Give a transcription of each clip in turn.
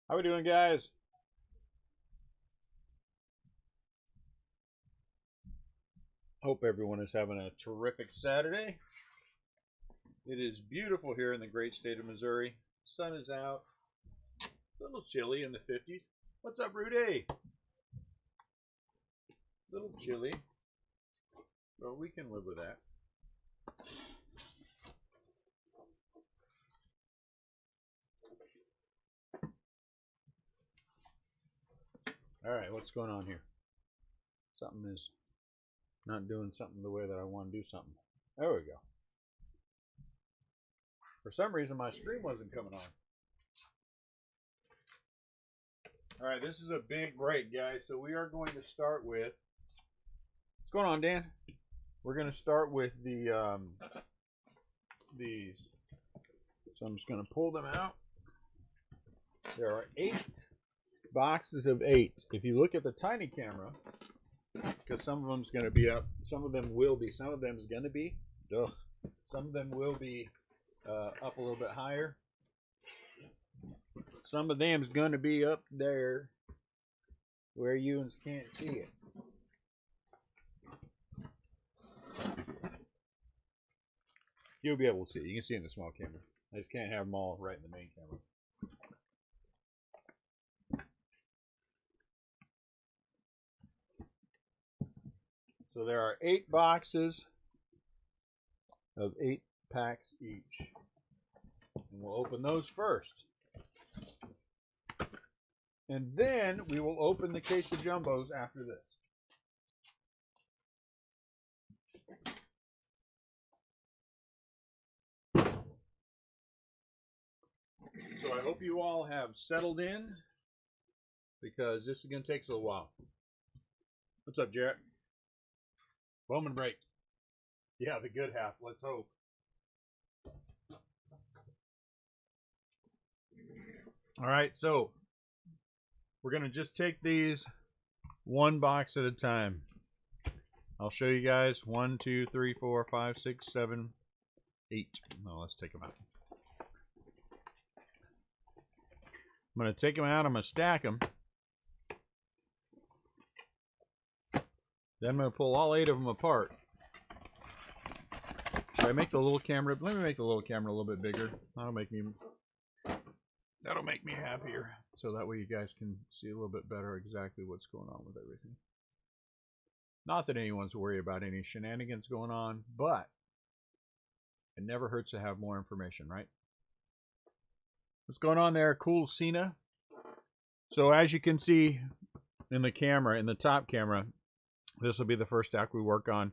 How we doing, guys? Hope everyone is having a terrific Saturday. It is beautiful here in the great state of Missouri. Sun is out. A little chilly in the 50s. What's up, Rudy? A little chilly. But we can live with that. All right, what's going on here? Something is not doing something the way that I want to do something. There we go. For some reason, my stream wasn't coming on. All right, this is a big break, guys. So we are going to start with... What's going on, Dan? We're going to start with these. So I'm just going to pull them out. There are 8 boxes of 8. If you look at the tiny camera, because some of them's going to be up, some of them will be, some of them is going to be, some of them will be up a little bit higher. Some of them's going to be up there where you can't see it. You'll be able to see it. You can see it in the small camera. I just can't have them all right in the main camera. So there are 8 boxes of 8 packs each. And we'll open those first. And then we will open the case of jumbos after this. So I hope you all have settled in, because this is going to take us a little while. What's up, Jarrett? Bowman break. Yeah, the good half. Let's hope. All right, so we're going to just take these one box at a time. I'll show you guys 1, 2, 3, 4, 5, 6, 7, 8. No, let's take them out. I'm going to take them out. I'm going to stack them. Then I'm going to pull all 8 of them apart. Should I make the little camera? Let me make the little camera a little bit bigger. That'll make me happier. So that way you guys can see a little bit better exactly what's going on with everything. Not that anyone's worried about any shenanigans going on, but it never hurts to have more information, right? What's going on there? Cool Cena. So as you can see in the camera, in the top camera, this will be the first stack we work on,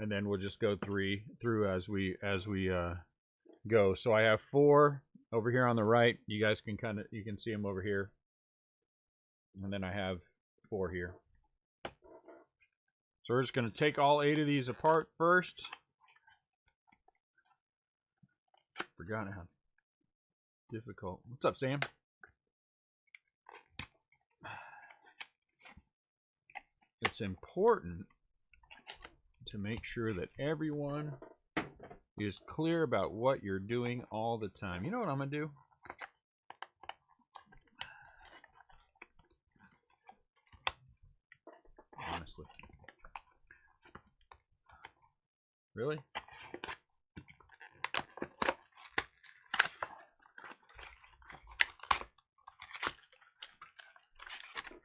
and then we'll just go through as we go. So I have 4 over here on the right. You guys can you can see them over here, and then I have 4 here. So we're just going to take all 8 of these apart first. Forgot how difficult. What's up, Sam? It's important to make sure that everyone is clear about what you're doing all the time. You know what I'm going to do? Honestly. Really?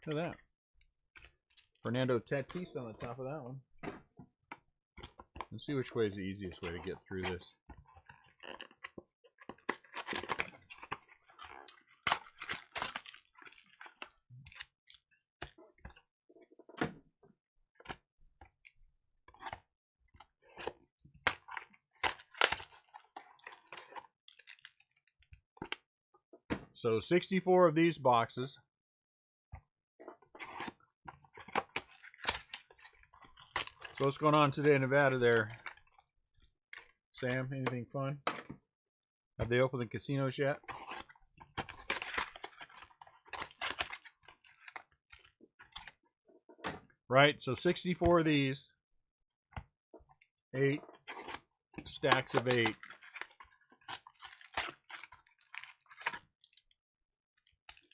Look at that. Fernando Tatis on the top of that one. Let's see which way is the easiest way to get through this. So 64 of these boxes. So what's going on today in Nevada there? Sam, anything fun? Have they opened the casinos yet? Right, so 64 of these. 8 stacks of 8.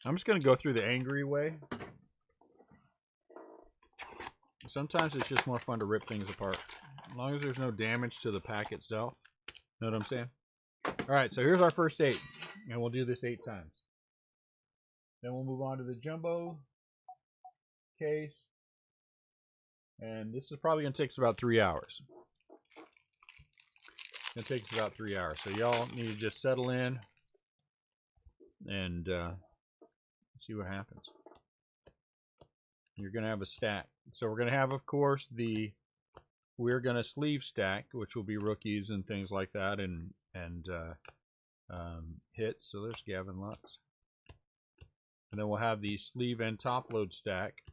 I'm just going to go through the angry way. Sometimes it's just more fun to rip things apart. As long as there's no damage to the pack itself. Know what I'm saying? Alright, so here's our first 8. And we'll do this 8 times. Then we'll move on to the jumbo case. And this is probably going to take us about 3 hours. It takes about 3 hours. So y'all need to just settle in and see what happens. You're going to have a stack. So we're going to have, of course, we're going to sleeve stack, which will be rookies and things like that, and hits. So there's Gavin Lux. And then we'll have the sleeve and top load stack,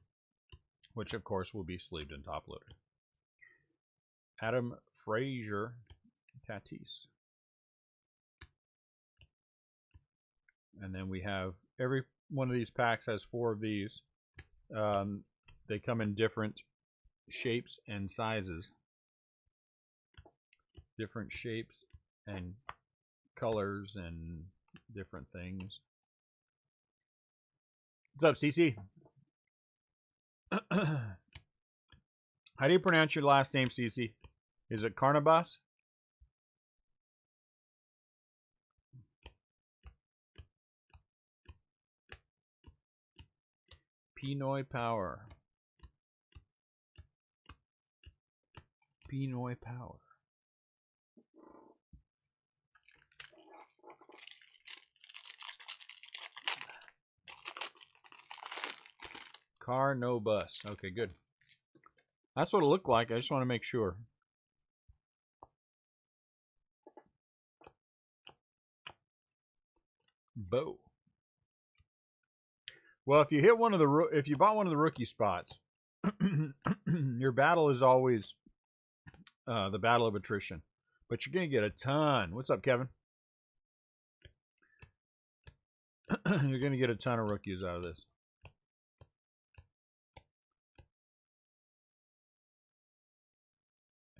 which of course will be sleeved and top loaded. Adam Frazier Tatis. And then we have every one of these packs has 4 of these. They come in different shapes and sizes. Different shapes and colors and different things. What's up, CC? How do you pronounce your last name, CC? Is it Carnabas? Pinoy Power. Pinoy Power. Car, no bus. Okay, good. That's what it looked like. I just want to make sure. Bo. Well, if you hit one of the if you bought one of the rookie spots, your battle is always the battle of attrition. But you're gonna get a ton. What's up, Kevin? You're gonna get a ton of rookies out of this.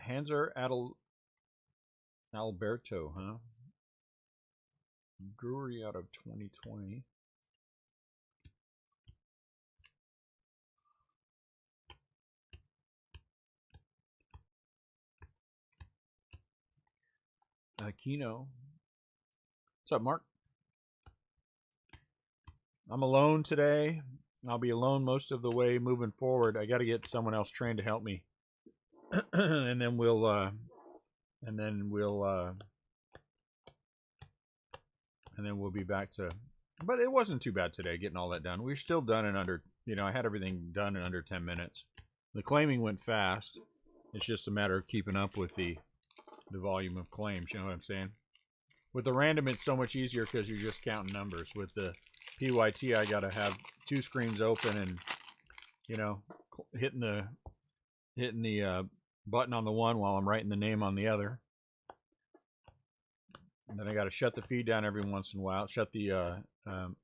Hanser Alberto, huh? Brewery out of 2020. Kino. What's up, Mark? I'm alone today. I'll be alone most of the way moving forward. I got to get someone else trained to help me. and then we'll be back to, but it wasn't too bad today getting all that done. We're still done in under, I had everything done in under 10 minutes. The claiming went fast. It's just a matter of keeping up with the volume of claims, you know what I'm saying? With the random, it's so much easier because you're just counting numbers. With the PYT, I got to have 2 screens open and, hitting the button on the one while I'm writing the name on the other. And then I got to shut the feed down every once in a while. Shut the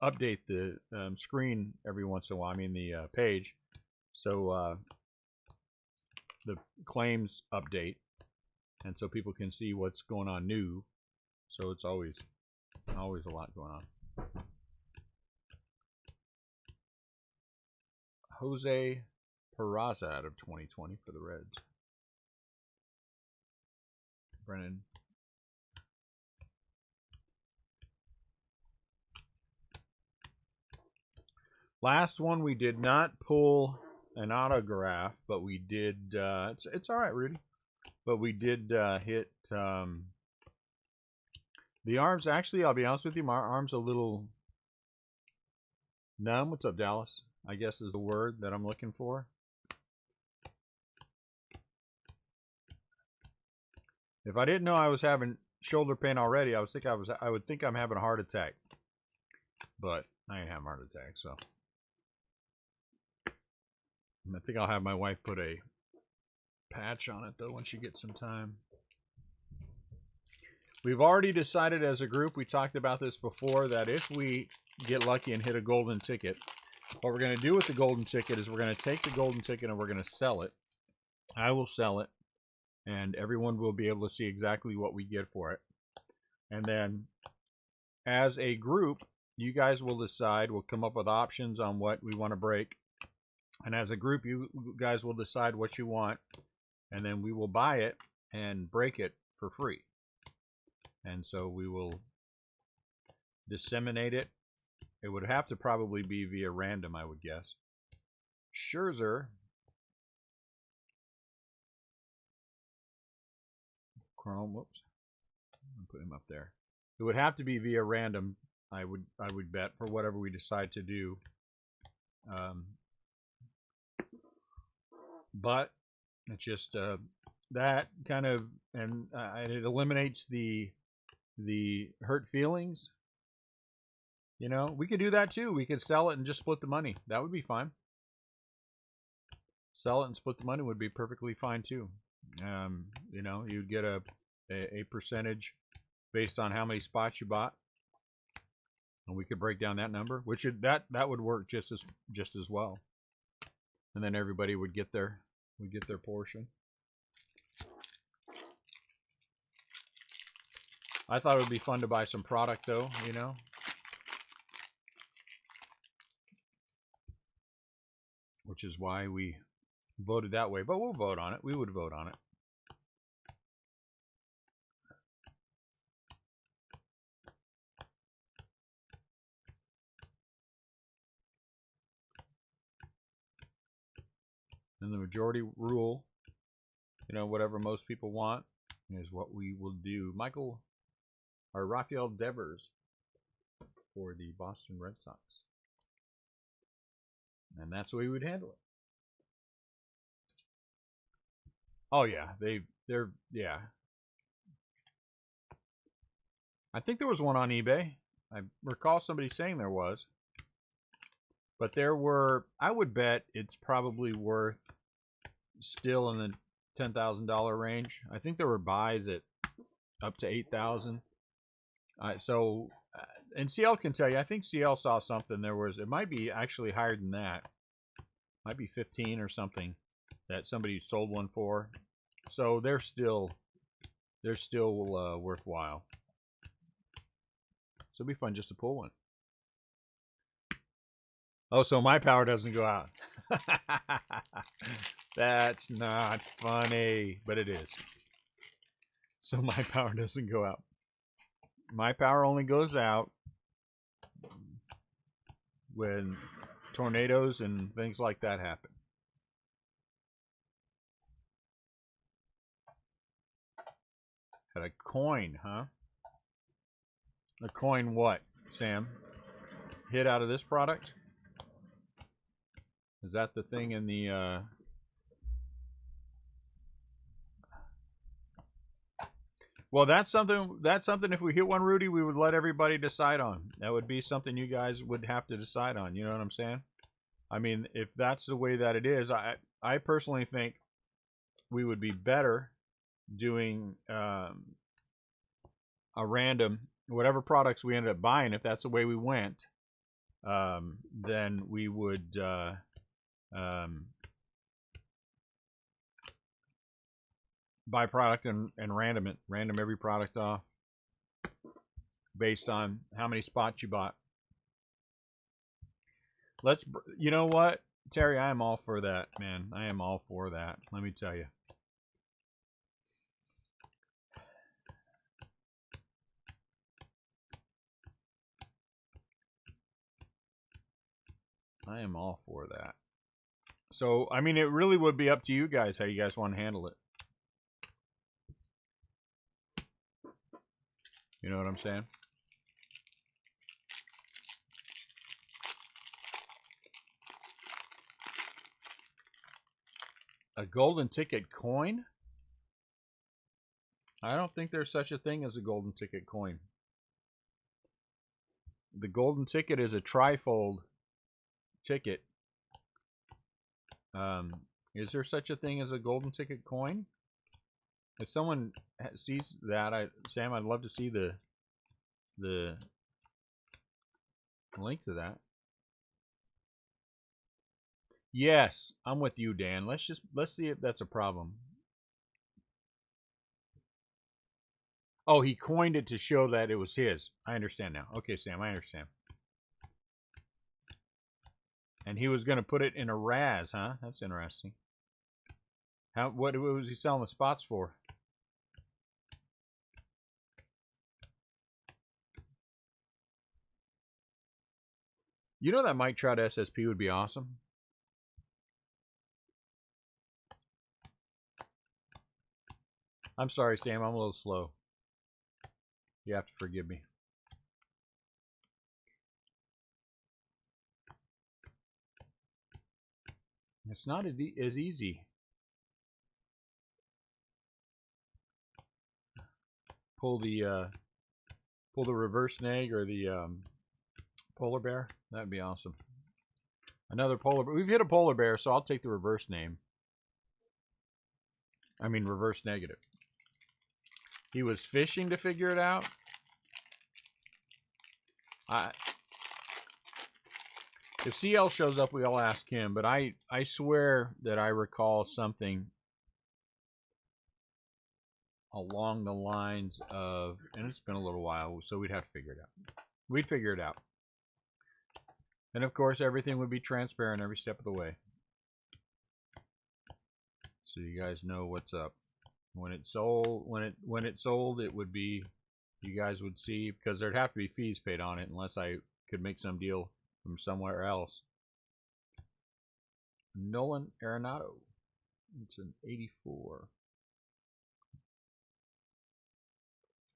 update the screen every once in a while. I mean the page, so the claims update, and so people can see what's going on new. So it's always a lot going on. Jose Peraza out of 2020 for the Reds. Brennan. Last one we did not pull an autograph, but we did. It's all right, Rudy. But we did hit the arms. Actually, I'll be honest with you, my arm's a little numb. What's up, Dallas? I guess is the word that I'm looking for. If I didn't know I was having shoulder pain already, I would think I'm having a heart attack. But I ain't having a heart attack, so I think I'll have my wife put a patch on it though when she gets some time. We've already decided as a group, we talked about this before, that if we get lucky and hit a golden ticket, what we're going to do with the golden ticket is we're going to take the golden ticket and we're going to sell it. I will sell it, and everyone will be able to see exactly what we get for it. And then as a group, you guys will decide. We'll come up with options on what we want to break. And as a group, you guys will decide what you want. And then we will buy it and break it for free. And so we will disseminate it. It would have to probably be via random, I would guess. Scherzer. Chrome, whoops. I'll put him up there. It would have to be via random, I would bet, for whatever we decide to do. But it's just that kind of, and it eliminates the hurt feelings. You know, we could do that too. We could sell it and just split the money. That would be fine. Sell it and split the money would be perfectly fine too. You know, you'd get a percentage based on how many spots you bought, and we could break down that number, which that would work just as well. And then everybody would get their portion. I thought it would be fun to buy some product though, you know. Which is why we voted that way. But we'll vote on it. We would vote on it. And the majority rule, you know, whatever most people want is what we will do. Rafael Devers for the Boston Red Sox. And that's the way we would handle it. Oh yeah, they're yeah. I think there was one on eBay. I recall somebody saying there was. But there were, I would bet it's probably worth still in the $10,000 range. I think there were buys at up to $8,000. And CL can tell you, I think CL saw something. It might be actually higher than that. Might be 15 or something that somebody sold one for. So they're still worthwhile. So it'll be fun just to pull one. Oh, so my power doesn't go out. That's not funny, but it is. So my power doesn't go out. My power only goes out when tornadoes and things like that happen. Had a coin, huh? A coin what, Sam? Hit out of this product? Is that the thing in the Well, that's something if we hit one, Rudy, we would let everybody decide on. That would be something you guys would have to decide on, you know what I'm saying? I mean, if that's the way that it is, I personally think we would be better doing a random, whatever products we ended up buying, if that's the way we went, then we would buy product and random every product off based on how many spots you bought. You know what, Terry, I am all for that, man. I am all for that. Let me tell you. I am all for that. So, I mean, it really would be up to you guys how you guys want to handle it. You know what I'm saying? A golden ticket coin? I don't think there's such a thing as a golden ticket coin. The golden ticket is a trifold ticket. Is there such a thing as a golden ticket coin? If someone sees that, Sam, I'd love to see the link to that. Yes, I'm with you, Dan. Let's see if that's a problem. Oh, he coined it to show that it was his. I understand now. Okay, Sam, I understand. And he was going to put it in a Raz, huh? That's interesting. What was he selling the spots for? You know that Mike Trout SSP would be awesome? I'm sorry, Sam. I'm a little slow. You have to forgive me. It's not as easy. Pull the reverse neg or the polar bear. That'd be awesome. Another polar bear. We've hit a polar bear, so I'll take the reverse name. I mean reverse negative. He was fishing to figure it out. If CL shows up, we all ask him. But I swear that I recall something along the lines of, and it's been a little while, so we'd have to figure it out. We'd figure it out. And of course, everything would be transparent every step of the way. So you guys know what's up. When it sold, it would be, you guys would see, because there'd have to be fees paid on it unless I could make some deal from somewhere else. Nolan Arenado. It's an 84.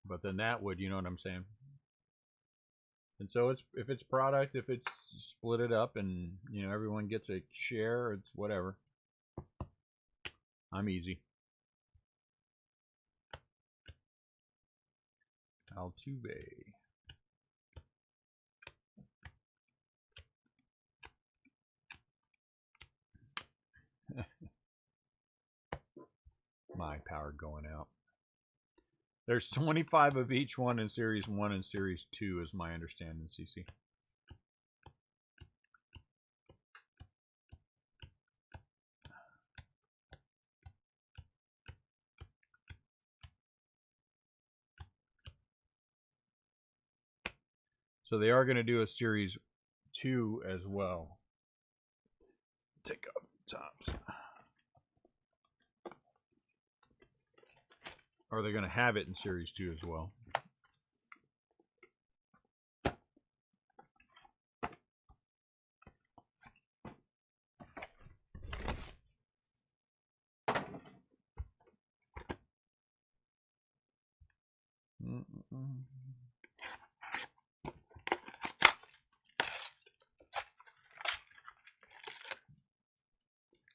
But then that would, you know what I'm saying? And so it's, if it's product, if it's split it up and, you know, everyone gets a share, it's whatever. I'm easy. Altuve. My power going out. There's 25 of each one in Series 1 and Series 2 is my understanding, CC. So they are going to do a Series 2 as well. Take off the tops. Or they're going to have it in Series 2 as well.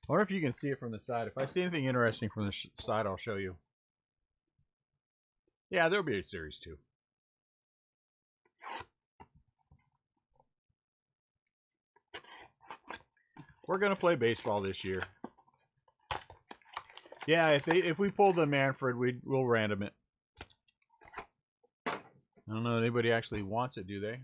I wonder if you can see it from the side. If I see anything interesting from the side, I'll show you. Yeah, there'll be a Series 2. We're gonna play baseball this year. Yeah, if we pulled the Manfred, we'll random it. I don't know if anybody actually wants it, do they?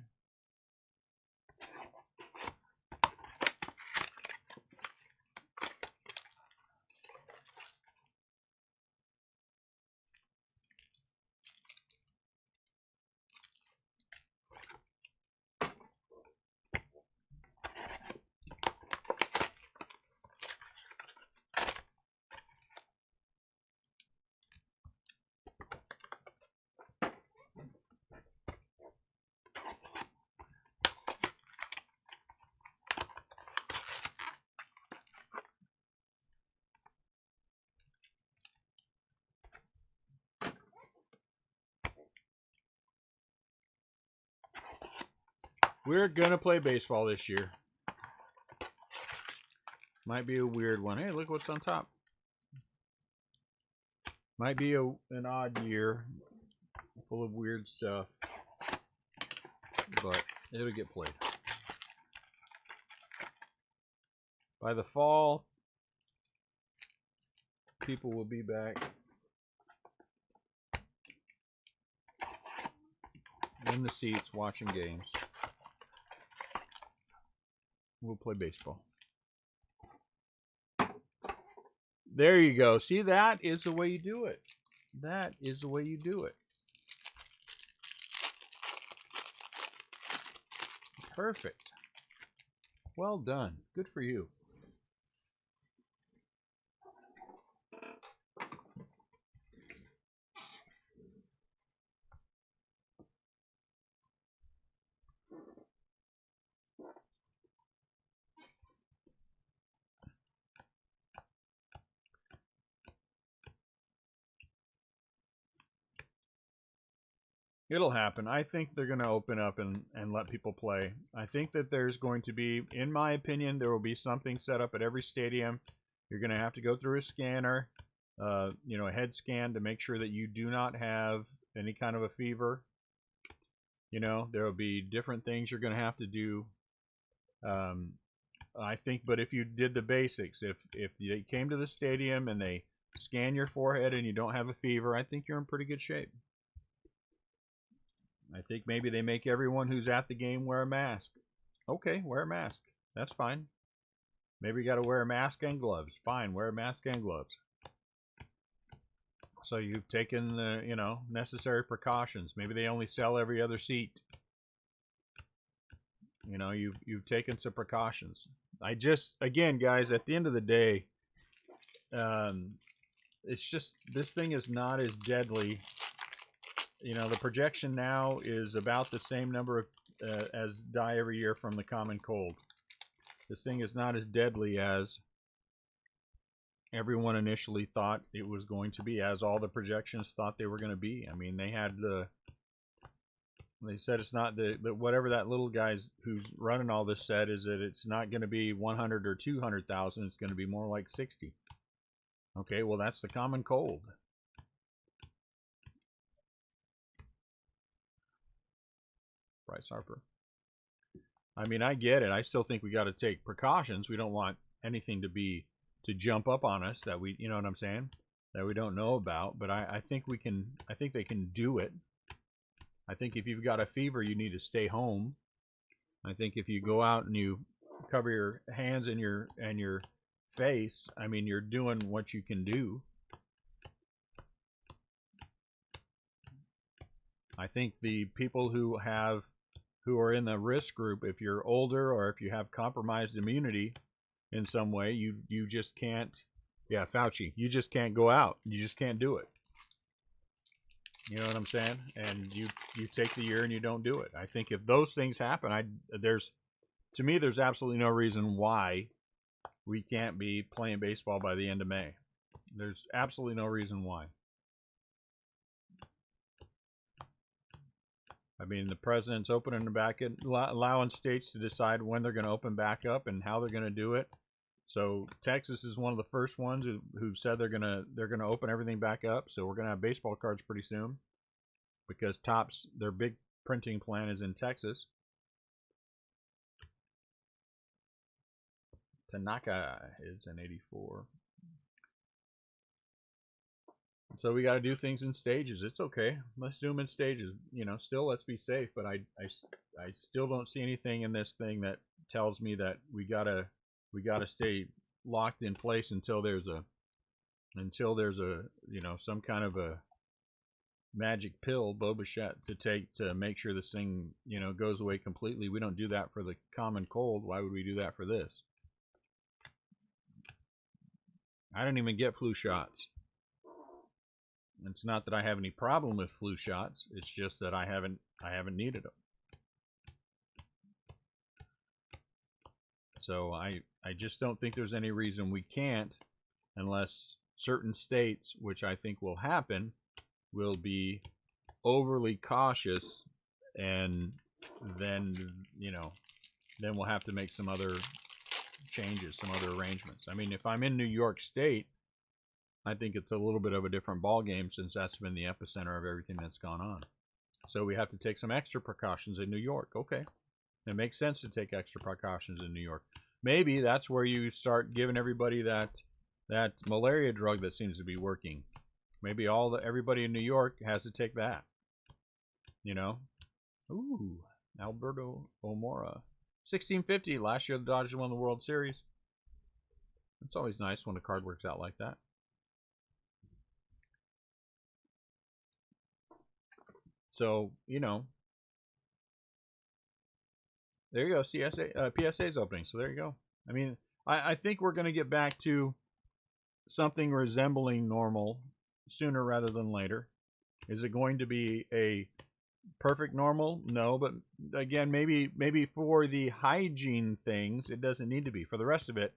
We're gonna play baseball this year. Might be a weird one. Hey, look what's on top. Might be an odd year, full of weird stuff, but it'll get played. By the fall, people will be back in the seats watching games. We'll play baseball. There you go. See, that is the way you do it. That is the way you do it. Perfect. Well done. Good for you. It'll happen. I think they're going to open up and let people play. I think that there's going to be, in my opinion, there will be something set up at every stadium. You're going to have to go through a scanner, you know, a head scan to make sure that you do not have any kind of a fever. You know, there will be different things you're going to have to do. I think, but if you did the basics, if they came to the stadium and they scan your forehead and you don't have a fever, I think you're in pretty good shape. I think maybe they make everyone who's at the game wear a mask. Okay, wear a mask. That's fine. Maybe you got to wear a mask and gloves. Fine, wear a mask and gloves. So you've taken the, you know, necessary precautions. Maybe they only sell every other seat. You know, you've taken some precautions. I just, again, guys, at the end of the day, it's just, this thing is not as deadly. You know, the projection now is about the same number of as die every year from the common cold. This thing is not as deadly as everyone initially thought it was going to be, as all the projections thought they were going to be. I mean, they said it's not the whatever that little guy's who's running all this said is that it's not going to be 100 or 200,000. It's going to be more like 60. Okay, well, that's the common cold. Bryce Harper. I mean, I get it. I still think we got to take precautions. We don't want anything to jump up on us that we, you know what I'm saying, that we don't know about. But I think we can. I think they can do it. I think if you've got a fever, you need to stay home. I think if you go out and you cover your hands and your face, I mean, you're doing what you can do. I think the people who are in the risk group, if you're older or if you have compromised immunity in some way, you just can't. Yeah, Fauci, you just can't go out. You just can't do it. You know what I'm saying? And you take the year and you don't do it. I think if those things happen, to me there's absolutely no reason why we can't be playing baseball by the end of May. There's absolutely no reason why. I mean, the president's opening the back, allowing states to decide when they're going to open back up and how they're going to do it. So Texas is one of the first ones who said they're gonna open everything back up. So we're gonna have baseball cards pretty soon, because Topps, their big printing plant is in Texas. Tanaka is an 84. So we got to do things in stages. It's okay. Let's do them in stages. You know, still let's be safe. But I still don't see anything in this thing that tells me that we gotta stay locked in place until there's a you know, some kind of a magic pill, Boba to take to make sure this thing, you know, goes away completely. We don't do that for the common cold. Why would we do that for this? I don't even get flu shots. It's not that I have any problem with flu shots. It's just that I haven't needed them. So I just don't think there's any reason we can't, unless certain states, which I think will happen, will be overly cautious, and then, you know, then we'll have to make some other changes, some other arrangements. I mean, if I'm in New York State, I think it's a little bit of a different ball game, since that's been the epicenter of everything that's gone on. So we have to take some extra precautions in New York. Okay, it makes sense to take extra precautions in New York. Maybe that's where you start giving everybody that malaria drug that seems to be working. Maybe everybody in New York has to take that. You know? Ooh, Alberto Omora. 1650. Last year the Dodgers won the World Series. It's always nice when a card works out like that. So, you know, There you go. PSA's opening. So there you go. I mean, I think we're going to get back to something resembling normal sooner rather than later. Is it going to be a perfect normal? No, but again, maybe for the hygiene things, it doesn't need to be. For the rest of it,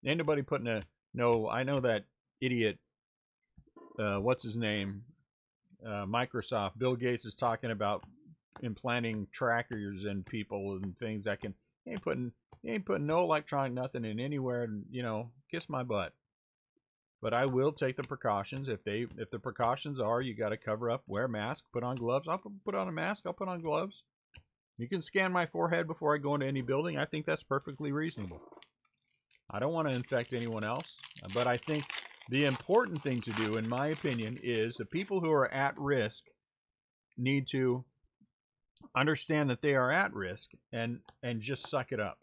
anybody putting a no. I know that idiot. What's his name? Microsoft. Bill Gates is talking about implanting trackers in people and things that can. He ain't putting no electronic nothing in anywhere. And, you know, kiss my butt. But I will take the precautions. If the precautions are you got to cover up, wear a mask, put on gloves. I'll put on a mask. I'll put on gloves. You can scan my forehead before I go into any building. I think that's perfectly reasonable. I don't want to infect anyone else. But I think the important thing to do, in my opinion, is the people who are at risk need to understand that they are at risk and just suck it up.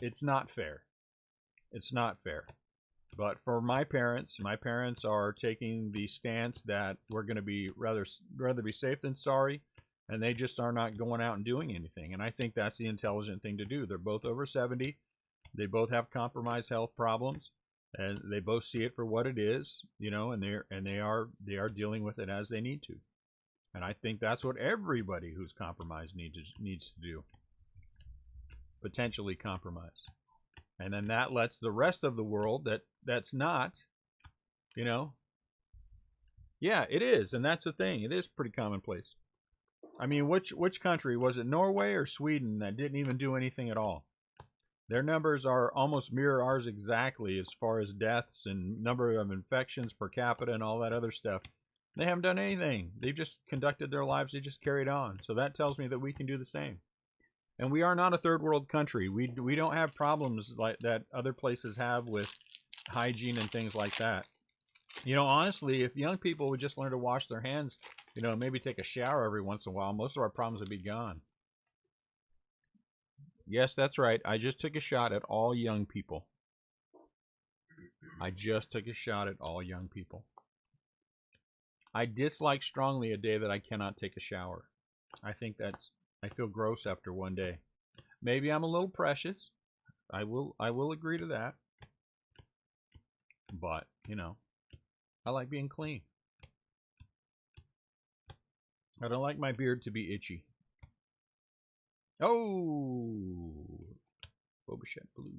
It's not fair. It's not fair. But for my parents are taking the stance that we're going to be rather be safe than sorry, and they just are not going out and doing anything. And I think that's the intelligent thing to do. They're both over 70. They both have compromised health problems, and they both see it for what it is, you know, and they are dealing with it as they need to. And I think that's what everybody who's compromised needs to do. Potentially compromise. And then that lets the rest of the world that's not, you know. Yeah, it is, and that's the thing. It is pretty commonplace. I mean, which country was it? Norway or Sweden that didn't even do anything at all? Their numbers are almost mirror ours exactly as far as deaths and number of infections per capita and all that other stuff. They haven't done anything. They've just conducted their lives. They just carried on. So that tells me that we can do the same. And we are not a third world country. We don't have problems like that other places have with hygiene and things like that. You know, honestly, if young people would just learn to wash their hands, you know, maybe take a shower every once in a while, most of our problems would be gone. Yes, that's right. I just took a shot at all young people. I just took a shot at all young people. I dislike strongly a day that I cannot take a shower. I feel gross after one day. Maybe I'm a little precious. I will agree to that. But, you know, I like being clean. I don't like my beard to be itchy. Oh, Boba Fett Blue.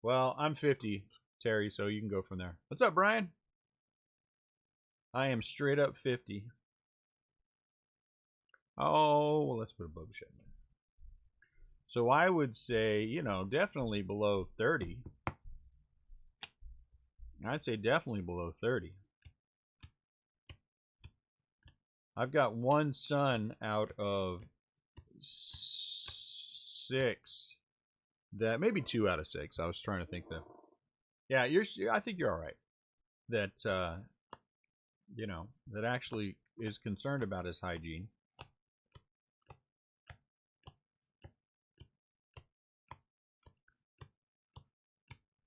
Well, I'm 50, Terry, so you can go from there. What's up, Brian? I am straight up 50. Oh, well, let's put a Boba Fett in there. So I would say, you know, definitely below 30. I'd say definitely below 30. I've got one son out of 6. That maybe 2 out of 6. I was trying to think that. Yeah, I think you're all right. That you know, that actually is concerned about his hygiene.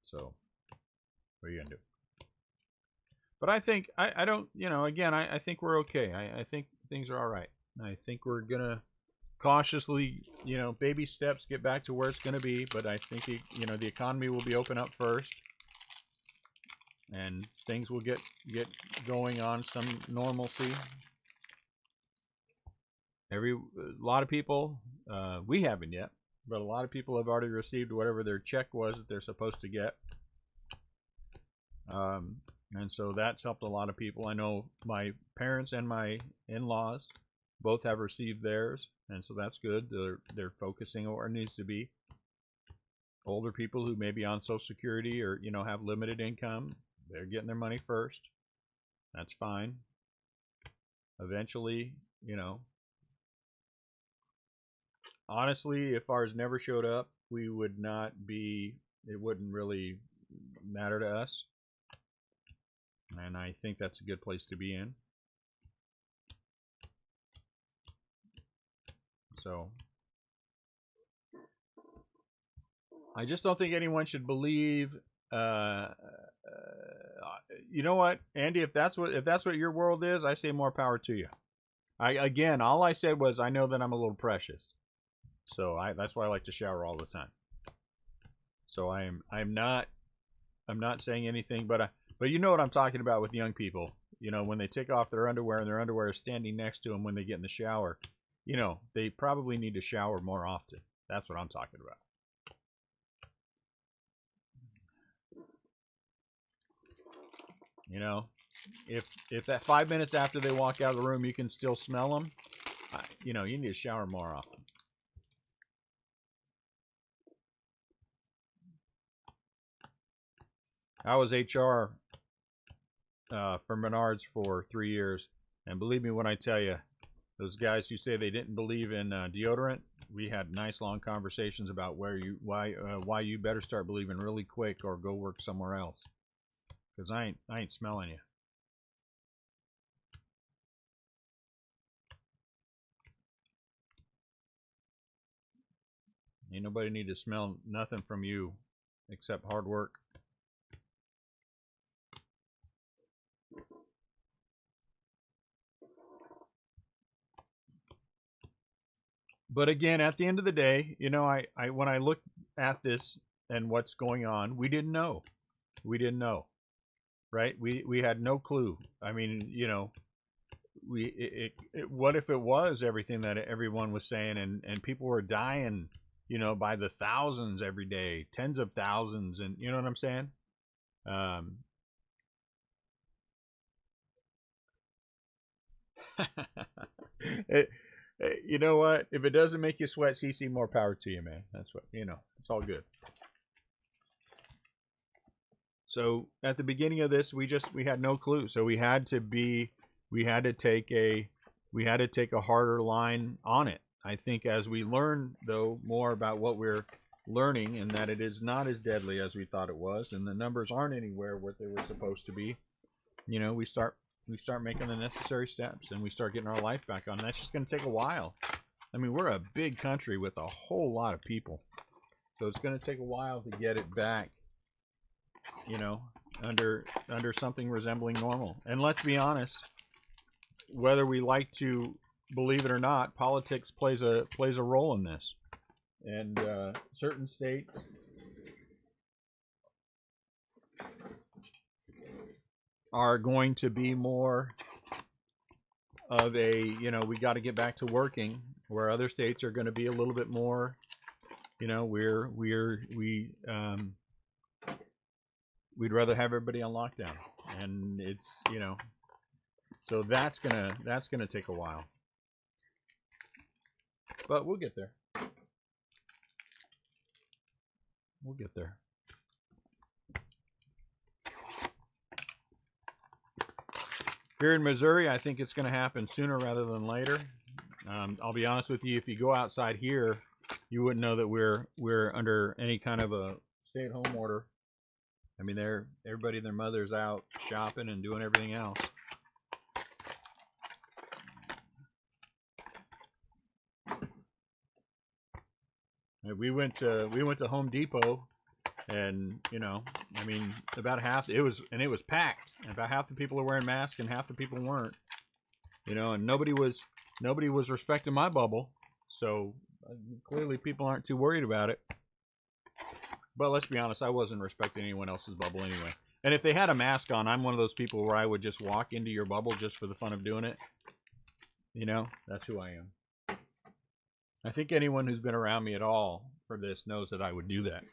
So, what are you gonna do? But I think I don't, you know, again, I think we're okay. I think things are all right. I think we're gonna cautiously, you know, baby steps get back to where it's gonna be. But I think you know, the economy will be open up first, and things will get going on some normalcy. A lot of people, we haven't yet, but a lot of people have already received whatever their check was that they're supposed to get. And so that's helped a lot of people. I know my parents and my in-laws both have received theirs, and so that's good. They're focusing on where it needs to be. Older people who may be on Social Security or, you know, have limited income, they're getting their money first. That's fine. Eventually, you know, honestly, if ours never showed up, we would not be, it wouldn't really matter to us. And I think that's a good place to be in. So, I just don't think anyone should believe. You know what, Andy? If that's what your world is, I say more power to you. Again, all I said was I know that I'm a little precious. So that's why I like to shower all the time. So I'm not saying anything, but you know what I'm talking about with young people. You know, when they take off their underwear and their underwear is standing next to them when they get in the shower, you know, they probably need to shower more often. That's what I'm talking about. You know, if that 5 minutes after they walk out of the room you can still smell them, you know, you need to shower more often. I was HR for Menards for 3 years, and believe me when I tell you, those guys who say they didn't believe in deodorant, we had nice long conversations about why you better start believing really quick or go work somewhere else, because I ain't smelling you. Ain't nobody need to smell nothing from you except hard work. But again, at the end of the day, you know, I when I look at this and what's going on, we didn't know. We didn't know, right? We had no clue. I mean, you know, what if it was everything that everyone was saying, and people were dying, you know, by the thousands every day, tens of thousands, and you know what I'm saying? it, you know what? If it doesn't make you sweat, CC, more power to you, man. That's what, you know. It's all good. So at the beginning of this, we had no clue. So we had to take a harder line on it. I think as we learn though more about what we're learning, and that it is not as deadly as we thought it was, and the numbers aren't anywhere what they were supposed to be, you know, we start making the necessary steps, and we start getting our life back on. That's just going to take a while. I mean, we're a big country with a whole lot of people, so it's going to take a while to get it back, you know, under something resembling normal. And let's be honest, whether we like to believe it or not, politics plays a role in this, and certain states are going to be more of a, you know, we got to get back to working, where other states are going to be a little bit more, you know, we'd rather have everybody on lockdown, and it's, you know, so that's gonna take a while, but we'll get there. We'll get there. Here in Missouri, I think it's going to happen sooner rather than later. I'll be honest with you, if you go outside here, you wouldn't know that we're under any kind of a stay-at-home order. I mean, everybody and their mother's out shopping and doing everything else. We went to Home Depot, and you know, I mean, about half it was packed. And about half the people are wearing masks, and half the people weren't. You know, and nobody was respecting my bubble. So clearly, people aren't too worried about it. But let's be honest, I wasn't respecting anyone else's bubble anyway. And if they had a mask on, I'm one of those people where I would just walk into your bubble just for the fun of doing it. You know, that's who I am. I think anyone who's been around me at all for this knows that I would do that.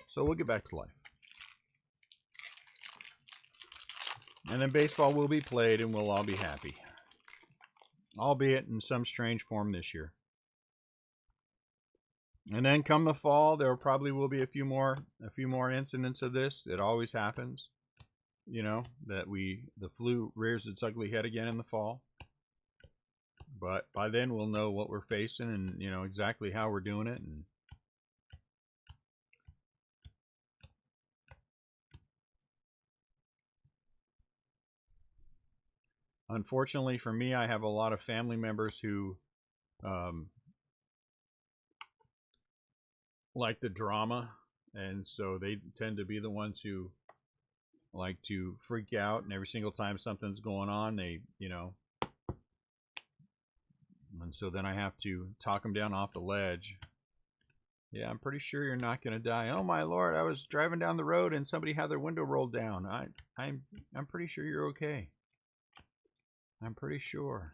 So we'll get back to life. And then baseball will be played, and we'll all be happy. Albeit in some strange form this year. And then come the fall, there probably will be a few more incidents of this. It always happens. you know, that the flu rears its ugly head again in the fall. But by then we'll know what we're facing and, you know, exactly how we're doing it. And unfortunately for me, I have a lot of family members who like the drama, and so they tend to be the ones who like to freak out, and every single time something's going on, they, you know, and so then I have to talk them down off the ledge. Yeah, I'm pretty sure you're not going to die. Oh my lord, I was driving down the road and somebody had their window rolled down. I'm pretty sure you're okay. I'm pretty sure.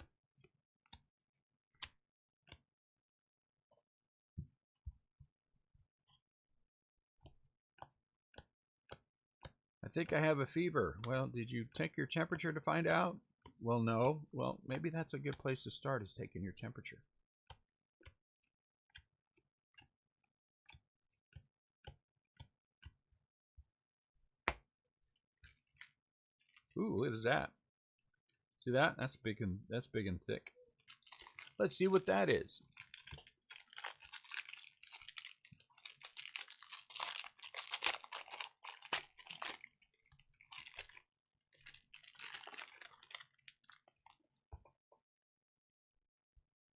I think I have a fever. Well, did you take your temperature to find out? Well, no. Well, maybe that's a good place to start, is taking your temperature. Ooh, what is that? See that? That's big and thick. Let's see what that is.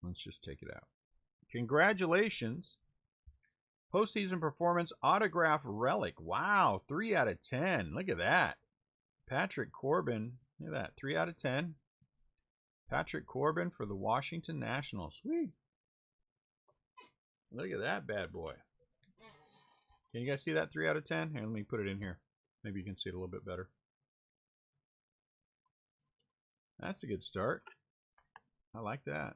Let's just take it out. Congratulations. Postseason performance autograph relic. Wow, 3 out of 10. Look at that. Patrick Corbin. Look at that. 3 out of 10. Patrick Corbin for the Washington Nationals. Sweet. Look at that bad boy. Can you guys see that 3 out of 10? Here, let me put it in here. Maybe you can see it a little bit better. That's a good start. I like that.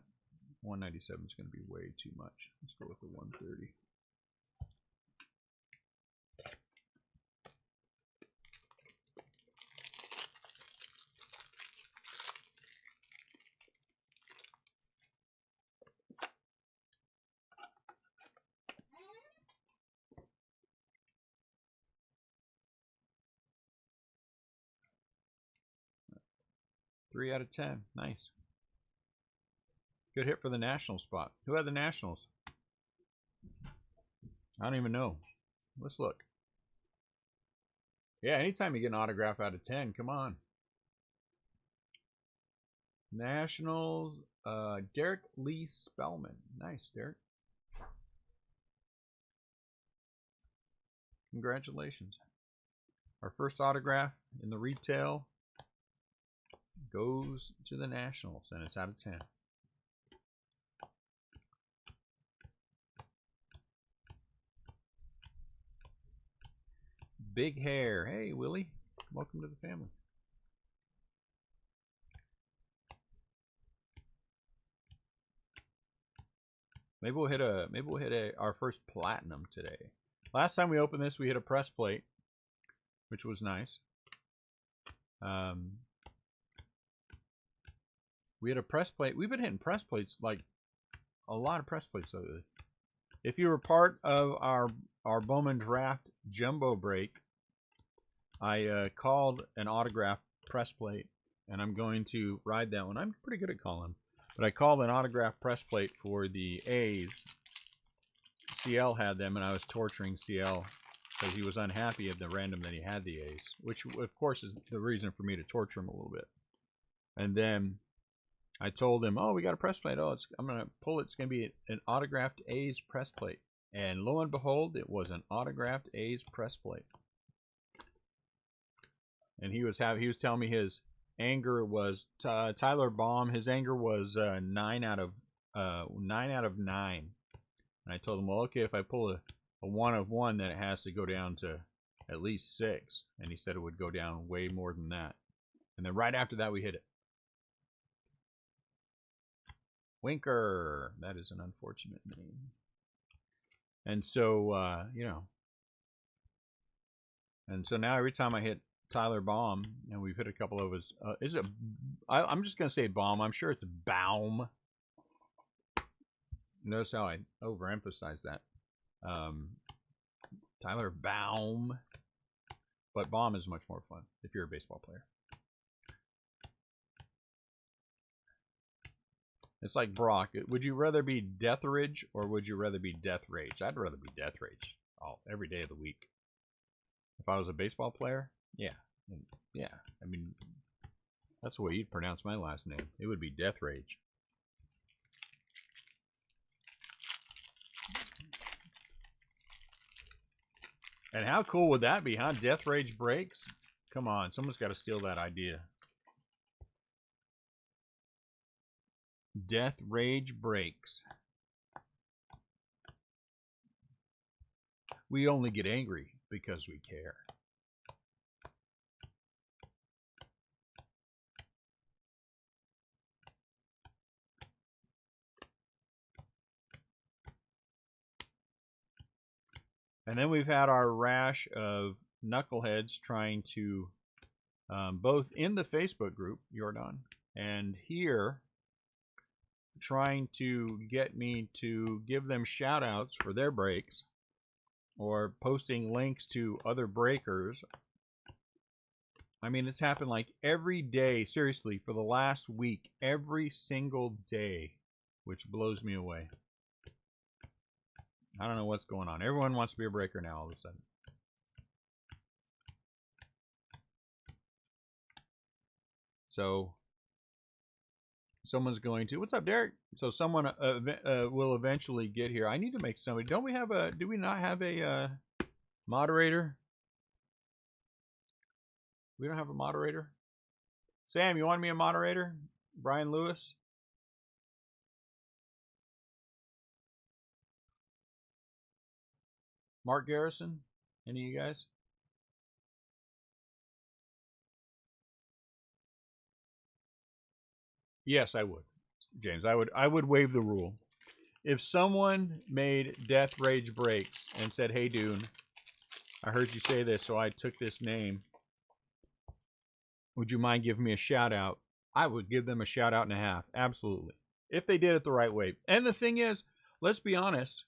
197 is going to be way too much. Let's go with the 130. Three out of 10. Nice. Good hit for the National spot. Who had the Nationals? I don't even know. Let's look. Yeah, anytime you get an autograph out of 10, come on. Nationals, Derek Lee Spellman. Nice, Derek. Congratulations. Our first autograph in the retail goes to the Nationals, and it's out of 10. Big Hair. Hey, Willie. Welcome to the family. Maybe we'll hit our first platinum today. Last time we opened this, we hit a press plate, which was nice. We had a press plate. We've been hitting press plates, like a lot of press plates lately. If you were part of our Bowman Draft Jumbo break, I called an autograph press plate, and I'm going to ride that one. I'm pretty good at calling, but I called an autograph press plate for the A's. CL had them, and I was torturing CL because he was unhappy at the random that he had the A's, which of course is the reason for me to torture him a little bit. And then I told him, "Oh, we got a press plate. Oh, I'm gonna pull it. It's gonna be an autographed A's press plate." And lo and behold, it was an autographed A's press plate. And he was telling me his anger was Tyler Baum. His anger was 9 out of 9. And I told him, well, okay, if I pull a 1 of 1, then it has to go down to at least 6. And he said it would go down way more than that. And then right after that, we hit it. Winker. That is an unfortunate name. And so, you know. And so now every time I hit Tyler Baum, and we've hit a couple of his, I'm just going to say Baum. I'm sure it's Baum. Notice how I overemphasize that. Tyler Baum. but bomb is much more fun if you're a baseball player. It's like Brock. Would you rather be Deathridge or would you rather be Death Rage? I'd rather be Death Rage every day of the week. If I was a baseball player, yeah. Yeah. I mean, that's the way you'd pronounce my last name. It would be Death Rage. And how cool would that be, huh? Death Rage Breaks? Come on, someone's got to steal that idea. Death Rage Breaks. We only get angry because we care. And then we've had our rash of knuckleheads trying to, both in the Facebook group, Jordan, and here, trying to get me to give them shout outs for their breaks or posting links to other breakers. I mean, it's happened like every day, seriously, for the last week, every single day, which blows me away. I don't know what's going on. Everyone wants to be a breaker now all of a sudden. So someone's going to, what's up, Derek? So someone will eventually get here. I need to make somebody. Don't we have a, do we not have a moderator? We don't have a moderator. Sam, you want me a moderator? Brian Lewis? Mark Garrison? Any of you guys? Yes, I would. James, I would waive the rule. If someone made Death Rage Breaks and said, "Hey Dune, I heard you say this, so I took this name. Would you mind giving me a shout out?" I would give them a shout out and a half. Absolutely. If they did it the right way. And the thing is, let's be honest.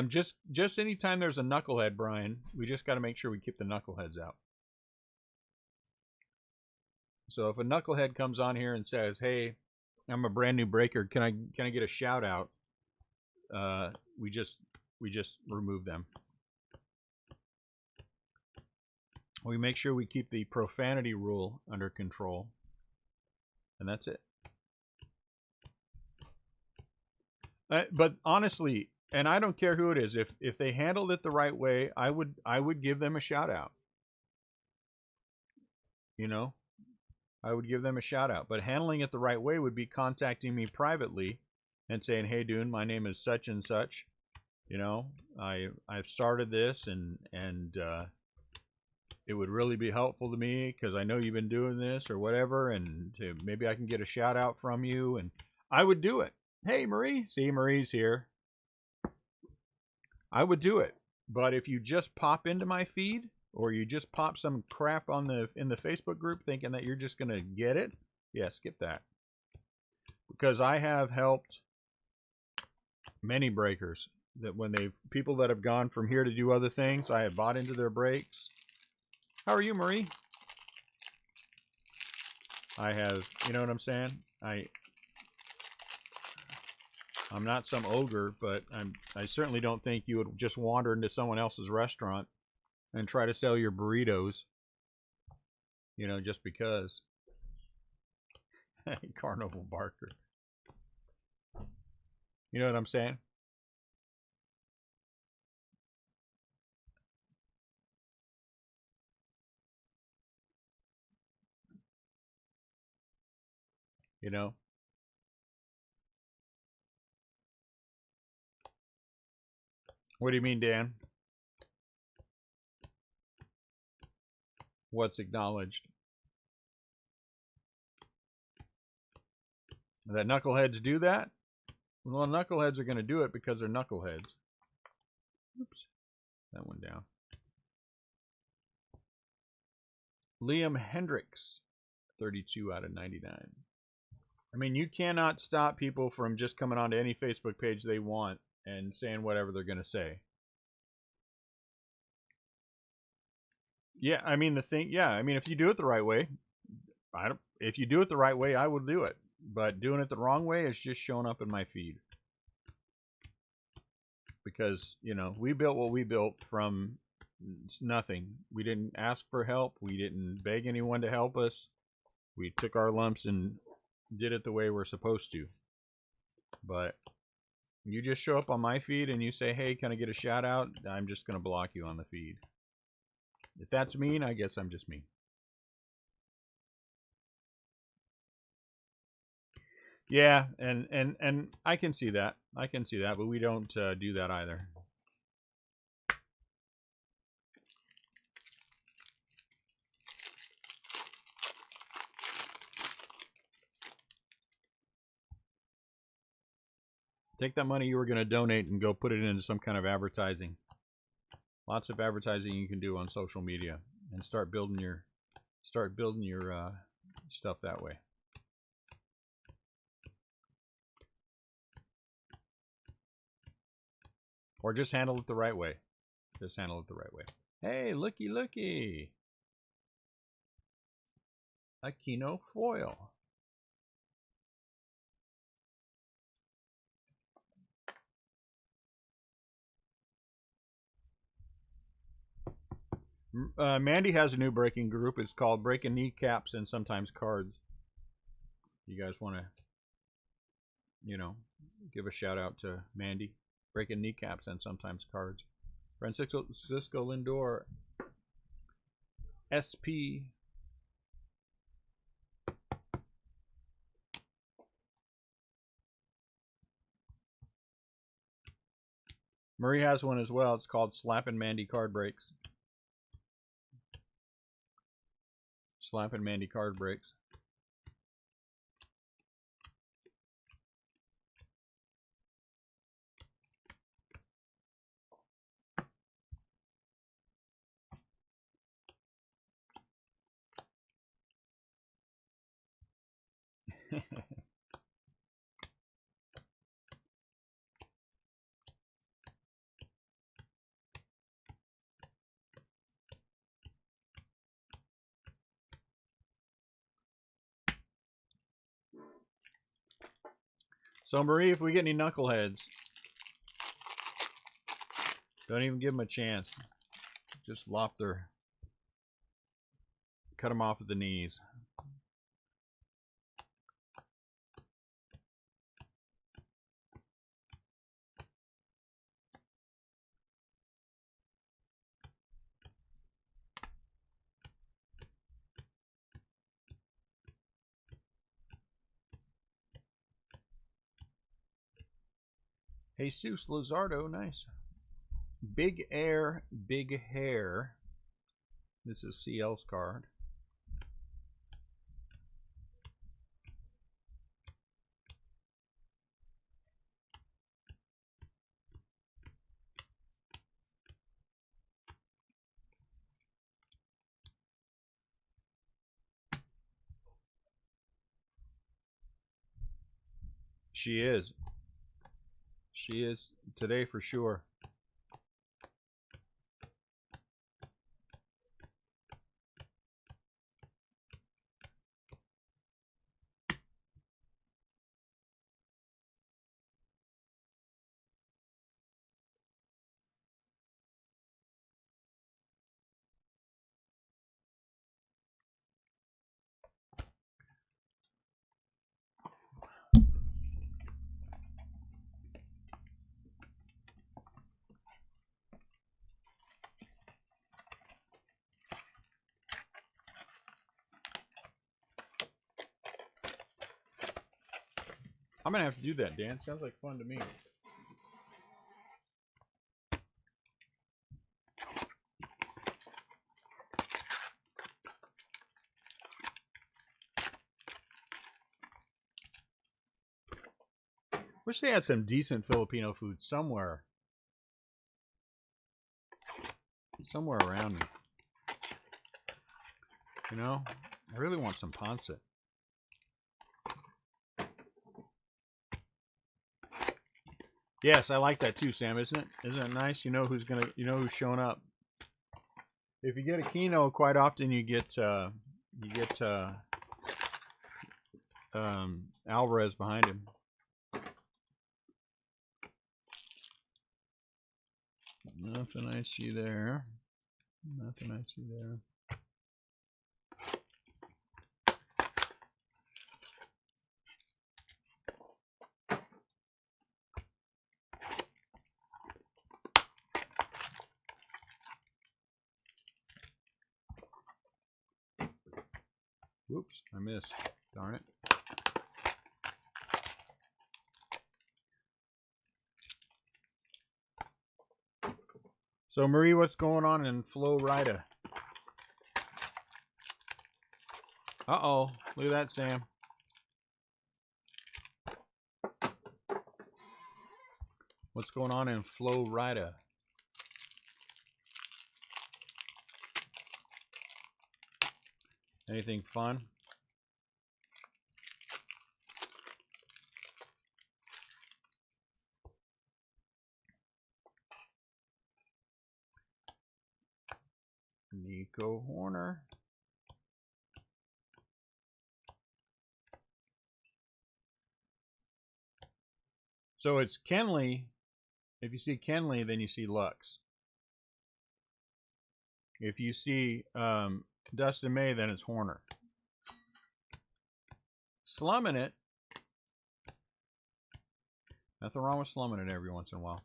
Just anytime there's a knucklehead, Brian, we just got to make sure we keep the knuckleheads out. So if a knucklehead comes on here and says, "Hey, I'm a brand new breaker. Can I get a shout out?" We just remove them. We make sure we keep the profanity rule under control, and that's it. But honestly, and I don't care who it is, if they handled it the right way, I would give them a shout out. You know, I would give them a shout out. But handling it the right way would be contacting me privately and saying, "Hey, Dune, my name is such and such. You know, I've started this, and it would really be helpful to me because I know you've been doing this or whatever, and maybe I can get a shout out from you." And I would do it. Hey, Marie. See, Marie's here. I would do it. But if you just pop into my feed or you just pop some crap in the Facebook group thinking that you're just going to get it, yeah, skip that. Because I have helped many breakers that when people that have gone from here to do other things, I have bought into their breaks. How are you, Marie? I have, you know what I'm saying? I'm not some ogre, but I certainly don't think you would just wander into someone else's restaurant and try to sell your burritos, you know, just because. Carnival Barker. You know what I'm saying? You know? What do you mean, Dan? What's acknowledged? That knuckleheads do that? Well, knuckleheads are going to do it because they're knuckleheads. Oops. That went down. Liam Hendricks, 32 out of 99. I mean, you cannot stop people from just coming onto any Facebook page they want and saying whatever they're going to say. Yeah, I mean the thing. Yeah, I mean if you do it the right way, I don't. If you do it the right way, I will do it. But doing it the wrong way is just showing up in my feed. Because you know we built what we built from nothing. We didn't ask for help. We didn't beg anyone to help us. We took our lumps and did it the way we're supposed to. But you just show up on my feed and you say, hey, can I get a shout out? I'm just going to block you on the feed. If that's mean, I guess I'm just mean. Yeah, and I can see that. I can see that, but we don't do that either. Take that money you were going to donate and go put it into some kind of advertising. Lots of advertising you can do on social media, and start building your stuff that way. Or just handle it the right way. Just handle it the right way. Hey, looky, looky. A Kino foil. Mandy has a new breaking group. It's called Breaking Kneecaps and Sometimes Cards. You guys want to, you know, give a shout out to Mandy. Breaking Kneecaps and Sometimes Cards. Francisco Lindor. SP. Marie has one as well. It's called Slappin' Mandy Card Breaks. Slappin' Mandy Card Breaks. So Marie, if we get any knuckleheads, don't even give them a chance. Just cut them off at the knees. Jesus Luzardo, nice. Big Air, Big Hair. This is CL's card. She is. She is today for sure. I'm gonna have to do that, Dan. Sounds like fun to me. Wish they had some decent Filipino food somewhere. Somewhere around me. You know? I really want some pancit. Yes, I like that too, Sam. Isn't it nice? You know who's showing up. If you get a Kino, quite often you get Alvarez behind him. Nothing I see there. Nothing I see there. Whoops, I missed. Darn it. So, Marie, what's going on in Flo Rida? Uh-oh. Look at that, Sam. What's going on in Flo Rida? Anything fun? Nico Horner. So it's Kenley. If you see Kenley, then you see Lux. If you see Dustin May, then it's Horner. Slumming it. Nothing wrong with slumming it every once in a while.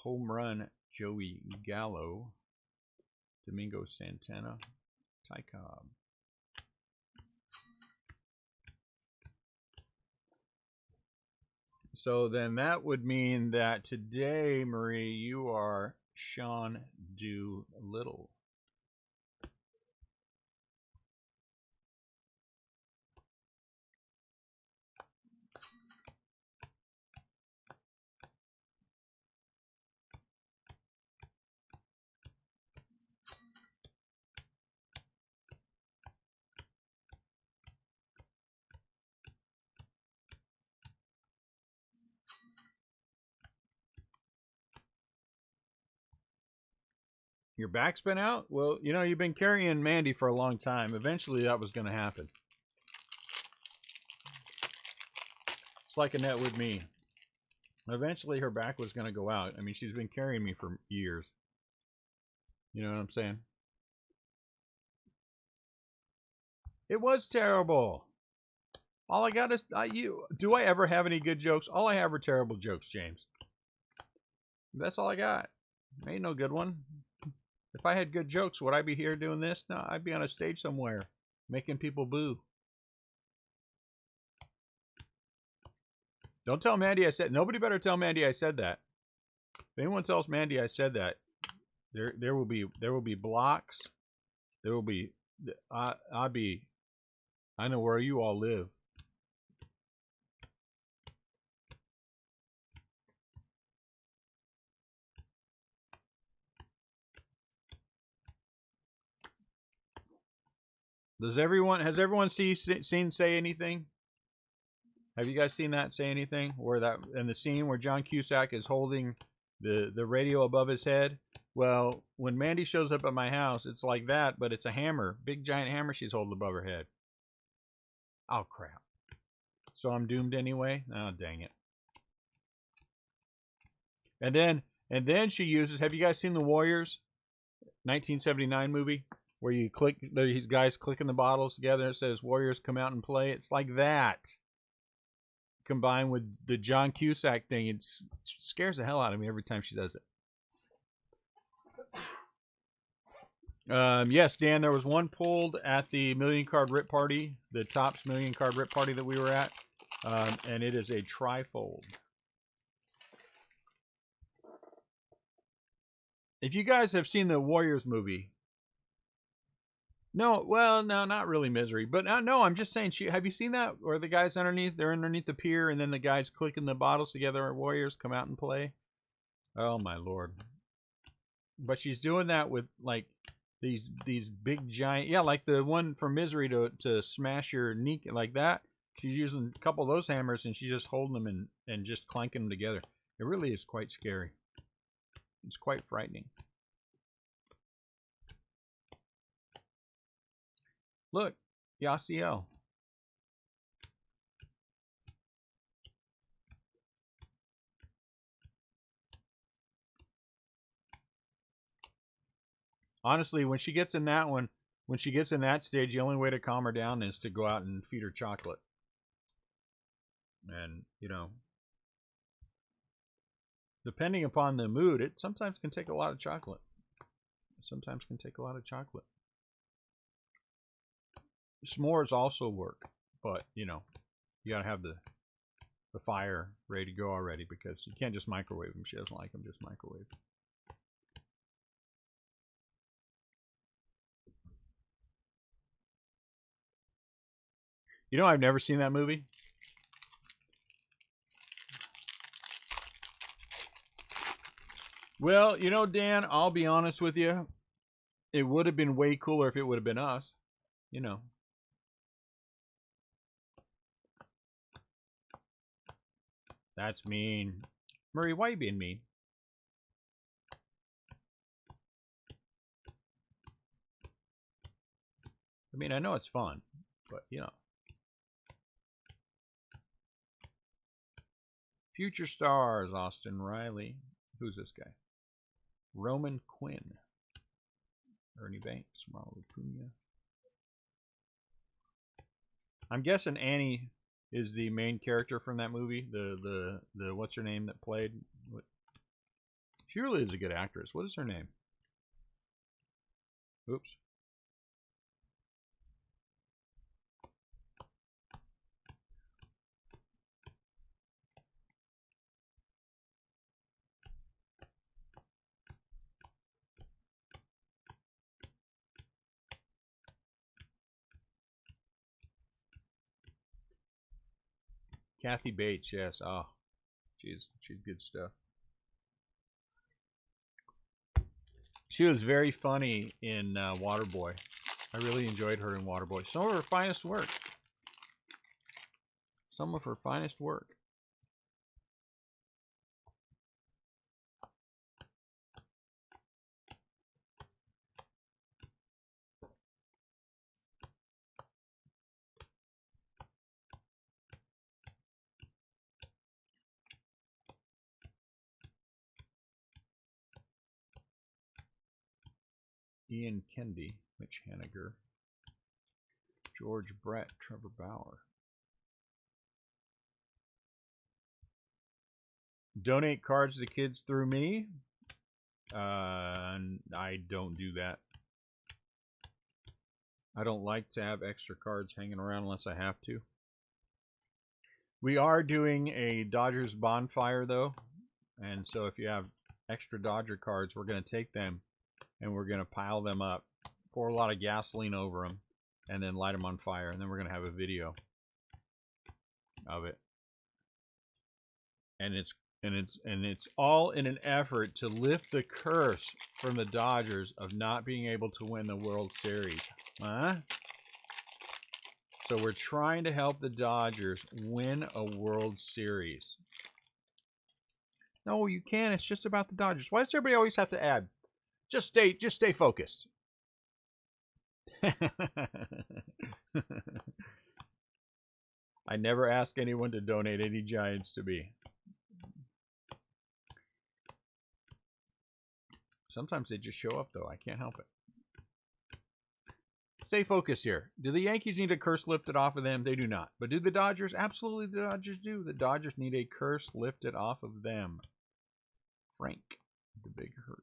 Home run, Joey Gallo. Domingo Santana. Ty Cobb. So then that would mean that today, Marie, you are Sean Doolittle. Your back's been out? Well, you know, you've been carrying Mandy for a long time. Eventually that was going to happen. It's like Annette with me. Eventually her back was going to go out. I mean, she's been carrying me for years. You know what I'm saying? It was terrible. All I got is do I ever have any good jokes? All I have are terrible jokes, James. That's all I got. Ain't no good one. If I had good jokes, would I be here doing this? No, I'd be on a stage somewhere making people boo. Don't tell Mandy I said. Nobody better tell Mandy I said that. If anyone tells Mandy I said that, there will be blocks. There will be I know where you all live. Has everyone seen Say Anything? Have you guys seen that Say Anything? Where that in the scene where John Cusack is holding the radio above his head? Well, when Mandy shows up at my house, it's like that, but it's a hammer, big giant hammer she's holding above her head. Oh crap. So I'm doomed anyway? Oh dang it. And then she uses, have you guys seen The Warriors? 1979 movie? Where you click, these guys clicking the bottles together and it says Warriors come out and play. It's like that. Combined with the John Cusack thing. It scares the hell out of me every time she does it. Yes, Dan, there was one pulled at the Million Card Rip Party, the Topps Million Card Rip Party that we were at. And it is a trifold. If you guys have seen the Warriors movie, no, well, no, not really Misery, but no, I'm just saying. Have you seen that where the guys underneath? They're underneath the pier, and then the guys clicking the bottles together. Warriors come out and play. Oh my lord! But she's doing that with like these big giant, yeah, like the one from Misery to smash your knee like that. She's using a couple of those hammers, and she's just holding them and just clanking them together. It really is quite scary. It's quite frightening. Look, Yasiel. Honestly, when she gets in that one, when she gets in that stage, the only way to calm her down is to go out and feed her chocolate. And, you know, depending upon the mood, it sometimes can take a lot of chocolate. Sometimes can take a lot of chocolate. S'mores also work, but, you know, you got to have the fire ready to go already, because you can't just microwave them. She doesn't like them just microwave. You know, I've never seen that movie. Well, you know, Dan, I'll be honest with you. It would have been way cooler if it would have been us. You know. That's mean. Murray, why are you being mean? I mean, I know it's fun, but, you know. Future stars, Austin Riley. Who's this guy? Roman Quinn. Ernie Banks, Marlo Cunha. I'm guessing Annie is the main character from that movie. The what's her name that played? She really is a good actress. What is her name? Oops. Kathy Bates, yes. Oh, she's good stuff. She was very funny in Waterboy. I really enjoyed her in Waterboy. Some of her finest work. Some of her finest work. Ian Kendi, Mitch Haniger, George Brett, Trevor Bauer. Donate cards to kids through me. I don't do that. I don't like to have extra cards hanging around unless I have to. We are doing a Dodgers bonfire, though. And so if you have extra Dodger cards, we're going to take them and we're going to pile them up, pour a lot of gasoline over them, and then light them on fire. And then we're going to have a video of it. And it's all in an effort to lift the curse from the Dodgers of not being able to win the World Series. Huh? So we're trying to help the Dodgers win a World Series. No, you can't. It's just about the Dodgers. Why does everybody always have to add? Just stay focused. I never ask anyone to donate any Giants to me. Sometimes they just show up, though. I can't help it. Stay focused here. Do the Yankees need a curse lifted off of them? They do not. But do the Dodgers? Absolutely, the Dodgers do. The Dodgers need a curse lifted off of them. Frank, the Big Hurt.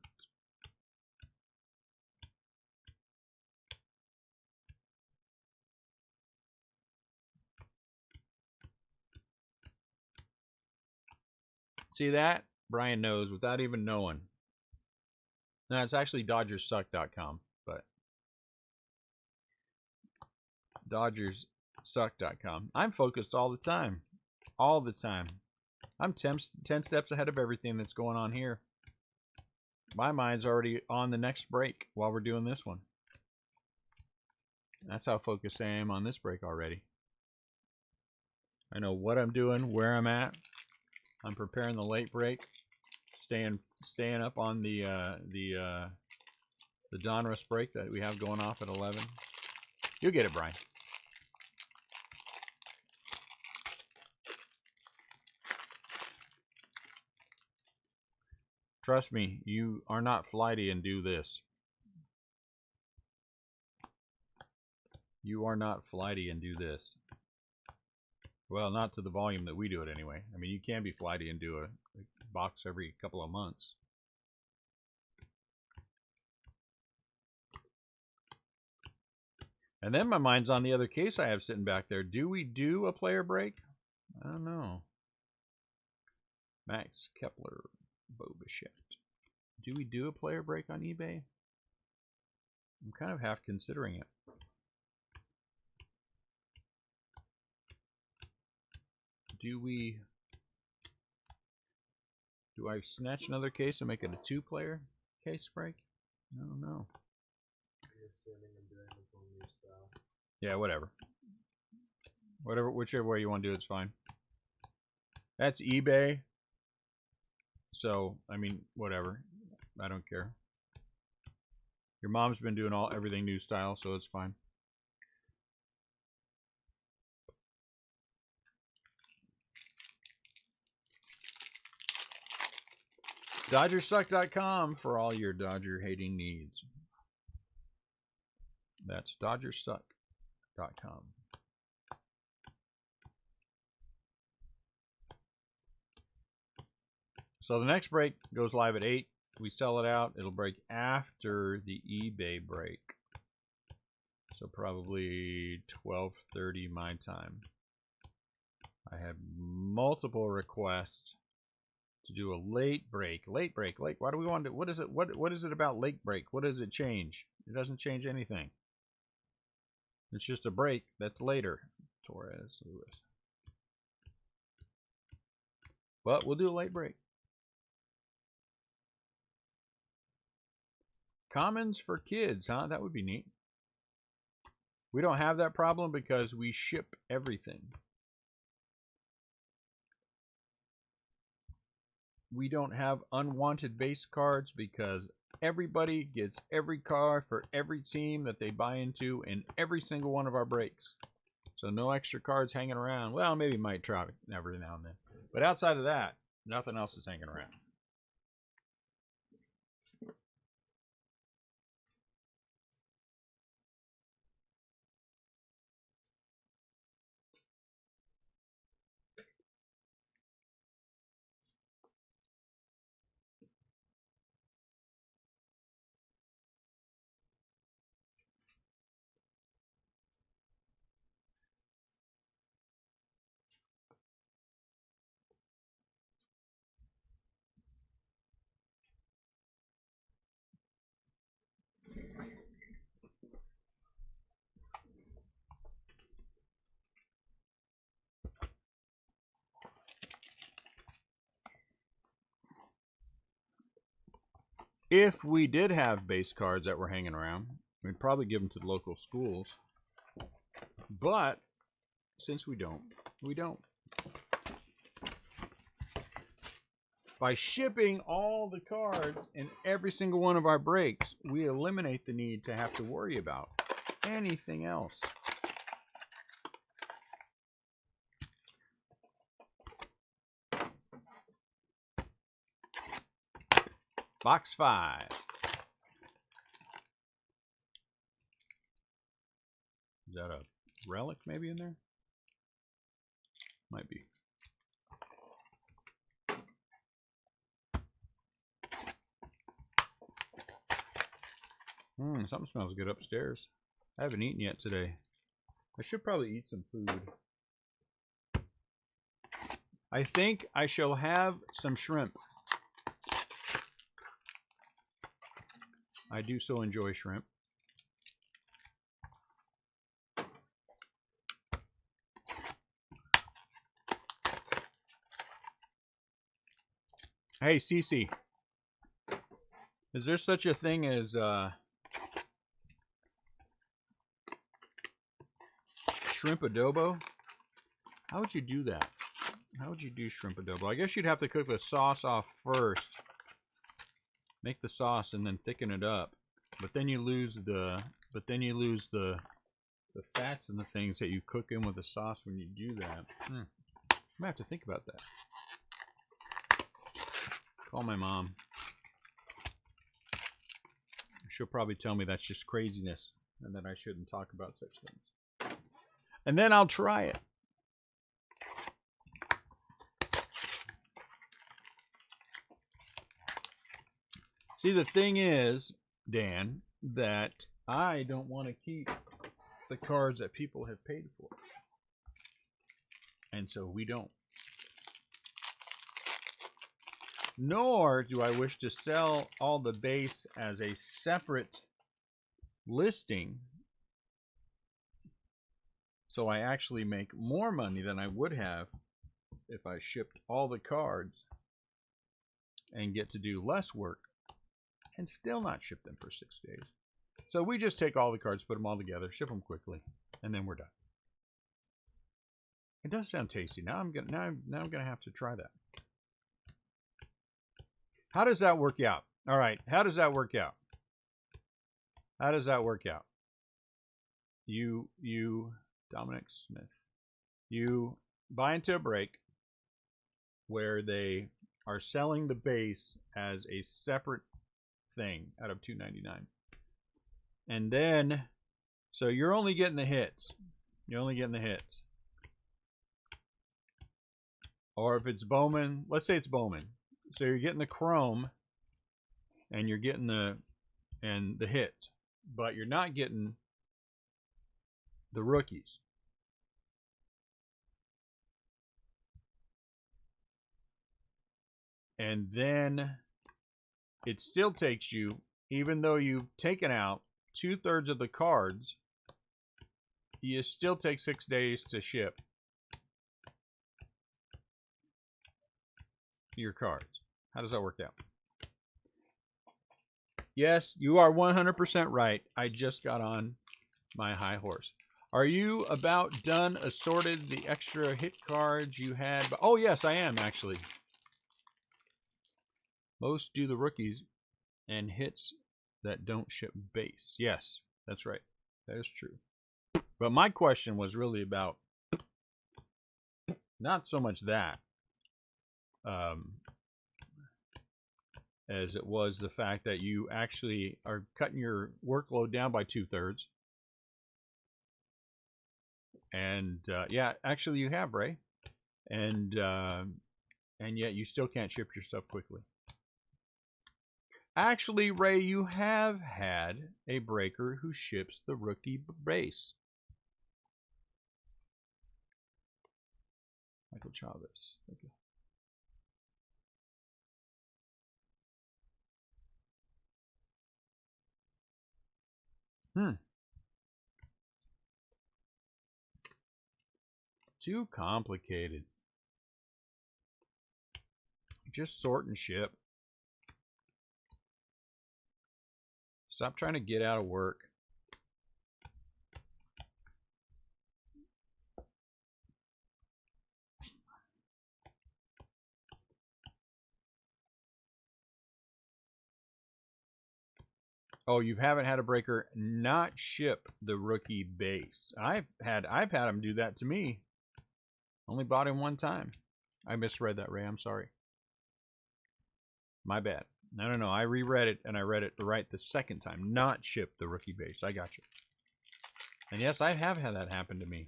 See that? Brian knows without even knowing. No, it's actually DodgersSuck.com, but DodgersSuck.com. I'm focused all the time. All the time. I'm 10 steps ahead of everything that's going on here. My mind's already on the next break while we're doing this one. That's how focused I am on this break already. I know what I'm doing, where I'm at. I'm preparing the late break. staying up on the Donruss break that we have going off at 11. You'll get it, Brian. Trust me, you are not flighty and do this. You are not flighty and do this. Well, not to the volume that we do it anyway. I mean, you can be flighty and do a box every couple of months. And then my mind's on the other case I have sitting back there. Do we do a player break? I don't know. Max Kepler, Bobichette. Do we do a player break on eBay? I'm kind of half considering it. Do I snatch another case and make it a 2-player case break? I don't know. Yeah, whatever. Whichever way you want to do it's fine. That's eBay. So, I mean, whatever. I don't care. Your mom's been doing everything new style, so it's fine. DodgersSuck.com for all your Dodger hating needs. That's DodgersSuck.com. So the next break goes live at 8. We sell it out. It'll break after the eBay break. So probably 12:30 my time. I have multiple requests to do a late break. Late break. Why do we want to? What is it? What is it about late break? What does it change? It doesn't change anything. It's just a break that's later. Torres Lewis. But we'll do a late break. Commons for kids, huh? That would be neat. We don't have that problem because we ship everything. We don't have unwanted base cards because everybody gets every card for every team that they buy into in every single one of our breaks. So no extra cards hanging around. Well, maybe might try it every now and then. But outside of that, nothing else is hanging around. If we did have base cards that were hanging around, we'd probably give them to the local schools. But since we don't, we don't. By shipping all the cards in every single one of our breaks, we eliminate the need to have to worry about anything else. Box 5. Is that a relic maybe in there? Might be. Something smells good upstairs. I haven't eaten yet today. I should probably eat some food. I think I shall have some shrimp. I do so enjoy shrimp. Hey, Cece. Is there such a thing as shrimp adobo? How would you do that? How would you do shrimp adobo? I guess you'd have to cook the sauce off first make the sauce and then thicken it up. But then you lose the fats and the things that you cook in with the sauce when you do that. I might have to think about that. Call my mom. She'll probably tell me that's just craziness and that I shouldn't talk about such things. And then I'll try it. See, the thing is, Dan, that I don't want to keep the cards that people have paid for. And so we don't. Nor do I wish to sell all the base as a separate listing, so I actually make more money than I would have if I shipped all the cards and get to do less work and still not ship them for 6 days. So we just take all the cards, put them all together, ship them quickly, and then we're done. It does sound tasty. Now I'm gonna have to try that. How does that work out? All right, how does that work out? How does that work out? You Dominic Smith, you buy into a break where they are selling the base as a separate thing out of $2.99, and then so you're only getting the hits. You're only getting the hits. Or if it's Bowman, let's say it's Bowman. So you're getting the chrome and you're getting the hits, but you're not getting the rookies. And then it still takes you, even though you've taken out 2/3 of the cards, you still take 6 days to ship your cards. How does that work out? Yes, you are 100% right. I just got on my high horse. Are you about done assorted the extra hit cards you had? Oh, yes, I am actually. Most do the rookies and hits that don't ship base. Yes, that's right. That is true. But my question was really about not so much that as it was the fact that you actually are cutting your workload down by 2/3. And yeah, actually you have, Ray. And yet you still can't ship your stuff quickly. Actually, Ray, you have had a breaker who ships the rookie base. Michael Chavez. Thank you. Too complicated. Just sort and ship. Stop trying to get out of work. Oh, you haven't had a breaker not ship the rookie base. I've had them do that to me. Only bought him one time. I misread that, Ray. I'm sorry. My bad. No. I reread it and I read it right the second time. Not ship the rookie base. I got you. And yes, I have had that happen to me.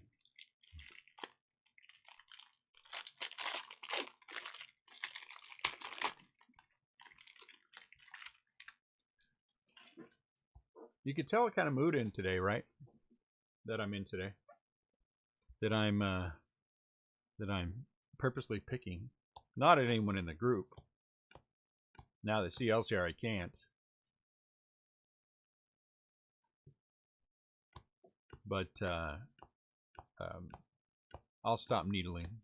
You could tell what kind of mood in today, right? That I'm in today. That I'm purposely picking. Not at anyone in the group. Now that CL's here, I can't. But I'll stop needling.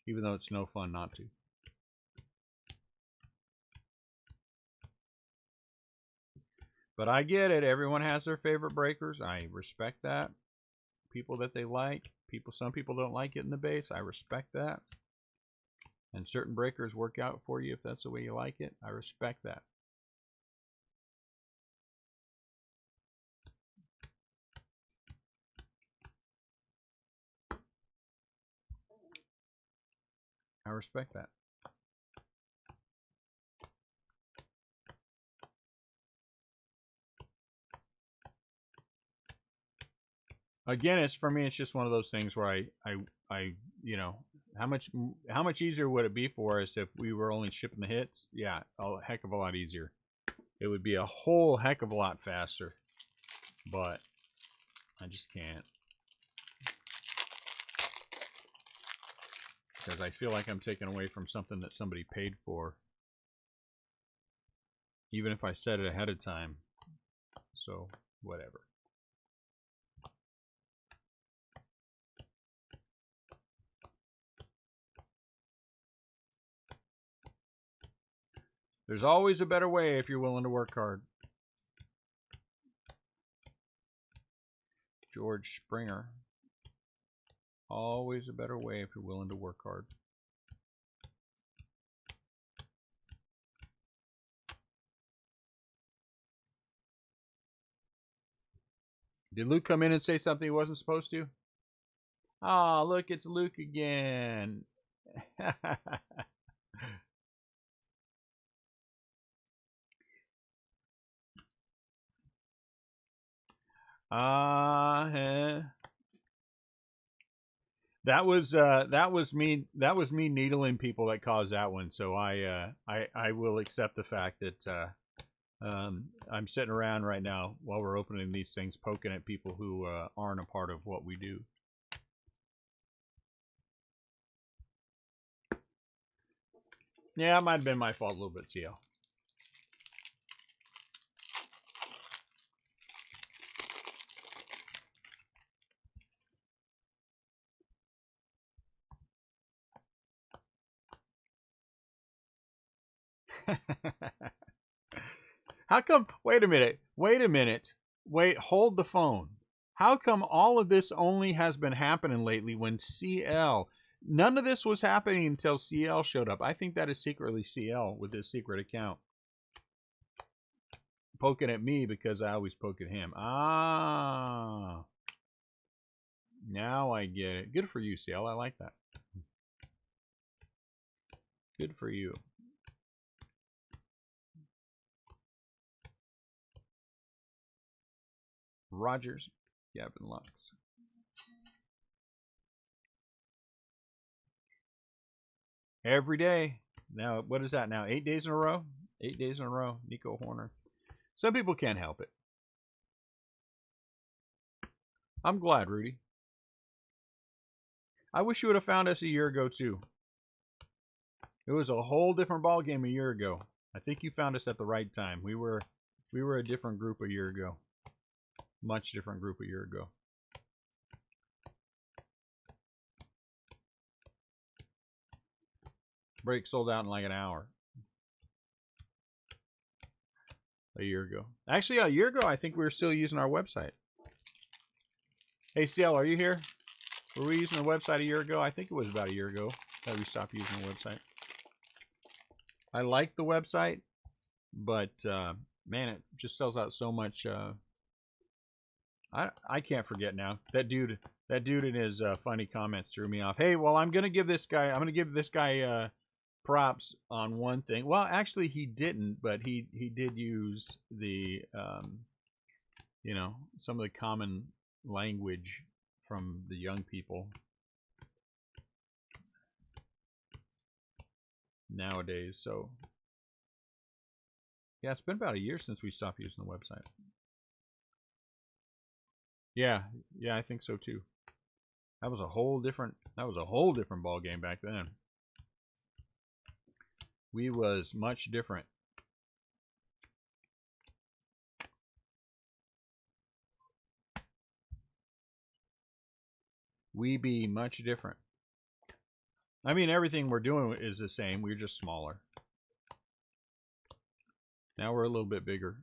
Even though it's no fun not to. But I get it. Everyone has their favorite breakers. I respect that. People that they like. Some people don't like it in the base. I respect that. And certain breakers work out for you if that's the way you like it. I respect that. I respect that. Again, it's for me. It's just one of those things where I, you know, how much easier would it be for us if we were only shipping the hits? Yeah, a heck of a lot easier. It would be a whole heck of a lot faster, but I just can't because I feel like I'm taking away from something that somebody paid for, even if I said it ahead of time. So whatever. There's always a better way if you're willing to work hard. George Springer. Always a better way if you're willing to work hard. Did Luke come in and say something he wasn't supposed to? Oh, look, it's Luke again. That was me needling people that caused that one. So I will accept the fact that I'm sitting around right now while we're opening these things, poking at people who aren't a part of what we do. Yeah, it might have been my fault a little bit, CL. How come? Wait a minute. Wait a minute. Wait, hold the phone. How come all of this only has been happening lately when CL? None of this was happening until CL showed up. I think that is secretly CL with his secret account. Poking at me because I always poke at him. Ah. Now I get it. Good for you, CL. I like that. Good for you. Rogers, Gavin Lux. Every day. Now, what is that now? 8 days in a row? 8 days in a row. Nico Horner. Some people can't help it. I'm glad, Rudy. I wish you would have found us a year ago, too. It was a whole different ball game a year ago. I think you found us at the right time. We were a different group a year ago. Much different group a year ago. Break sold out in like an hour. A year ago. Actually, a year ago, I think we were still using our website. Hey, CL, are you here? Were we using the website a year ago? I think it was about a year ago that we stopped using the website. I like the website, but man, it just sells out so much. I can't forget now. That dude in his funny comments threw me off. Hey, well, I'm gonna give this guy props on one thing. Well, actually, he didn't, but he did use the you know, some of the common language from the young people nowadays. So yeah, it's been about a year since we stopped using the website. Yeah, I think so too. That was a whole different ball game back then. We was much different. We be much different. I mean, everything we're doing is the same. We're just smaller. Now we're a little bit bigger.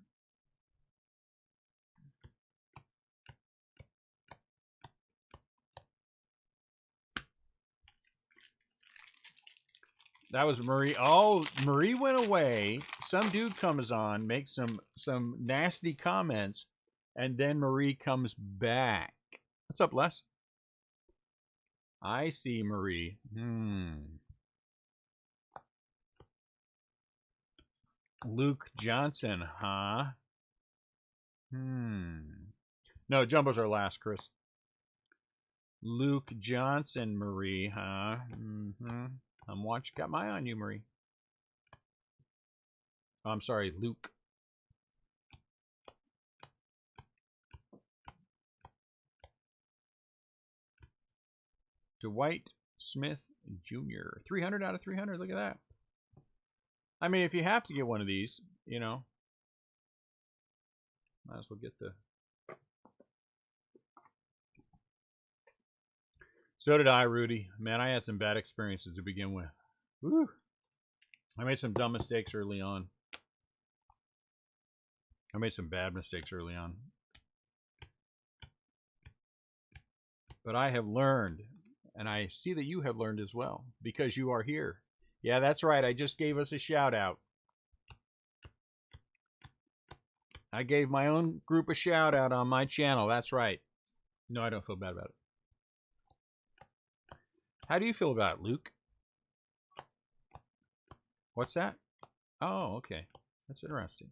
That was Marie. Oh, Marie went away. Some dude comes on, makes some nasty comments, and then Marie comes back. What's up, Les? I see Marie. Luke Johnson, huh? No, Jumbo's our last, Chris. Luke Johnson, Marie, huh? I'm watching. Got my eye on you, Marie. Oh, I'm sorry, Luke. Dwight Smith Jr. 300 out of 300. Look at that. I mean, if you have to get one of these, you know, might as well get the... So did I, Rudy. Man, I had some bad experiences to begin with. Woo. I made some dumb mistakes early on. I made some bad mistakes early on. But I have learned, and I see that you have learned as well, because you are here. Yeah, that's right. I just gave us a shout out. I gave my own group a shout out on my channel. That's right. No, I don't feel bad about it. How do you feel about it, Luke? What's that? Oh, okay. That's interesting.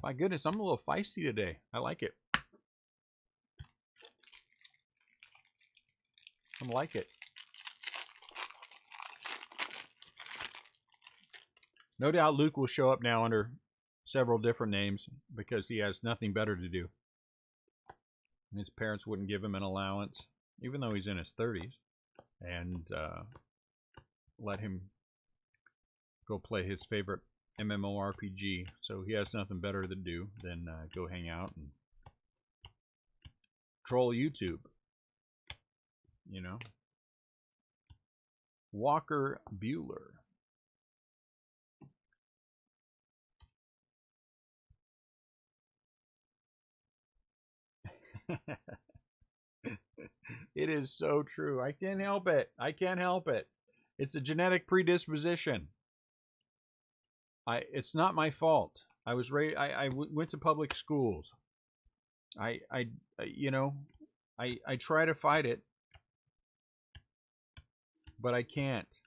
My goodness, I'm a little feisty today. I like it. I like it. No doubt Luke will show up now under several different names because he has nothing better to do. His parents wouldn't give him an allowance, even though he's in his 30s, and let him go play his favorite MMORPG. So he has nothing better to do than go hang out and troll YouTube. You know? Walker Bueller. It is so true. I can't help it. I can't help it. It's a genetic predisposition. It's not my fault. I was raised. I went to public schools. I try to fight it, but I can't.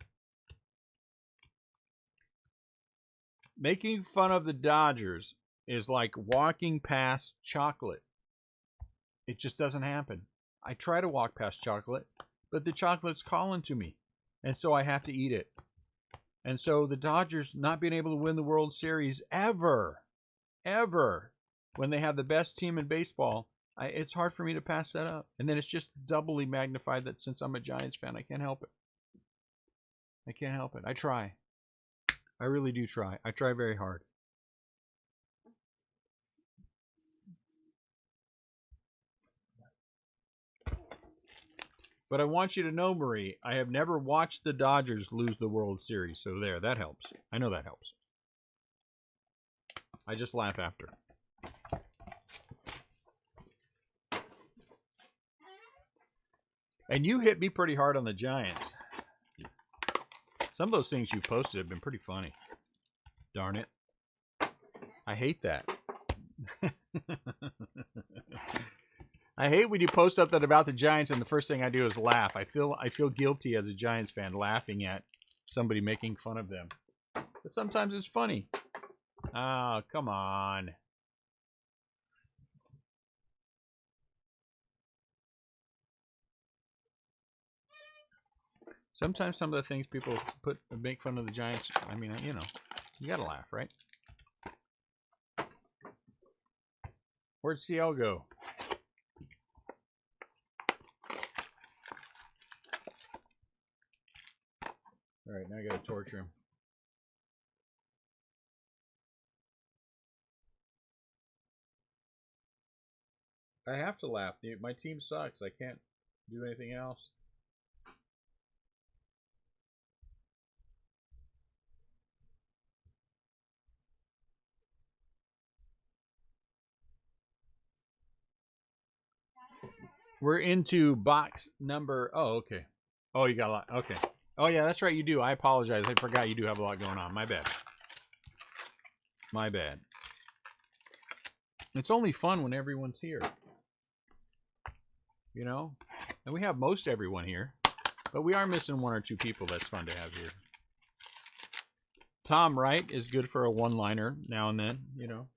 Making fun of the Dodgers is like walking past chocolate. It just doesn't happen. I try to walk past chocolate, but the chocolate's calling to me, and so I have to eat it. And so the Dodgers not being able to win the World Series ever, when they have the best team in baseball, it's hard for me to pass that up. And then it's just doubly magnified that since I'm a Giants fan, I can't help it. I can't help it. I try. I really do try. I try very hard. But I want you to know, Marie, I have never watched the Dodgers lose the World Series. So there, that helps. I know that helps. I just laugh after. And you hit me pretty hard on the Giants. Some of those things you've posted have been pretty funny. Darn it. I hate that. I hate when you post something about the Giants and the first thing I do is laugh. I feel guilty as a Giants fan laughing at somebody making fun of them. But sometimes it's funny. Oh, come on. Sometimes some of the things people make fun of the Giants, I mean, you know, you gotta laugh, right? Where'd CL go? All right, now I gotta torture him. I have to laugh. My team sucks. I can't do anything else. We're into box number... Oh, okay. Oh, you got a lot. Okay. Oh, yeah, that's right. You do. I apologize. I forgot you do have a lot going on. My bad. My bad. It's only fun when everyone's here. You know? And we have most everyone here. But we are missing one or two people that's fun to have here. Tom Wright is good for a one-liner now and then, you know.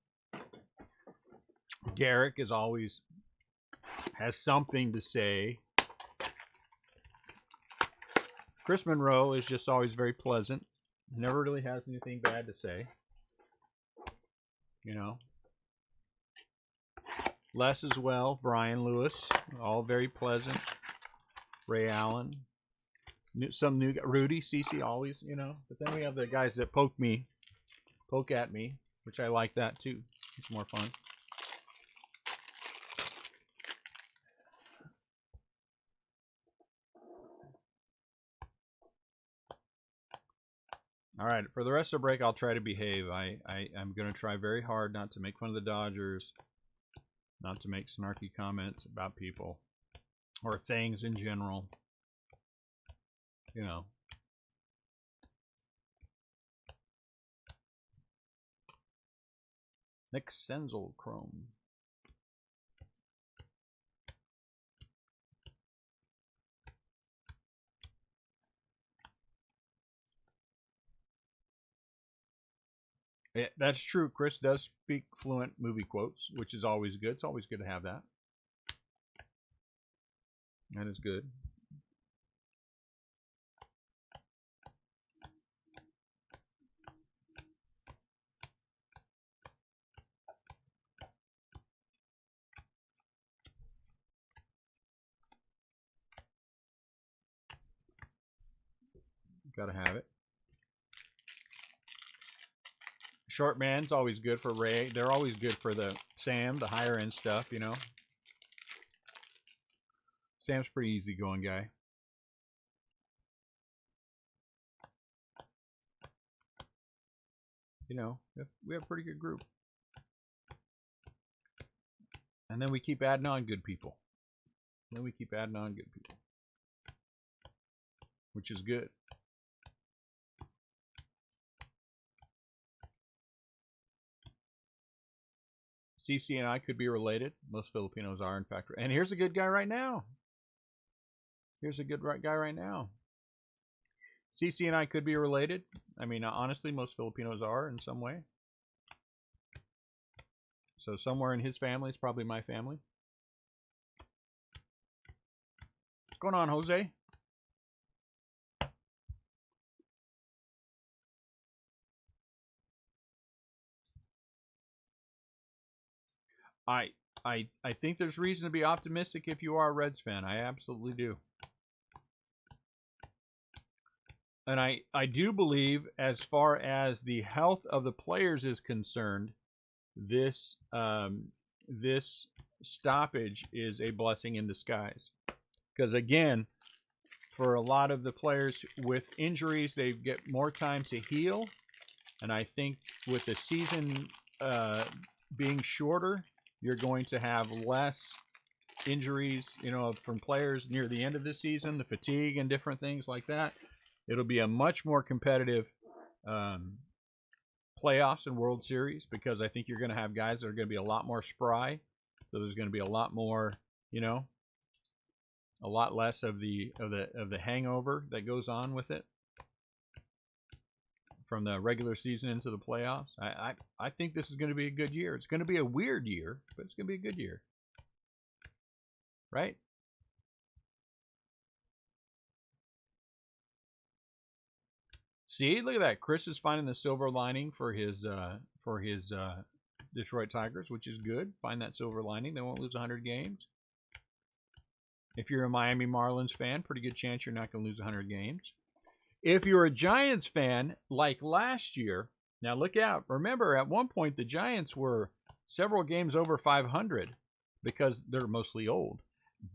Garrick is always... has something to say. Chris Monroe is just always very pleasant. Never really has anything bad to say. You know. Les as well. Brian Lewis. All very pleasant. Ray Allen. Some new... Rudy, Cece, always, you know. But then we have the guys that poke at me. Which I like that too. It's more fun. All right, for the rest of the break, I'll try to behave. I'm going to try very hard not to make fun of the Dodgers, not to make snarky comments about people or things in general. You know. Nick Senzel Chrome. Yeah, that's true. Chris does speak fluent movie quotes, which is always good. It's always good to have that. That is good. Gotta have it. Short man's always good for Ray. They're always good for the Sam, the higher end stuff, you know. Sam's pretty easygoing guy. You know, we have a pretty good group. And then we keep adding on good people. Which is good. CC and I could be related. Most Filipinos are, in fact. And here's a good guy right now. CC and I could be related. I mean, honestly, most Filipinos are in some way. So somewhere in his family is probably my family. What's going on, Jose? I think there's reason to be optimistic if you are a Reds fan. I absolutely do. And I do believe, as far as the health of the players is concerned, this stoppage is a blessing in disguise. Because again, for a lot of the players with injuries, they get more time to heal. And I think with the season being shorter, you're going to have less injuries, you know, from players near the end of the season, the fatigue and different things like that. It'll be a much more competitive playoffs and World Series, because I think you're going to have guys that are going to be a lot more spry. So there's going to be a lot more, you know, a lot less of the hangover that goes on with it from the regular season into the playoffs. I think this is going to be a good year. It's going to be a weird year, but it's going to be a good year. Right? See, look at that. Chris is finding the silver lining for his Detroit Tigers, which is good. Find that silver lining. They won't lose 100 games. If you're a Miami Marlins fan, pretty good chance you're not going to lose 100 games. If you're a Giants fan, like last year, now look out. Remember, at one point, the Giants were several games over 500 because they're mostly old.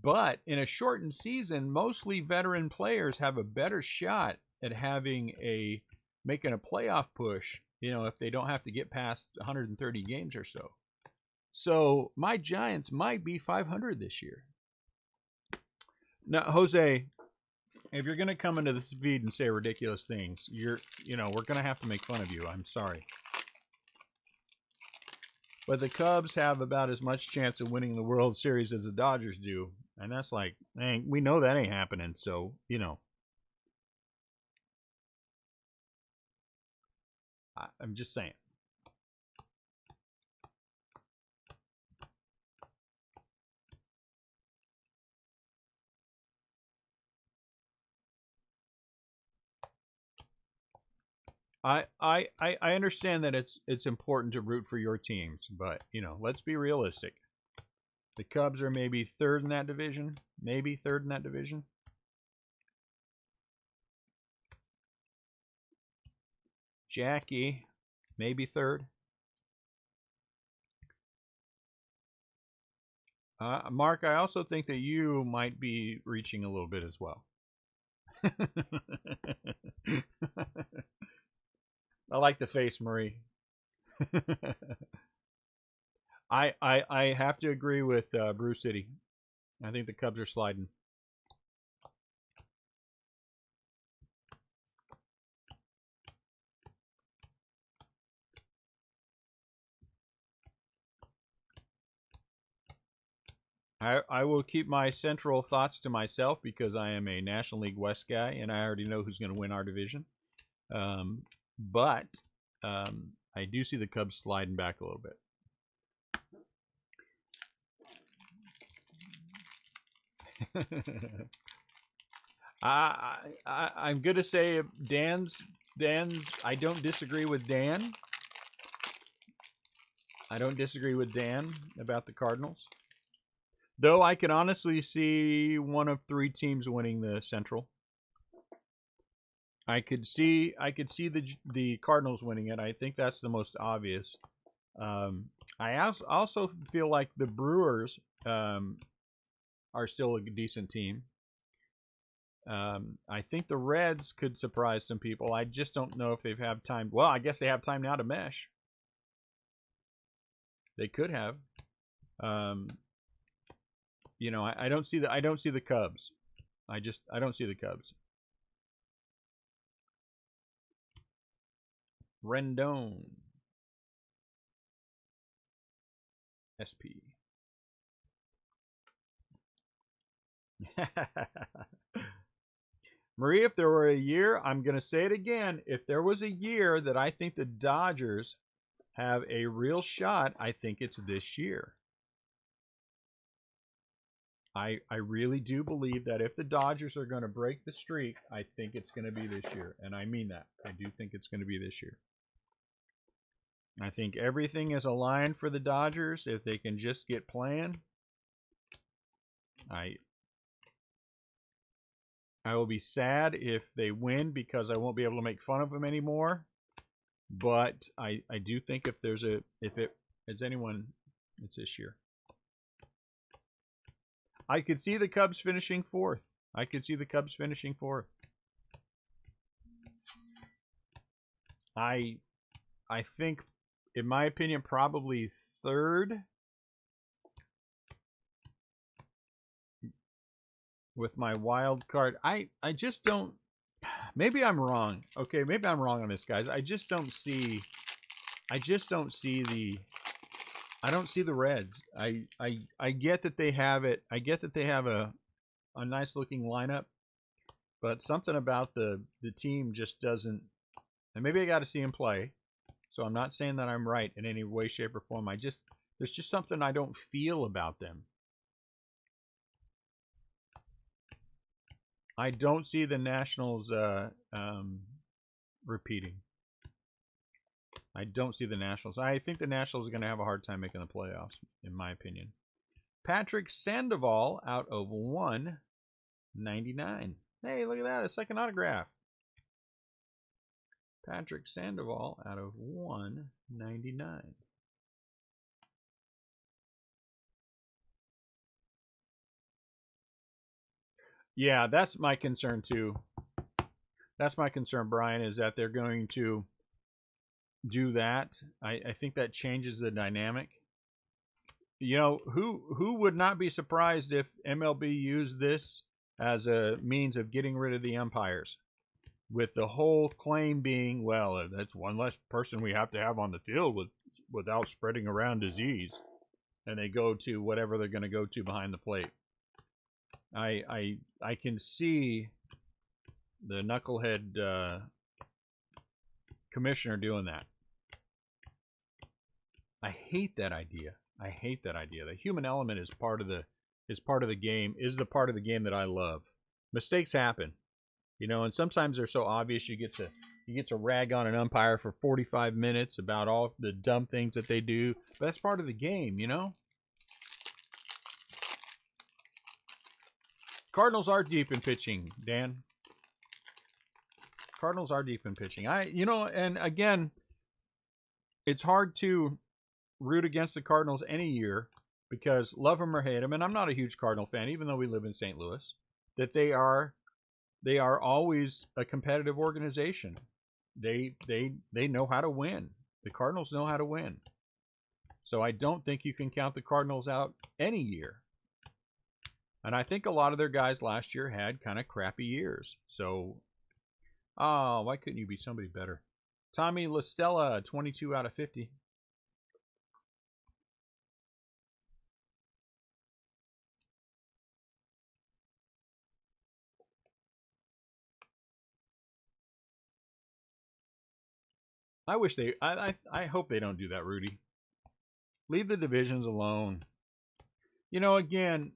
But in a shortened season, mostly veteran players have a better shot at making a playoff push, you know, if they don't have to get past 130 games or so. So my Giants might be 500 this year. No, Jose, if you're gonna come into this feed and say ridiculous things, we're gonna have to make fun of you. I'm sorry. But the Cubs have about as much chance of winning the World Series as the Dodgers do. And that's like, dang, we know that ain't happening. So, I'm just saying. I understand that it's important to root for your teams, but let's be realistic. The Cubs are maybe third in that division. Maybe third in that division. Jackie, maybe third. Mark, I also think that you might be reaching a little bit as well. I like the face, Marie. I have to agree with Brew City. I think the Cubs are sliding. I will keep my central thoughts to myself because I am a National League West guy and I already know who's going to win our division. But I do see the Cubs sliding back a little bit. I'm going to say Dan's. I don't disagree with Dan. I don't disagree with Dan about the Cardinals. Though I can honestly see one of three teams winning the Central. I could see the Cardinals winning it. I think that's the most obvious. I also feel like the Brewers are still a decent team. I think the Reds could surprise some people. I just don't know if they've had time. Well, I guess they have time now to mesh. They could have. I don't see the Cubs. I don't see the Cubs. Rendon. SP. Marie, if there were a year, I'm going to say it again. If there was a year that I think the Dodgers have a real shot, I think it's this year. I really do believe that if the Dodgers are going to break the streak, I think it's going to be this year. And I mean that. I do think it's going to be this year. I think everything is aligned for the Dodgers. If they can just get playing, I will be sad if they win because I won't be able to make fun of them anymore. But I do think if it is anyone, it's this year. I could see the Cubs finishing fourth. I think, in my opinion, probably third. With my wild card. I just don't. Maybe I'm wrong. Okay, maybe I'm wrong on this, guys. I don't see the Reds. I get that they have it. I get that they have a nice looking lineup, but something about the team just doesn't. And maybe I got to see him play. So I'm not saying that I'm right in any way, shape, or form. There's just something I don't feel about them. I don't see the Nationals repeating. I don't see the Nationals. I think the Nationals are going to have a hard time making the playoffs, in my opinion. Patrick Sandoval out of 199. Hey, look at that. A second autograph. Patrick Sandoval out of 199. Yeah, that's my concern too. That's my concern, Brian, is that they're going to do that. I think that changes the dynamic. Who would not be surprised if MLB used this as a means of getting rid of the umpires, with the whole claim being, well, that's one less person we have to have on the field without spreading around disease. And they go to whatever they're going to go to behind the plate. I can see the knucklehead commissioner doing that. I hate that idea. I hate that idea. The human element is part of the game. Is the part of the game that I love. Mistakes happen, you know, and sometimes they're so obvious you get to rag on an umpire for 45 minutes about all the dumb things that they do. But that's part of the game, you know. Cardinals are deep in pitching, Dan. Cardinals are deep in pitching. And again, it's hard to root against the Cardinals any year because love them or hate them, and I'm not a huge Cardinal fan, even though we live in St. Louis, that they are always a competitive organization. They know how to win. The Cardinals know how to win. So I don't think you can count the Cardinals out any year. And I think a lot of their guys last year had kind of crappy years. So, why couldn't you be somebody better? Tommy LaStella, 22 out of 50. I wish I hope they don't do that, Rudy. Leave the divisions alone. You know, again,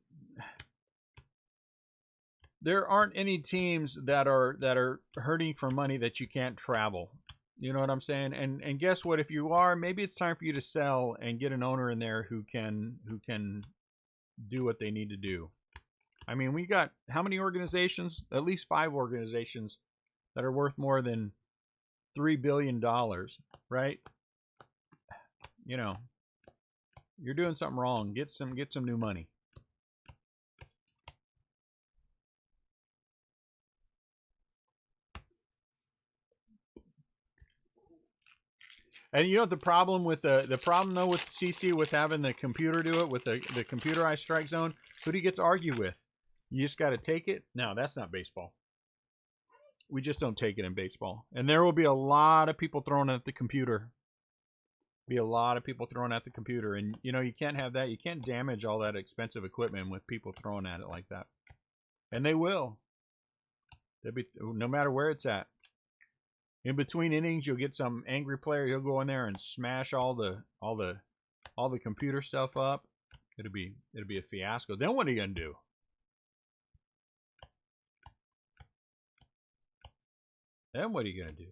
there aren't any teams that are hurting for money that you can't travel. You know what I'm saying? And guess what? If you are, maybe it's time for you to sell and get an owner in there who can do what they need to do. I mean, we got how many organizations? At least 5 organizations that are worth more than $3 billion, right? You know, you're doing something wrong. Get some new money. And you know what the problem with the problem though with CC with having the computer do it with the computerized strike zone? Who do you get to argue with? You just got to take it. No, that's not baseball. We just don't take it in baseball. And there will be a lot of people throwing at the computer. Be a lot of people throwing at the computer, and you know you can't have that. You can't damage all that expensive equipment with people throwing at it like that. And they will. They'll be, no matter where it's at. In between innings, you'll get some angry player. He'll go in there and smash all the computer stuff up. It'll be a fiasco. Then what are you gonna do? Then what are you gonna do?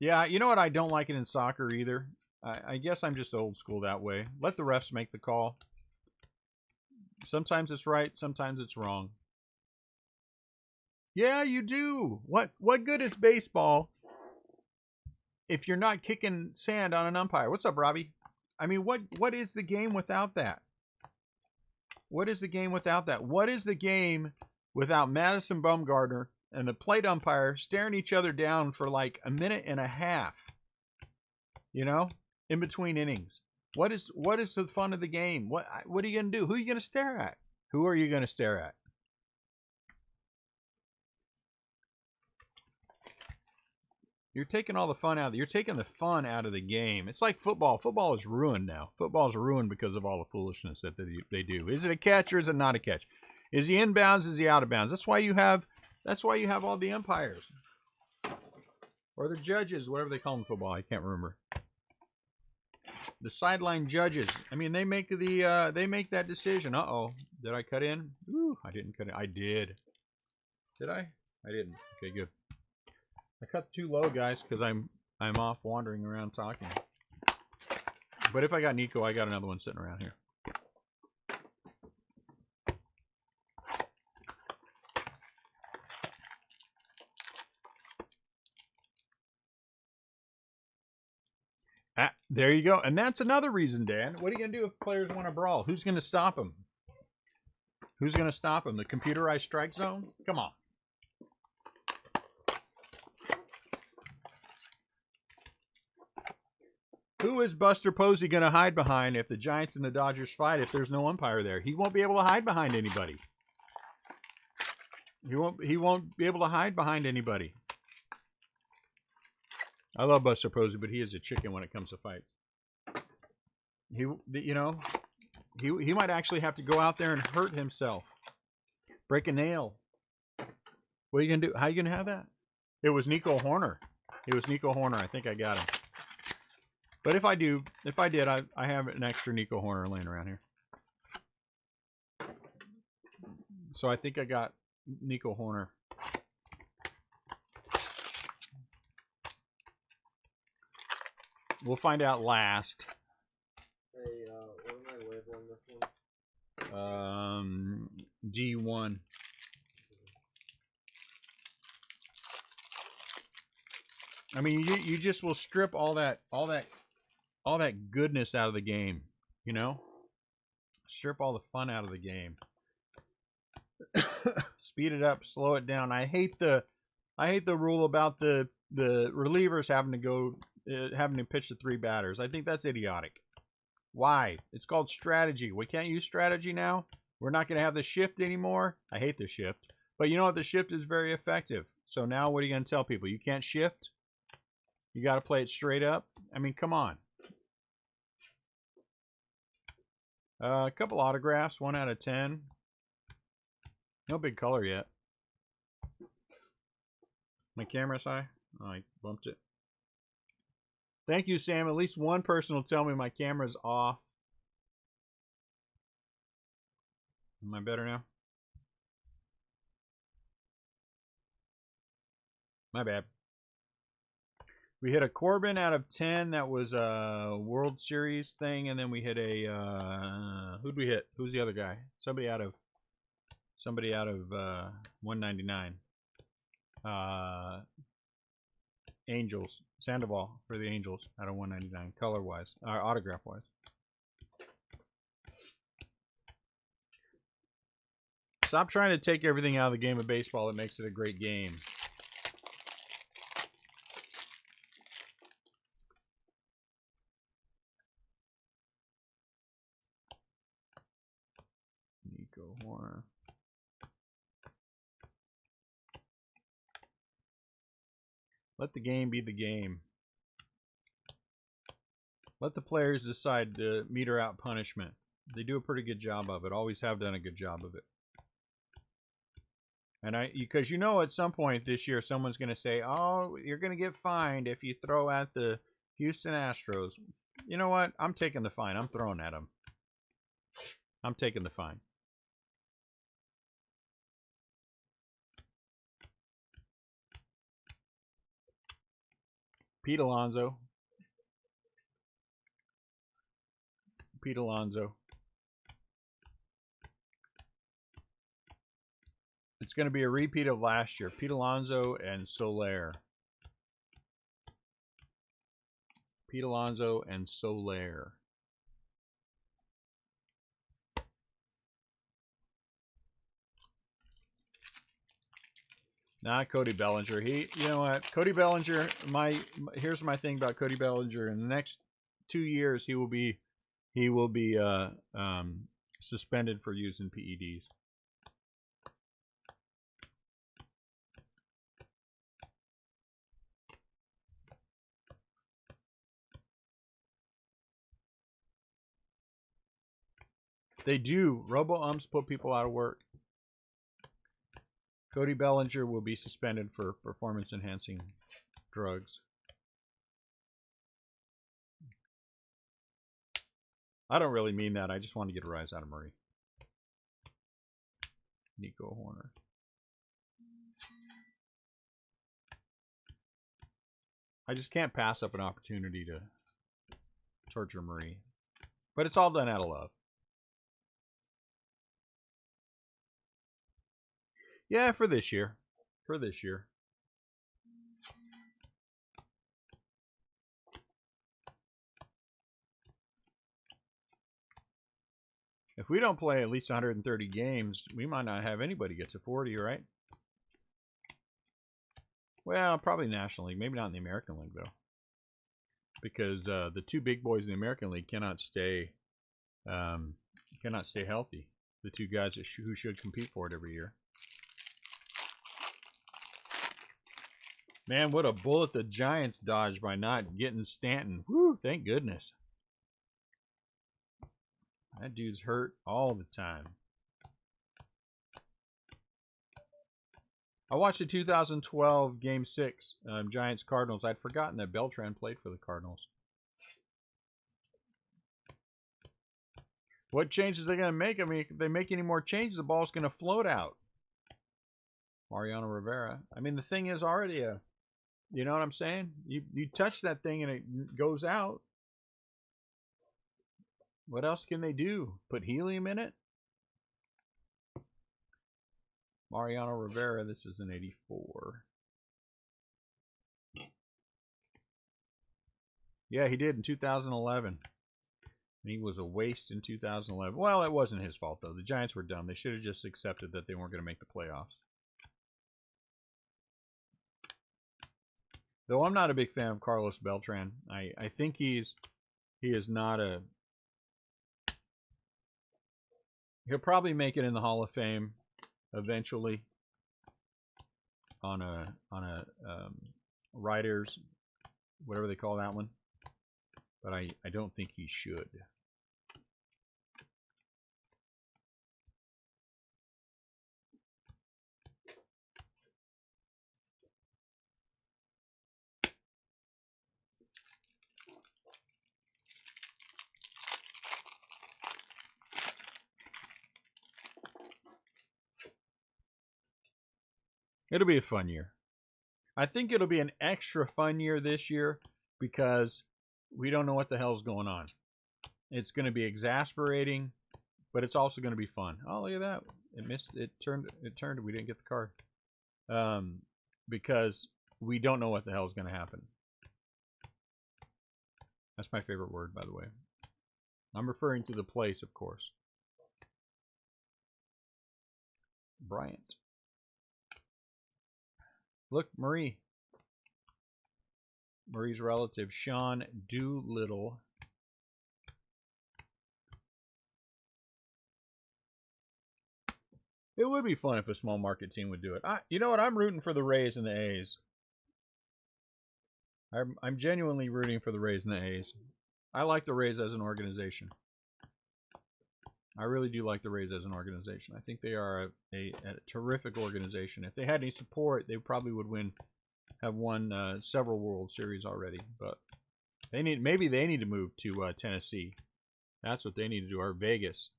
Yeah, you know what? I don't like it in soccer either. I guess I'm just old school that way. Let the refs make the call. Sometimes it's right, sometimes it's wrong. Yeah, you do. What good is baseball if you're not kicking sand on an umpire? What's up, Robbie? I mean, what is the game without that? What is the game without that? What is the game without Madison Bumgarner and the plate umpire staring each other down for like a minute and a half? You know, in between innings. What is the fun of the game? What are you going to do? Who are you going to stare at? Who are you going to stare at? You're taking all the fun out of it. You're taking the fun out of the game. It's like football. Football is ruined now. Football is ruined because of all the foolishness that they do. Is it a catch or is it not a catch? Is he in bounds? Is he out of bounds? That's why you have all the umpires. Or the judges, whatever they call them in football. I can't remember. The sideline judges. I mean, they make that decision. Uh-oh. Did I cut in? Ooh, I didn't cut in. I did. Did I? I didn't. Okay, good. I cut too low, guys, because I'm off wandering around talking. But if I got Nico, I got another one sitting around here. There you go. And that's another reason, Dan. What are you going to do if players want to brawl? Who's going to stop them? Who's going to stop them? The computerized strike zone? Come on. Who is Buster Posey going to hide behind if the Giants and the Dodgers fight if there's no umpire there? He won't be able to hide behind anybody. He won't be able to hide behind anybody. I love Buster Posey, but he is a chicken when it comes to fights. He might actually have to go out there and hurt himself. Break a nail. What are you going to do? How are you going to have that? It was Nico Horner. It was Nico Horner. I think I got him. But if I did, I have an extra Nico Horner laying around here. So I think I got Nico Horner. We'll find out last. Hey, what am I labeling this one? D1. I mean, you just will strip all that goodness out of the game, you know? Strip all the fun out of the game. Speed it up, slow it down. I hate the rule about the relievers having to pitch the 3 batters. I think that's idiotic. Why? It's called strategy. We can't use strategy now. We're not going to have the shift anymore. I hate the shift. But you know what? The shift is very effective. So now what are you going to tell people? You can't shift? You got to play it straight up? I mean, come on. A couple autographs, 1 out of 10. No big color yet. My camera's high? Oh, I bumped it. Thank you, Sam. At least one person will tell me my camera's off. Am I better now? My bad. We hit a Corbin out of 10. That was a World Series thing. And then we hit a... who'd we hit? Who's the other guy? Somebody out of 199. Angels. Sandoval for the Angels out of 199. Color-wise. Autograph-wise. Stop trying to take everything out of the game of baseball that makes it a great game. Nico Horner. Let the game be the game. Let the players decide to meter out punishment. They do a pretty good job of it. Always have done a good job of it. And because you know at some point this year someone's going to say, oh, you're going to get fined if you throw at the Houston Astros. You know what? I'm taking the fine. I'm throwing at them. I'm taking the fine. Pete Alonso. Pete Alonso. It's going to be a repeat of last year. Pete Alonso and Soler. Pete Alonso and Soler. Not Cody Bellinger. You know what? Cody Bellinger, here's my thing about Cody Bellinger. In the next 2 years, he will be suspended for using PEDs. They do. Robo-umps put people out of work. Cody Bellinger will be suspended for performance-enhancing drugs. I don't really mean that. I just want to get a rise out of Murray. Nico Horner. I just can't pass up an opportunity to torture Murray. But it's all done out of love. Yeah, for this year. For this year. If we don't play at least 130 games, we might not have anybody get to 40, right? Well, probably National League. Maybe not in the American League, though. because the two big boys in the American League cannot stay healthy. The two guys that who should compete for it every year. Man, what a bullet the Giants dodged by not getting Stanton. Woo, thank goodness. That dude's hurt all the time. I watched the 2012 Game 6 Giants-Cardinals. I'd forgotten that Beltran played for the Cardinals. What changes are they going to make? I mean, if they make any more changes, the ball's going to float out. Mariano Rivera. I mean, the thing is already a... You know what I'm saying? You touch that thing and it goes out. What else can they do? Put helium in it? Mariano Rivera, this is an 84. Yeah, he did in 2011. He was a waste in 2011. Well, it wasn't his fault, though. The Giants were dumb. They should have just accepted that they weren't going to make the playoffs. Though I'm not a big fan of Carlos Beltran. I think he is not a... He'll probably make it in the Hall of Fame eventually on a writers, whatever they call that one. But I don't think he should. It'll be a fun year. I think it'll be an extra fun year this year because we don't know what the hell's going on. It's going to be exasperating, but it's also going to be fun. Oh, look at that. It missed. It turned. We didn't get the card. Because we don't know what the hell is going to happen. That's my favorite word, by the way. I'm referring to the place, of course. Bryant. Look, Marie. Marie's relative, Sean Doolittle. It would be fun if a small market team would do it. You know what? I'm rooting for the Rays and the A's. I'm genuinely rooting for the Rays and the A's. I like the Rays as an organization. I really do like the Rays as an organization. I think they are a terrific organization. If they had any support, they probably would have won several World Series already. But maybe they need to move to Tennessee. That's what they need to do, or Vegas.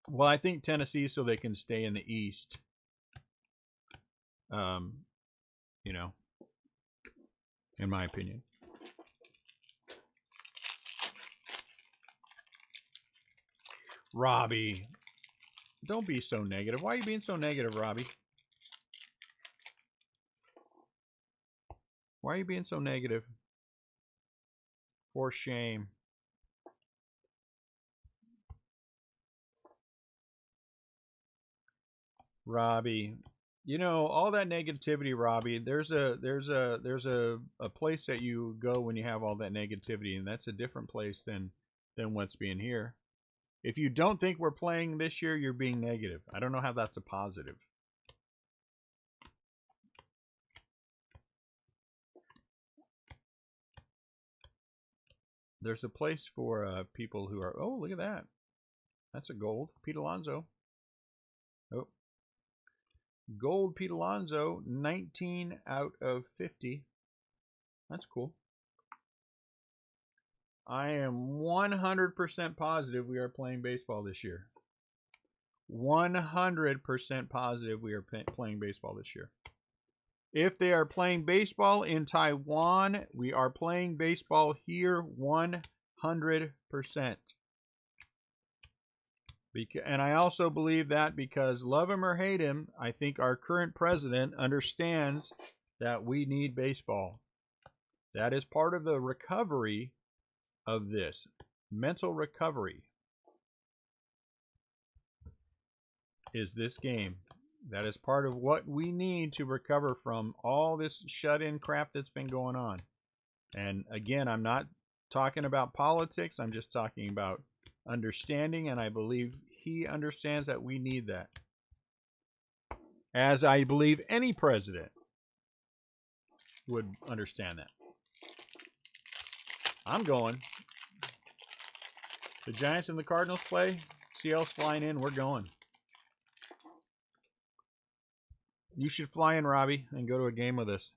Well, I think Tennessee so they can stay in the East. You know, in my opinion. Robbie, don't be so negative. Why are you being so negative, Robbie? Why are you being so negative? For shame. Robbie, you know, all that negativity, Robbie, there's a place that you go when you have all that negativity, and that's a different place than what's being here. If you don't think we're playing this year, you're being negative. I don't know how that's a positive. There's a place for people who are... Oh, look at that. That's a gold. Pete Alonso. Oh. Gold Pete Alonso, 19 out of 50. That's cool. I am 100% positive we are playing baseball this year. 100% positive we are playing baseball this year. If they are playing baseball in Taiwan, we are playing baseball here 100%. And I also believe that because love him or hate him, I think our current president understands that we need baseball. That is part of the recovery of this. Mental recovery is this game. That is part of what we need to recover from all this shut-in crap that's been going on. And again, I'm not talking about politics. I'm just talking about understanding, and I believe he understands that we need that. As I believe any president would understand that. I'm going. The Giants and the Cardinals play. CL's flying in. We're going. You should fly in, Robbie, and go to a game with us.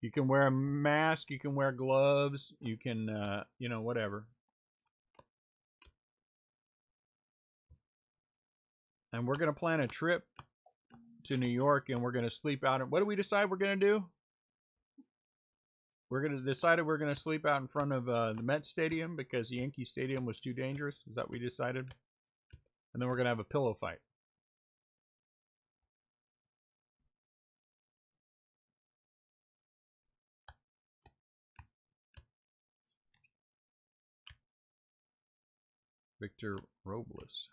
You can wear a mask. You can wear gloves. You can, you know, whatever. And we're going to plan a trip to New York, and we're going to sleep out. What do we decide we're going to do? We're going to decide we're going to sleep out in front of the Mets Stadium because the Yankee Stadium was too dangerous. Is that what we decided? And then we're going to have a pillow fight. Victor Robles.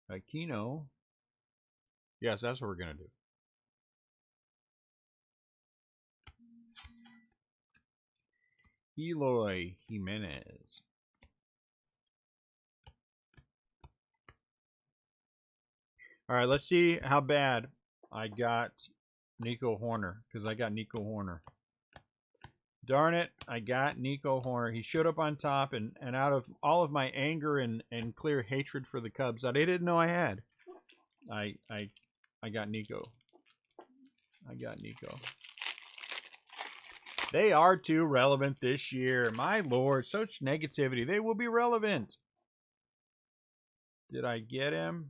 Aquino. Yes, that's what we're going to do. Eloy Jimenez. All right, let's see how bad I got Nico Horner, because I got Nico Horner. Darn it, I got Nico Horner. He showed up on top, and out of all of my anger and clear hatred for the Cubs that I didn't know I had, I got Nico. I got Nico. They are too relevant this year. My Lord, such negativity. They will be relevant. Did I get him?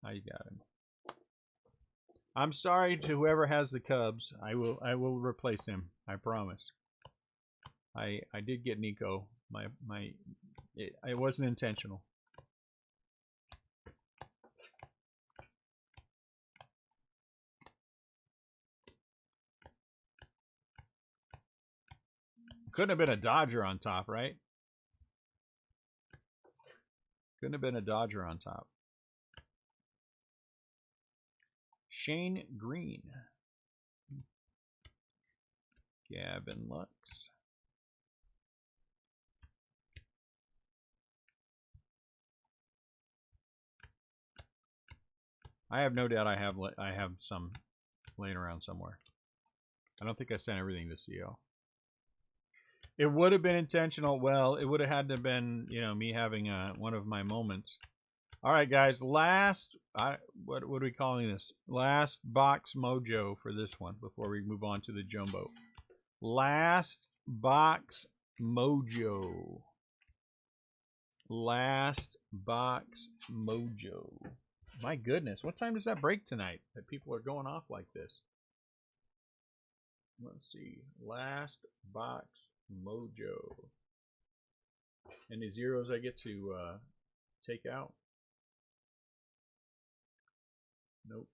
I got him. I'm sorry to whoever has the Cubs. I will replace him. I promise. I did get Nico. It wasn't intentional. Couldn't have been a Dodger on top, right? Couldn't have been a Dodger on top. Shane Green. Gavin Lux. I have no doubt I have some laying around somewhere. I don't think I sent everything to CO. It would have been intentional. Well, it would have had to have been, you know, me having one of my moments. All right, guys. Last, what are we calling this? Last box mojo for this one before we move on to the jumbo. Last box mojo. Last box mojo. My goodness, what time does that break tonight that people are going off like this? Let's see. Last box mojo. Any zeros I get to take out? Nope.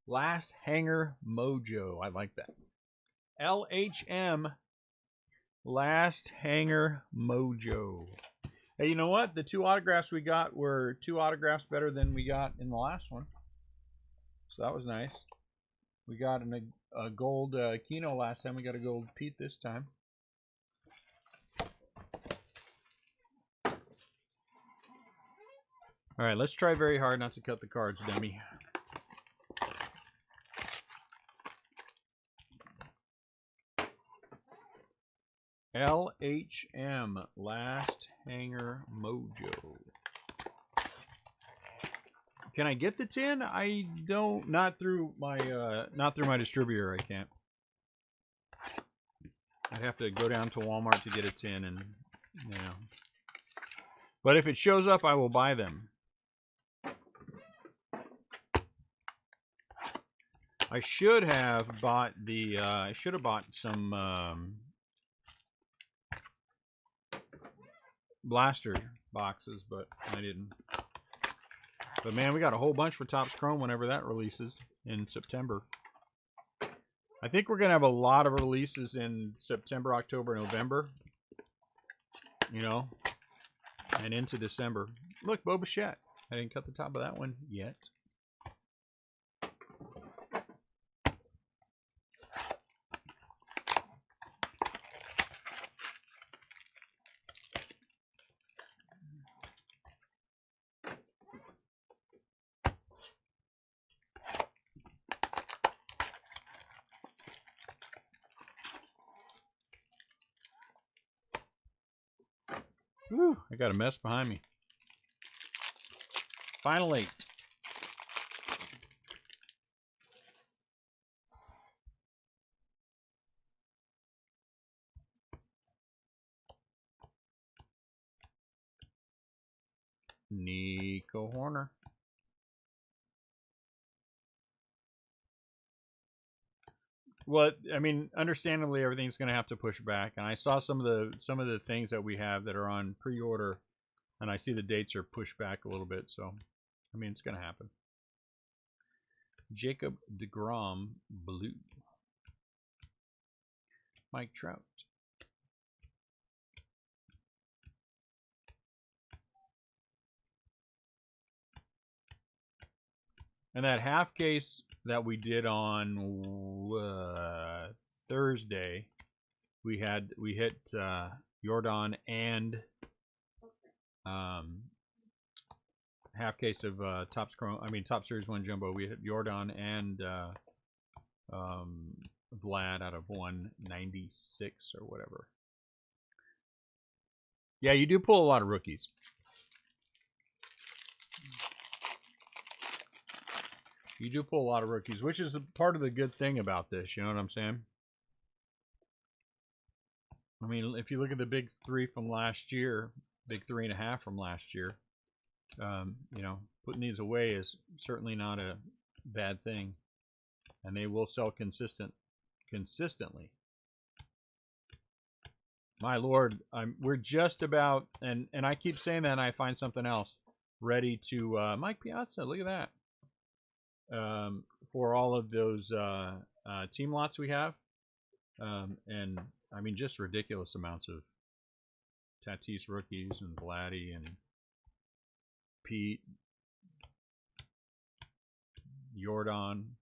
Last hanger mojo. I like that. LHM. Last hanger mojo. Hey, you know what? The 2 autographs we got were 2 autographs better than we got in the last one. So that was nice. We got a gold Kino last time. We got a gold Pete this time. All right, let's try very hard not to cut the cards, Demi. LHM, last hanger mojo. Can I get the tin? I don't. Not through my distributor. I can't. I'd have to go down to Walmart to get a tin, and you know. But if it shows up, I will buy them. I should have bought the. I should have bought some blaster boxes, but I didn't. But man, we got a whole bunch for Topps Chrome whenever that releases in September. I think we're gonna have a lot of releases in September, October, November. You know, and into December. Look, Bo Bichette. I didn't cut the top of that one yet. Whew, I got a mess behind me. Finally. Nico Horner. Well, I mean, understandably, everything's going to have to push back. And I saw some of the things that we have that are on pre-order, and I see the dates are pushed back a little bit. So, I mean, it's going to happen. Jacob deGrom, blue. Mike Trout. And that half case that we did on Thursday, we hit Jordan and half case of Topps Chrome. I mean Top Series 1 Jumbo. We hit Jordan and Vlad out of 196 or whatever. Yeah, you do pull a lot of rookies. You do pull a lot of rookies, which is part of the good thing about this. You know what I'm saying? I mean, if you look at the big three from last year, big 3.5 from last year, you know, putting these away is certainly not a bad thing, and they will sell consistently. My Lord, we're just about, and I keep saying that, and I find something else ready to Mike Piazza. Look at that. For all of those team lots we have, and I mean just ridiculous amounts of Tatis rookies and Vladdy and Pete, Jordan.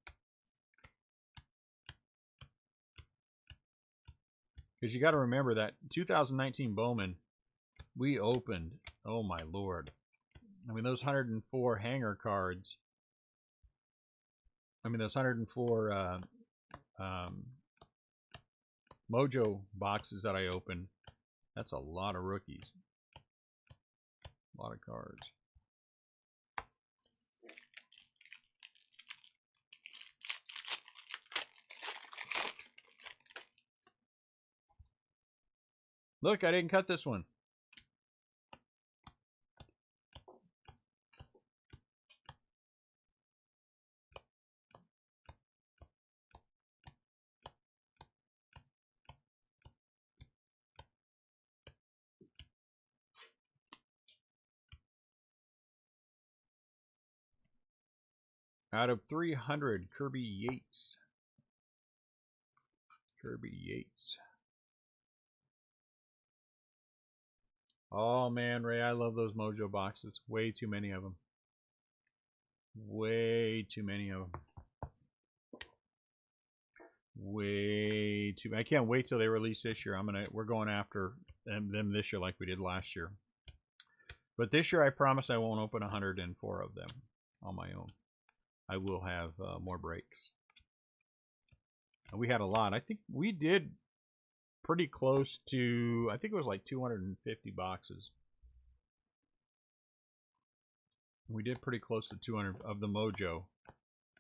Because you got to remember that 2019 Bowman, we opened, oh my Lord. I mean, those 104 hanger cards. I mean, those 104 Mojo boxes that I opened, that's a lot of rookies. A lot of cards. Look, I didn't cut this one. Out of 300, Kirby Yates. Kirby Yates. Oh man, Ray, I love those Mojo boxes. Way too many of them. Way too many of them. Way too. I can't wait till they release this year. We're going after them this year like we did last year. But this year, I promise I won't open 104 of them on my own. I will have more breaks. We had a lot. I think we did pretty close to, I think it was like 250 boxes. We did pretty close to 200 of the Mojo,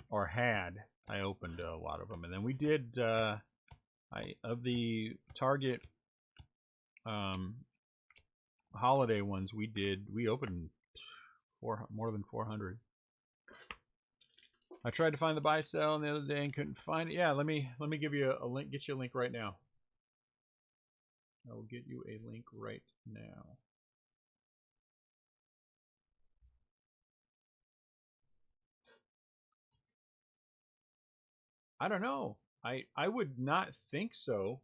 or had. I opened a lot of them. And then we did, of the Target holiday ones, we opened more than 400. I tried to find the buy sell the other day and couldn't find it. Yeah, let me give you a link. Get you a link right now. I will get you a link right now. I don't know. I would not think so,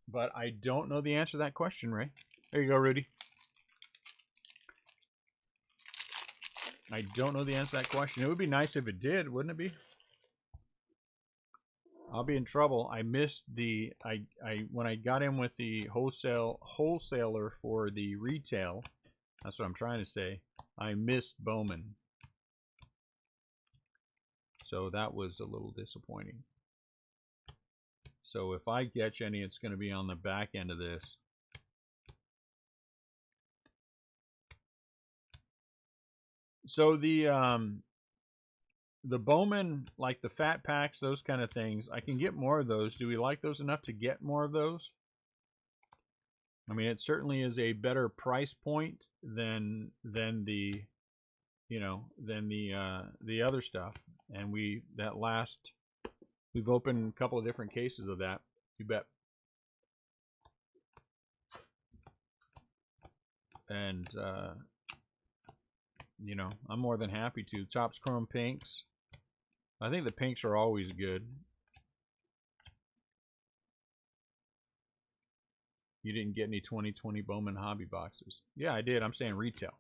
but I don't know the answer to that question, Ray. There you go, Rudy. I don't know the answer to that question. It would be nice if it did, wouldn't it be? I'll be in trouble. I missed the when I got in with the wholesaler for the retail. That's what I'm trying to say. I missed Bowman. So that was a little disappointing. So if I catch any, it's going to be on the back end of this. So the Bowman, like the fat packs, those kind of things, I can get more of those. Do we like those enough to get more of those? I mean, it certainly is a better price point than the, you know, than the other stuff. And we've opened a couple of different cases of that. You bet. And you know, I'm more than happy to. Topps Chrome Pinks. I think the pinks are always good. You didn't get any 2020 Bowman hobby boxes. Yeah, I did. I'm saying retail.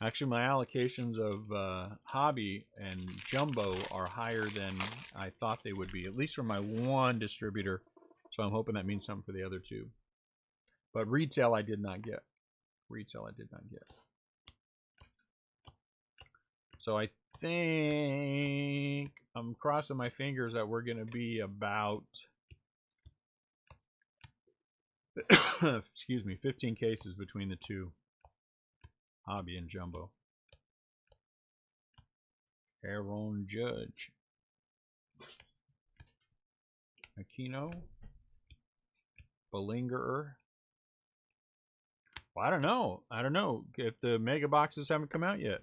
Actually, my allocations of hobby and jumbo are higher than I thought they would be, at least for my one distributor. So I'm hoping that means something for the other two. But retail I did not get. Retail I did not get. So I think I'm crossing my fingers that we're going to be about, excuse me, 15 cases between the two, hobby and jumbo. Aaron Judge. Aquino. Bellingerer. Well, I don't know. I don't know if the mega boxes haven't come out yet.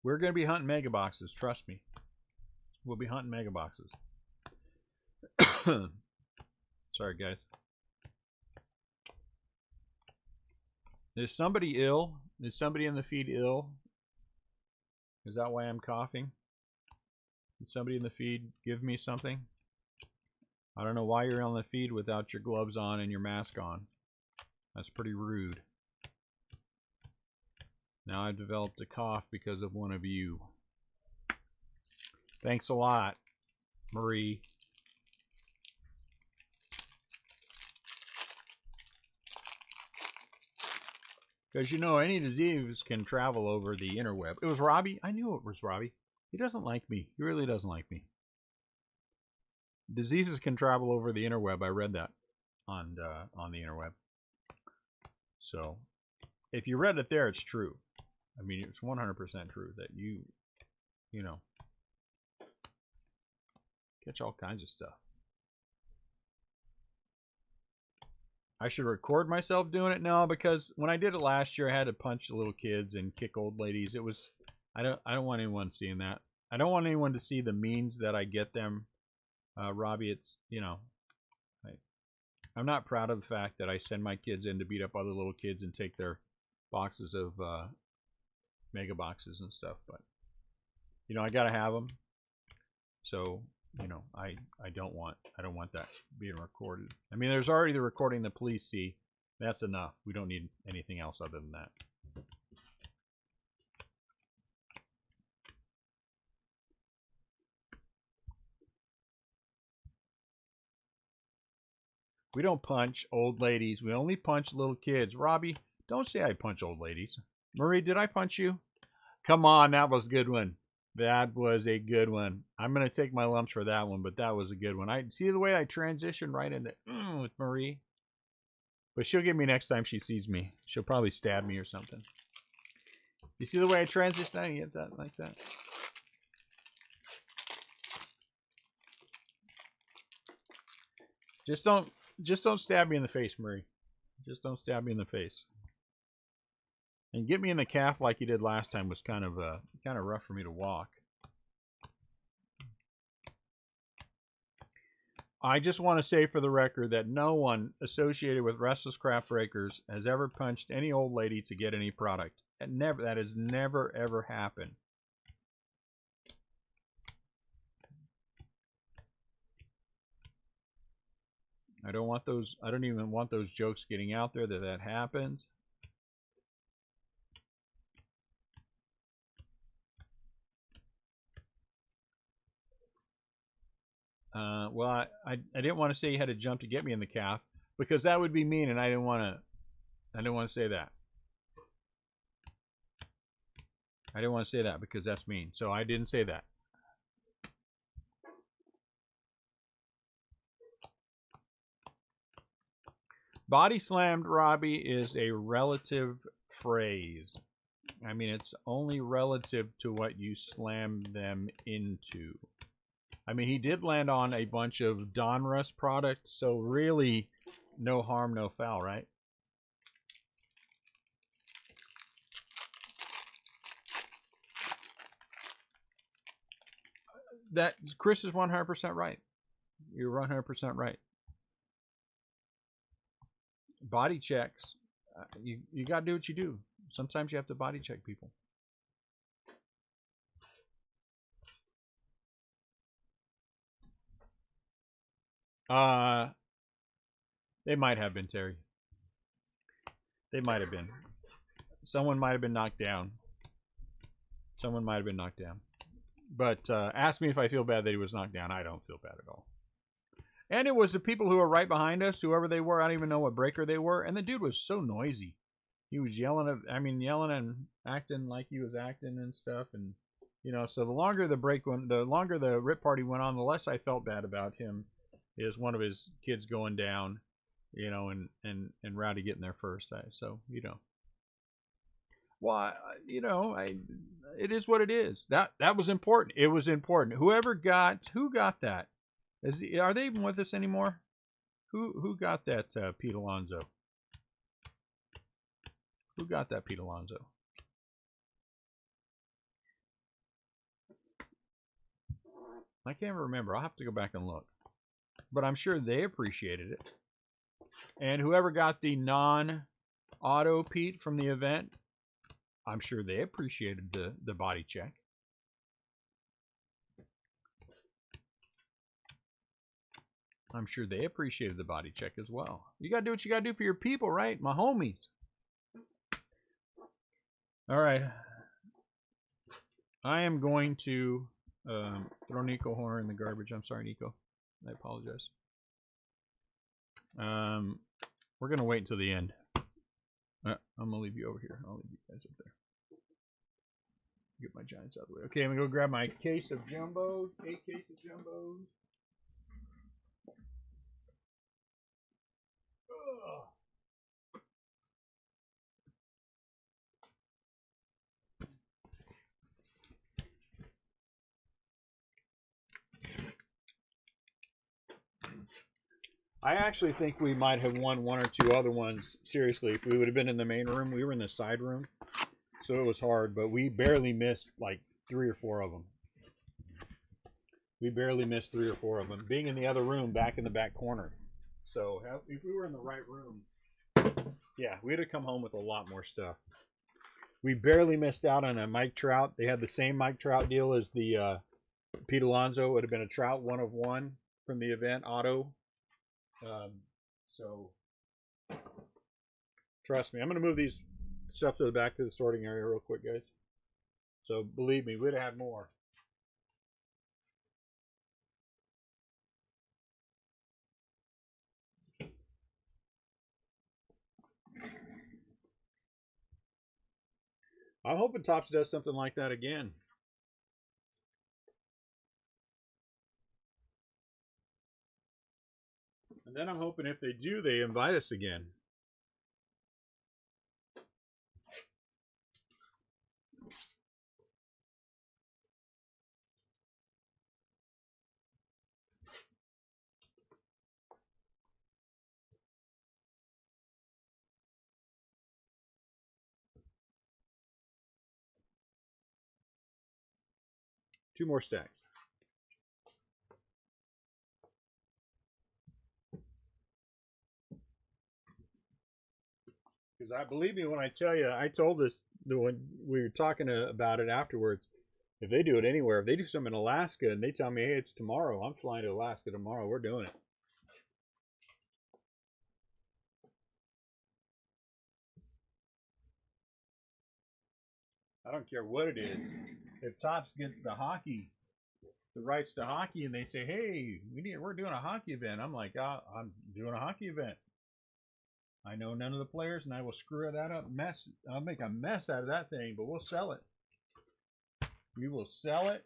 We're going to be hunting mega boxes. Trust me. We'll be hunting mega boxes. Sorry, guys. Is somebody ill? Is somebody in the feed ill? Is that why I'm coughing? Did somebody in the feed give me something? I don't know why you're on the feed without your gloves on and your mask on. That's pretty rude. Now I've developed a cough because of one of you. Thanks a lot, Marie. Because, you know, any disease can travel over the interweb. It was Robbie. I knew it was Robbie. He doesn't like me. He really doesn't like me. Diseases can travel over the interweb. I read that on the interweb. So, if you read it there, it's true. I mean, it's 100% true that you know, catch all kinds of stuff. I should record myself doing it now, because when I did it last year, I had to punch little kids and kick old ladies. It was, I don't want anyone seeing that. I don't want anyone to see the means that I get them. Robbie, it's, you know, I'm not proud of the fact that I send my kids in to beat up other little kids and take their boxes of mega boxes and stuff, but you know, I gotta have them. So, you know, I don't want that being recorded. I mean, there's already the recording the police see. That's enough. We don't need anything else other than that. We don't punch old ladies. We only punch little kids. Robbie, don't say I punch old ladies. Marie, did I punch you? Come on, that was a good one. That was a good one. I'm going to take my lumps for that one, but that was a good one. I see the way I transitioned right into with Marie. But she'll get me next time she sees me. She'll probably stab me or something. You see the way I transitioned? I get that like that. Just don't stab me in the face, Marie. Just don't stab me in the face. And get me in the calf like you did last time was kind of rough for me to walk. I just want to say for the record that no one associated with Restlesscraft Breakers has ever punched any old lady to get any product. That has never ever happened. I don't even want those jokes getting out there that happens. Well, I didn't want to say you had to jump to get me in the calf because that would be mean, and I didn't want to say that. I didn't want to say that because that's mean, so I didn't say that. Body slammed, Robbie, is a relative phrase. I mean, it's only relative to what you slam them into. I mean, he did land on a bunch of Donruss products, so really no harm, no foul, right? That Chris is 100% right. You're 100% right. Body checks. You got to do what you do. Sometimes you have to body check people. They might have been, Terry. They might have been. Someone might have been knocked down. Someone might have been knocked down. But ask me if I feel bad that he was knocked down. I don't feel bad at all. And it was the people who were right behind us, whoever they were. I don't even know what breaker they were. And the dude was so noisy. He was yelling and acting like he was acting and stuff. And, you know, so the longer the longer the rip party went on, the less I felt bad about him. Is one of his kids going down, you know, and Rowdy getting there first. So, you know. Well, you know, it is what it is. That was important. It was important. Who got that? Are they even with us anymore? Who got that, Pete Alonso? Who got that, Pete Alonso? I can't remember. I'll have to go back and look. But I'm sure they appreciated it. And whoever got the non-auto Pete from the event, I'm sure they appreciated the body check. I'm sure they appreciated the body check as well. You got to do what you got to do for your people, right? My homies. All right. I am going to throw Nico Horner in the garbage. I'm sorry, Nico. I apologize. We're going to wait until the end. I'm going to leave you over here. I'll leave you guys up there. Get my Giants out of the way. Okay, I'm going to go grab my case of Jumbos. 8 case of Jumbos. I actually think we might have won 1 or 2 other ones. Seriously, if we would have been in the main room, we were in the side room, so it was hard. But we barely missed like 3 or 4 of them. We barely missed 3 or 4 of them, being in the other room, back in the back corner. So if we were in the right room, yeah, we'd have come home with a lot more stuff. We barely missed out on a Mike Trout. They had the same Mike Trout deal as the Pete Alonso. It would have been a Trout 1 of 1 from the event, auto. So trust me, I'm going to move these stuff to the back of the sorting area real quick, guys. So believe me, we'd have had more. I'm hoping Topps does something like that again. And then I'm hoping if they do, they invite us again. 2 more stacks. Because I believe me when I tell you, I told this when we were talking about it afterwards. If they do it anywhere, if they do something in Alaska and they tell me, hey, it's tomorrow, I'm flying to Alaska tomorrow, we're doing it. I don't care what it is. If Topps gets the rights to hockey, and they say, hey, we're doing a hockey event, I'm like, I'm doing a hockey event. I know none of the players, and I will screw that up. I'll make a mess out of that thing, but we'll sell it. We will sell it,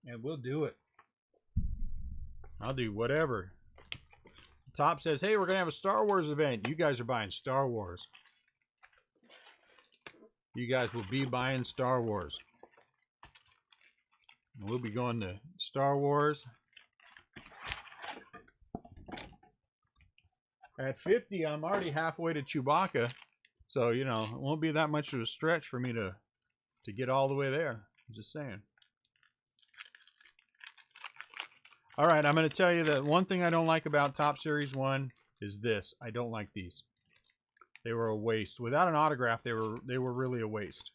and we'll do it. I'll do whatever. Top says, hey, we're going to have a Star Wars event. You guys are buying Star Wars. You guys will be buying Star Wars. We'll be going to Star Wars. At 50, I'm already halfway to Chewbacca. So, you know, it won't be that much of a stretch for me to get all the way there. I'm just saying. All right, I'm going to tell you that one thing I don't like about Top Series 1 is this. I don't like these. They were a waste. Without an autograph, they were really a waste.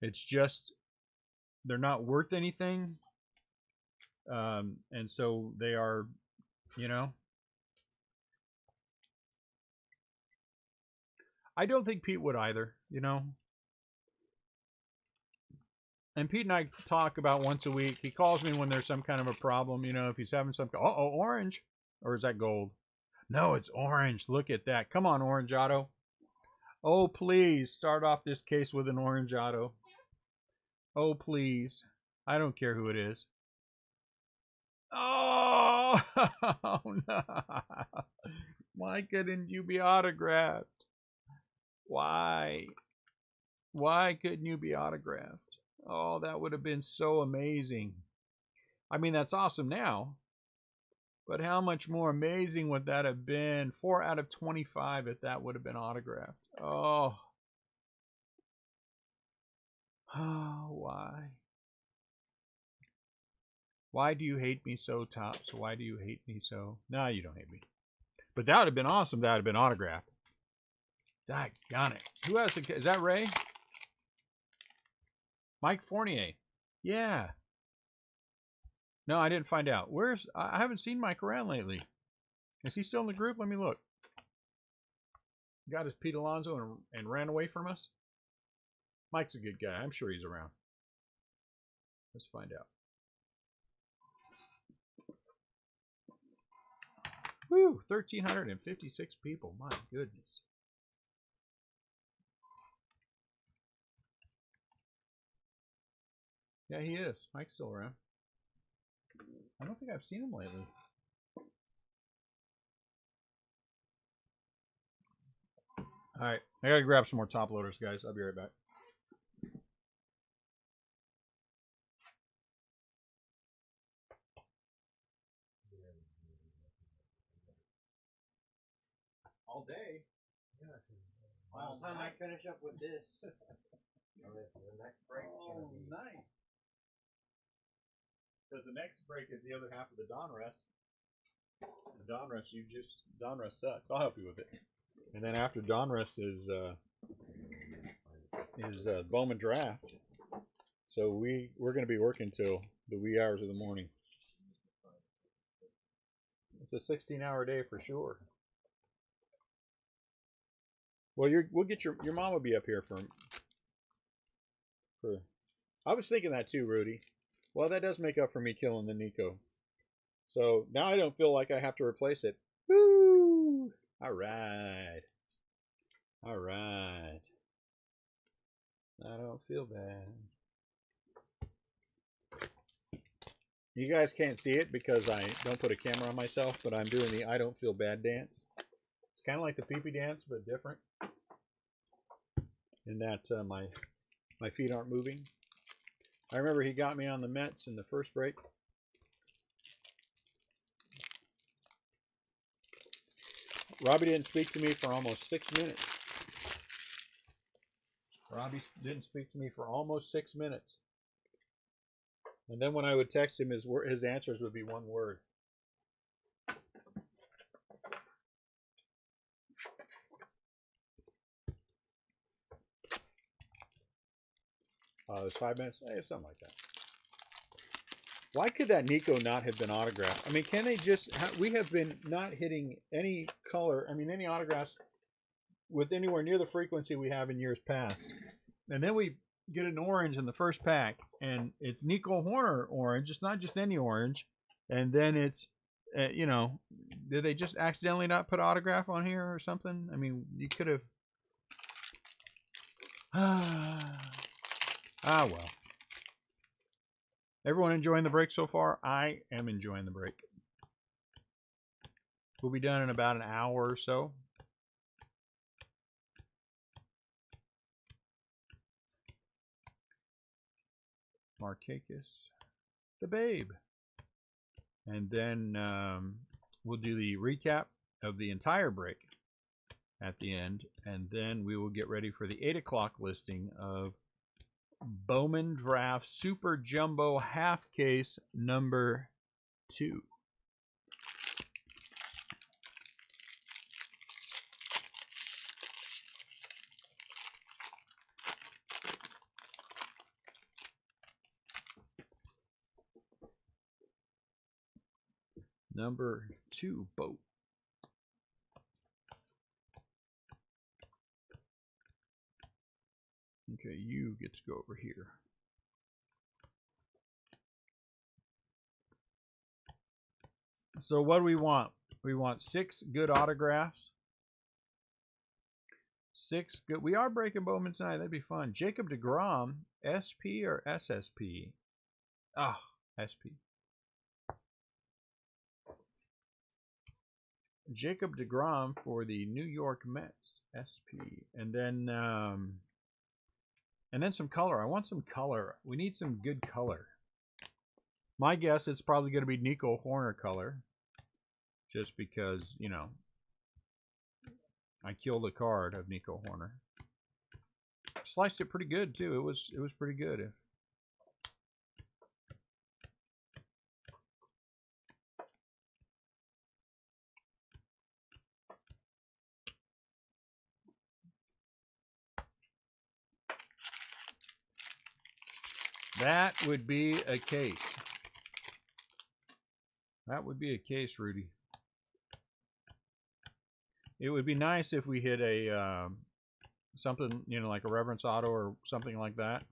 It's just, they're not worth anything. And so they are, you know. I don't think Pete would either, you know. And Pete and I talk about once a week. He calls me when there's some kind of a problem, you know, if he's having some, uh-oh, orange. Or is that gold? No, it's orange. Look at that. Come on, Orange Auto. Oh, please, start off this case with an Orange Auto. Oh, please. I don't care who it is. Oh, no. Why couldn't you be autographed? Why? Why couldn't you be autographed? Oh, that would have been so amazing. I mean, that's awesome now. But how much more amazing would that have been? 4 out of 25 if that would have been autographed. Oh. Oh, why? Why do you hate me so, Topps? Why do you hate me so? No, you don't hate me. But that would have been awesome. That would have been autographed. Doggone it. Who else? Is that Ray? Mike Fournier. Yeah. No, I didn't find out. I haven't seen Mike around lately. Is he still in the group? Let me look. Got his Pete Alonso and ran away from us? Mike's a good guy. I'm sure he's around. Let's find out. Woo! 1,356 people. My goodness. Yeah, he is. Mike's still around. I don't think I've seen him lately. All right. I got to grab some more top loaders, guys. I'll be right back. All day. Yeah. By the time I finish up with this, the next break's gonna be nice. Because the next break is the other half of the Donruss. The Donruss sucks. I'll help you with it. And then after Donruss is Bowman Draft. So we're going to be working till the wee hours of the morning. It's a 16-hour day for sure. Well, we'll get your mom will be up here for. I was thinking that too, Rudy. Well, that does make up for me killing the Nico. So now I don't feel like I have to replace it. Woo! All right. All right. I don't feel bad. You guys can't see it because I don't put a camera on myself, but I'm doing the I don't feel bad dance. It's kind of like the pee-pee dance, but different. In that my feet aren't moving. I remember he got me on the Mets in the first break. Robbie didn't speak to me for almost 6 minutes. Robbie didn't speak to me for almost 6 minutes. And then when I would text him, his answers would be one word. It's 5 minutes? Something like that. Why could that Nico not have been autographed? I mean, can they just... We have been not hitting any color, I mean, any autographs with anywhere near the frequency we have in years past. And then we get an orange in the first pack, and it's Nico Horner orange. It's not just any orange. And then it's, you know, did they just accidentally not put autograph on here or something? I mean, you could have... Ah, well. Everyone enjoying the break so far? I am enjoying the break. We'll be done in about an hour or so. Markakis, the Babe. And then we'll do the recap of the entire break at the end. And then we will get ready for the 8 o'clock listing of Bowman Draft Super Jumbo Half Case number 2. Number 2 boat. Okay, you get to go over here. So what do we want? We want 6 good autographs. 6 good. We are breaking Bowman tonight. That'd be fun. Jacob deGrom, SP or SSP? Ah, SP. Jacob deGrom for the New York Mets, SP. And then some color. I want some color. We need some good color. My guess it's probably going to be Nico Horner color. Just because, you know, I killed a card of Nico Horner. Sliced it pretty good too. It was pretty good. That would be a case. That would be a case, Rudy. It would be nice if we hit a something, you know, like a Reverence Auto or something like that.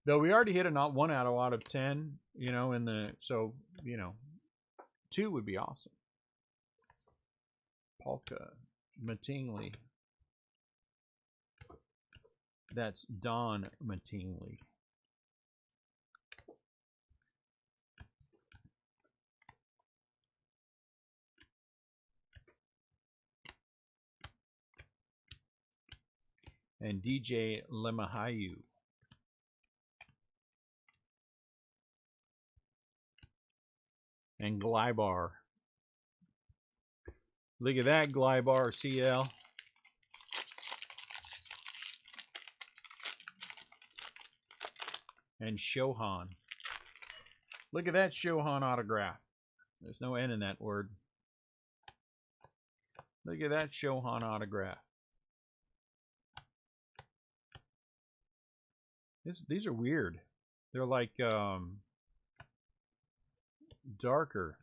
Though we already hit a not 1 auto out of 10, you know, in the, so, you know, 2 would be awesome. Polka, Mattingly. That's Don Mattingly. And DJ Lemahayu. And Glybar. Look at that Glybar CL. And Shohan. Look at that Shohan autograph. There's no N in that word. Look at that Shohan autograph. These are weird. They're like darker.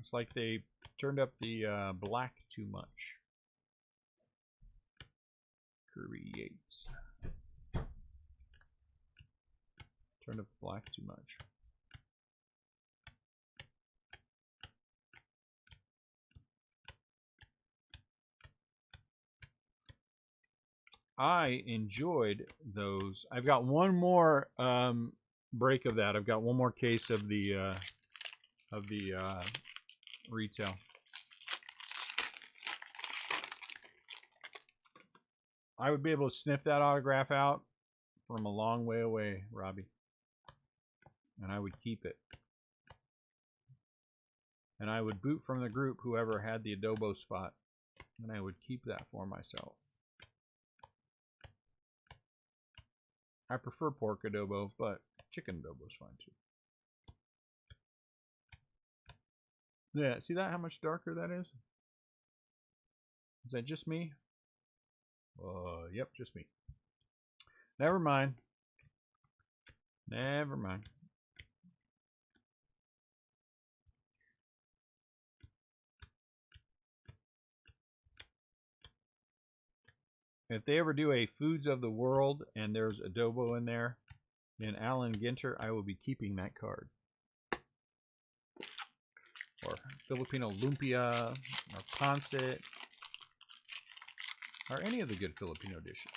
It's like they turned up the black too much. Kirby Yates. Turned up the black too much. I enjoyed those. I've got one more break of that. I've got one more case of the retail. I would be able to sniff that autograph out from a long way away, Robbie. And I would keep it. And I would boot from the group whoever had the adobo spot. And I would keep that for myself. I prefer pork adobo, but chicken adobo is fine too. Yeah, see that? How much darker that is? Is that just me? Yep, just me. Never mind. Never mind. If they ever do a Foods of the World and there's adobo in there, then Alan Ginter, I will be keeping that card. Or Filipino lumpia, or pancit, or any of the good Filipino dishes.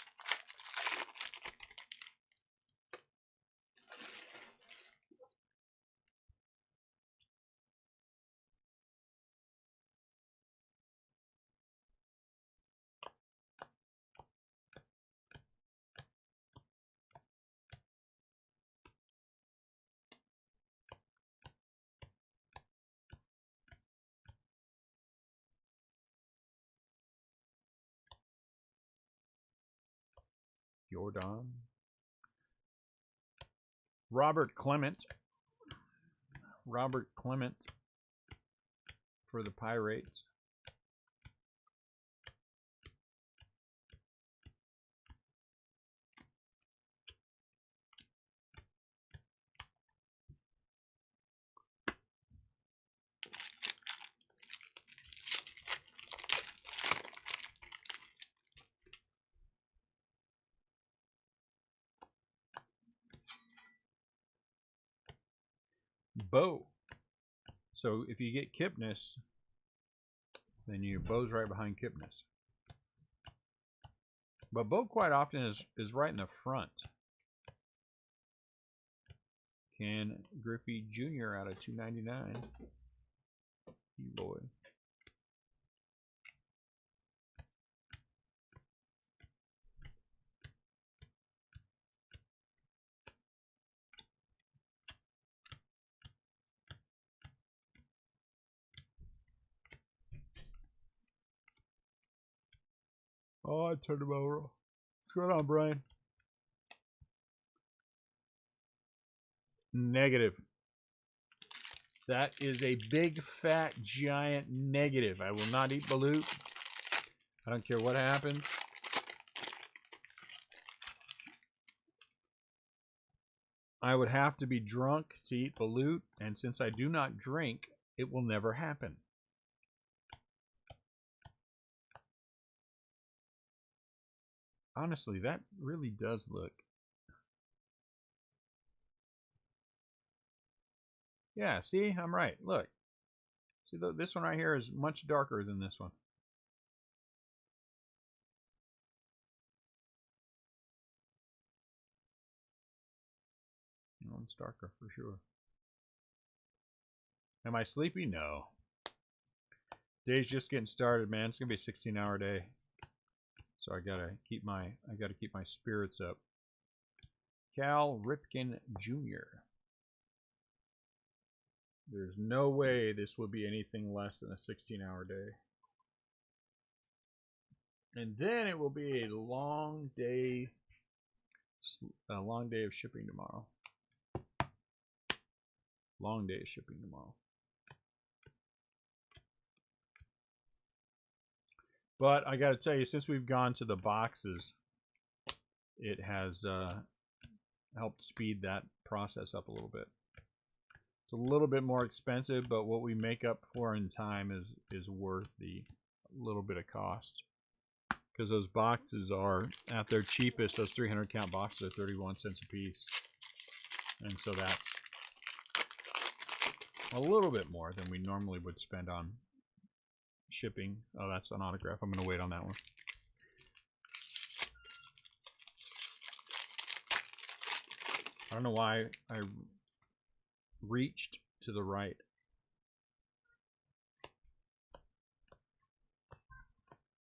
Jordan. Robert Clement. Robert Clement for the Pirates. Bo. So if you get Kipnis, then your Bo's right behind Kipnis. But Bo quite often is right in the front. Ken Griffey Jr. out of 299. Boy. Oh, I turned him over. What's going on, Brian? Negative. That is a big, fat, giant negative. I will not eat balut. I don't care what happens. I would have to be drunk to eat balut, and since I do not drink, it will never happen. Honestly, that really does look. Yeah, see, I'm right. Look. See, this one right here is much darker than this one. That one's darker for sure. Am I sleepy? No. Day's just getting started, man. It's gonna be a 16-hour day, so I gotta keep my spirits up. Cal Ripken Jr. There's no way this will be anything less than a 16-hour day. And then it will be a long day of shipping tomorrow. Long day of shipping tomorrow. But I got to tell you, since we've gone to the boxes, it has helped speed that process up a little bit. It's a little bit more expensive, but what we make up for in time is worth the little bit of cost. Because those boxes are, at their cheapest, those 300 count boxes are 31 cents a piece. And so that's a little bit more than we normally would spend on shipping. Oh, that's an autograph. I'm going to wait on that one. I don't know why I reached to the right.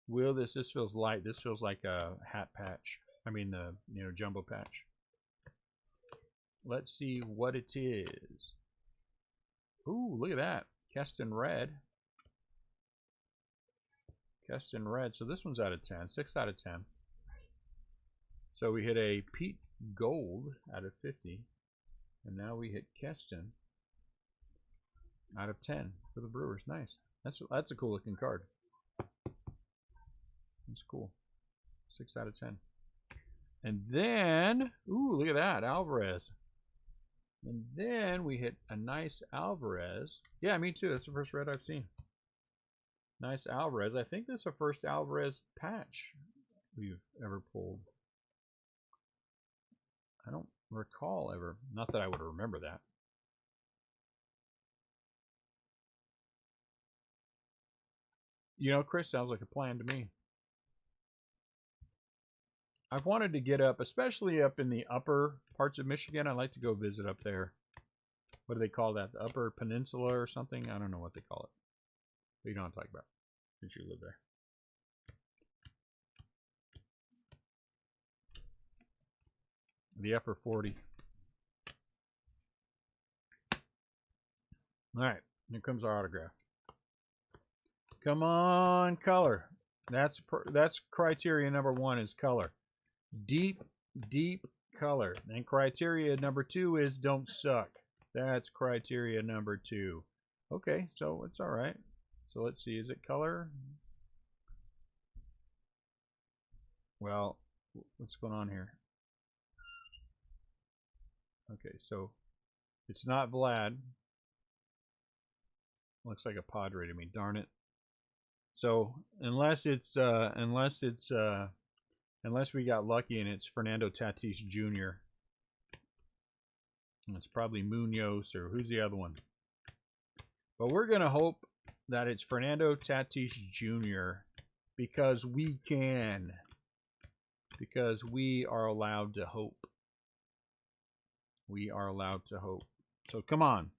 Will this feels light. This feels like a hat patch. I mean the jumbo patch. Let's see what it is. Ooh, look at that. Keston Red. Keston Red. So this one's out of 10. 6 out of 10. So we hit a Pete Gold out of 50. And now we hit Keston. out of 10 for the Brewers. Nice. That's a cool looking card. That's cool. 6 out of 10. And then, ooh, look at that, Alvarez. And then we hit a nice Alvarez. Yeah, me too. That's the first red I've seen. Nice Alvarez. I think that's the first Alvarez patch we've ever pulled. I don't recall ever. Not that I would remember that. You know, Chris, sounds like a plan to me. I've wanted to get up, especially up in the upper parts of Michigan. I'd like to go visit up there. What do they call that? The Upper Peninsula or something? I don't know what they call it. But you know what I'm talking about, since you live there. The upper 40. All right, here comes our autograph. Come on, color. That's criteria number 1 is color. Deep, deep color. And criteria number 2 is don't suck. That's criteria number 2. Okay, so it's all right. So let's see, is it color? Well, what's going on here? Okay, so it's not Vlad. Looks like a Padre to me. Darn it. So unless we got lucky and it's Fernando Tatis Jr. It's probably Munoz or who's the other one. But we're gonna hope that it's Fernando Tatis Jr. because we can. Because we are allowed to hope. We are allowed to hope. So come on.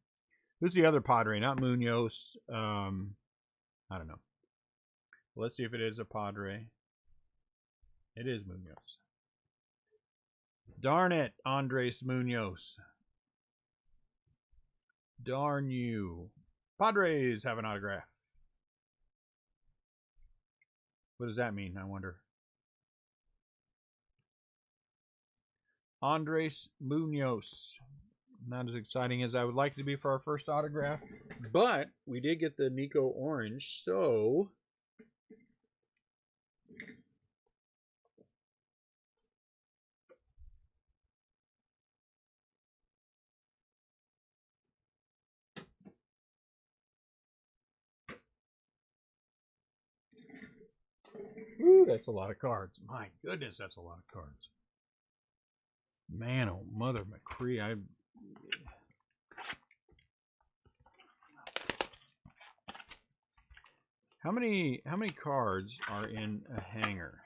Who's the other Padre? Not Munoz. I don't know. Let's see if it is a Padre. It is Munoz. Darn it, Andres Munoz. Darn you. Padres have an autograph. What does that mean, I wonder? Andres Munoz. Not as exciting as I would like it to be for our first autograph, but we did get the Nico Orange, so woo, that's a lot of cards. My goodness, that's a lot of cards. Man, oh mother McCree, How many cards are in a hanger?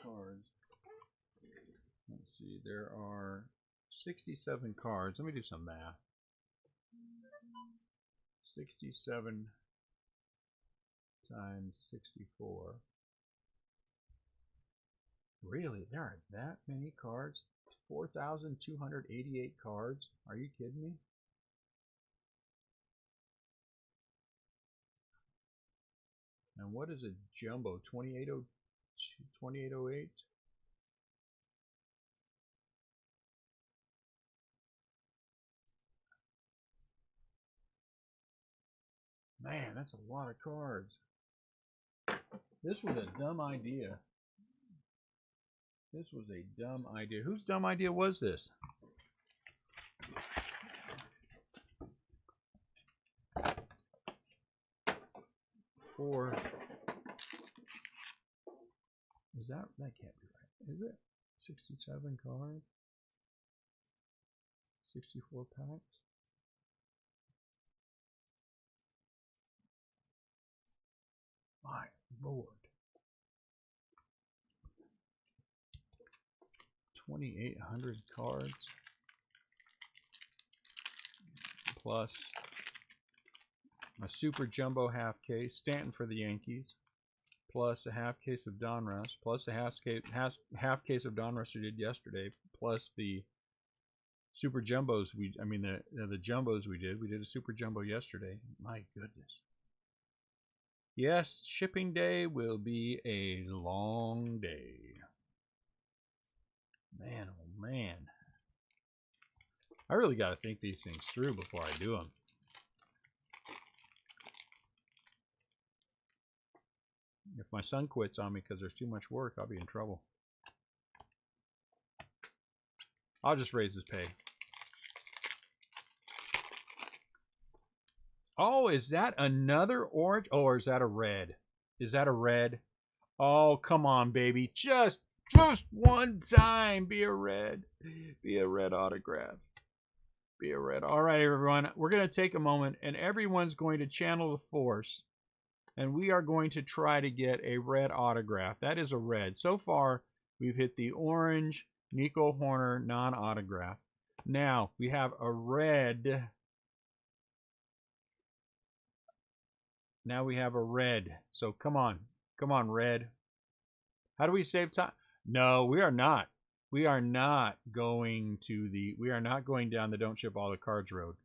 Cards. Let's see. There are 67 cards. Let me do some math. 67 times 64. Really? There are that many cards? 4,288 cards? Are you kidding me? And what is a jumbo? 2808? Man, that's a lot of cards. This was a dumb idea. This was a dumb idea. Whose dumb idea was this? Is that can't be right, is it? 67 cards, 64 packs. My lord. 2,800 cards plus a super jumbo half case, Stanton for the Yankees, plus a half case of Donruss, plus a half case of Donruss we did yesterday, plus the super jumbos the jumbos we did. We did a super jumbo yesterday. My goodness. Yes, shipping day will be a long day. Man, oh man. I really got to think these things through before I do them. If my son quits on me because there's too much work, I'll be in trouble. I'll just raise his pay. Oh, is that another orange? Oh, or is that a red? Is that a red? Oh, come on, baby. Just one time. Be a red. Be a red autograph. Be a red. All right, everyone. We're going to take a moment, and everyone's going to channel the force. And we are going to try to get a red autograph. That is a red. So far, we've hit the orange Nico Horner non-autograph. Now, we have a red. Now we have a red. So come on. Come on, red. How do we save time? No, we are not. We are not going to the... We are not going down the don't ship all the cards road.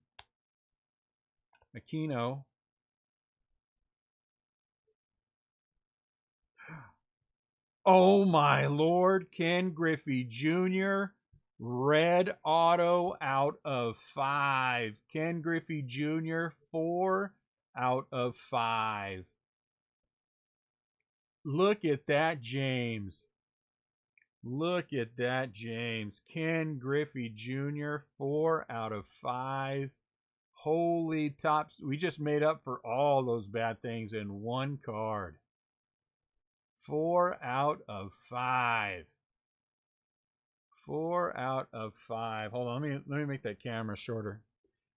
Aquino. Oh my Lord, Ken Griffey Jr. Red auto out of 5. Ken Griffey Jr. 4 out of 5. Look at that, James. Look at that, James. Ken Griffey Jr. 4 out of 5. Holy tops. We just made up for all those bad things in one card. 4 out of 5. 4 out of 5. Hold on, let me make that camera shorter.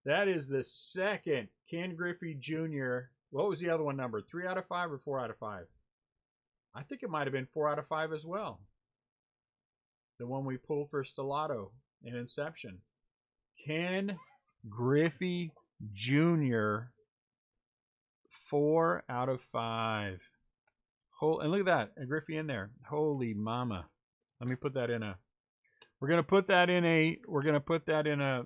That is the second Ken Griffey Jr. What was the other one number? 3 out of 5 or 4 out of 5? I think it might have been 4 out of 5 as well. The one we pulled for Stellato in Inception. Ken Griffey Jr. 4 out of 5. And look at that, a Griffey in there. Holy mama. Let me put that in a... We're going to put that in a... We're going to put that in a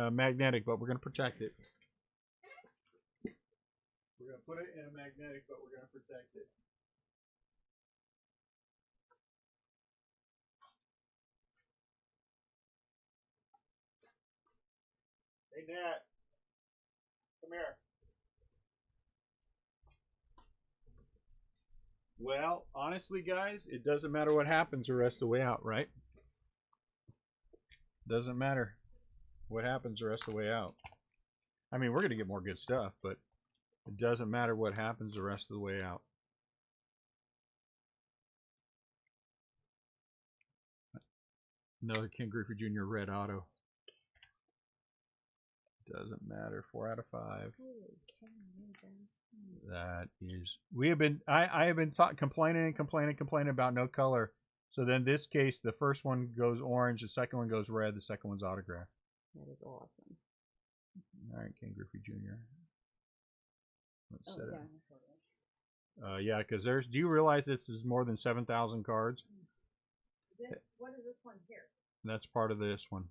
magnetic, but we're going to protect it. We're going to put it in a magnetic, but we're going to protect it. Hey, Nat. Come here. Well, honestly, guys, it doesn't matter what happens the rest of the way out, right? Doesn't matter what happens the rest of the way out. I mean, we're going to get more good stuff, but it doesn't matter what happens the rest of the way out. Another Ken Griffey Jr. red auto. Doesn't matter. 4 out of 5. That is... We have been... I have been complaining about no color. So then this case, the first one goes orange, the second one goes red, the second one's autographed. That is awesome. All right, Ken Griffey Jr. Let's set it. Yeah. Yeah, because there's... Do you realize this is more than 7,000 cards? What is this one here? That's part of this one.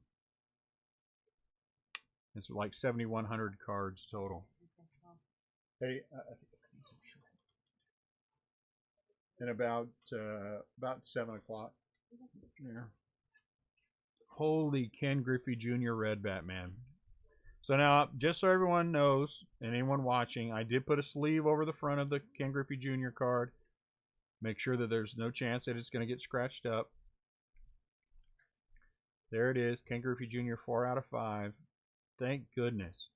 It's like 7,100 cards total. Hey, and about 7 o'clock. Yeah. Holy Ken Griffey Jr. red Batman. So now, just so everyone knows, and anyone watching, I did put a sleeve over the front of the Ken Griffey Jr. card. Make sure that there's no chance that it's going to get scratched up. There it is, Ken Griffey Jr. 4 out of 5. Thank goodness.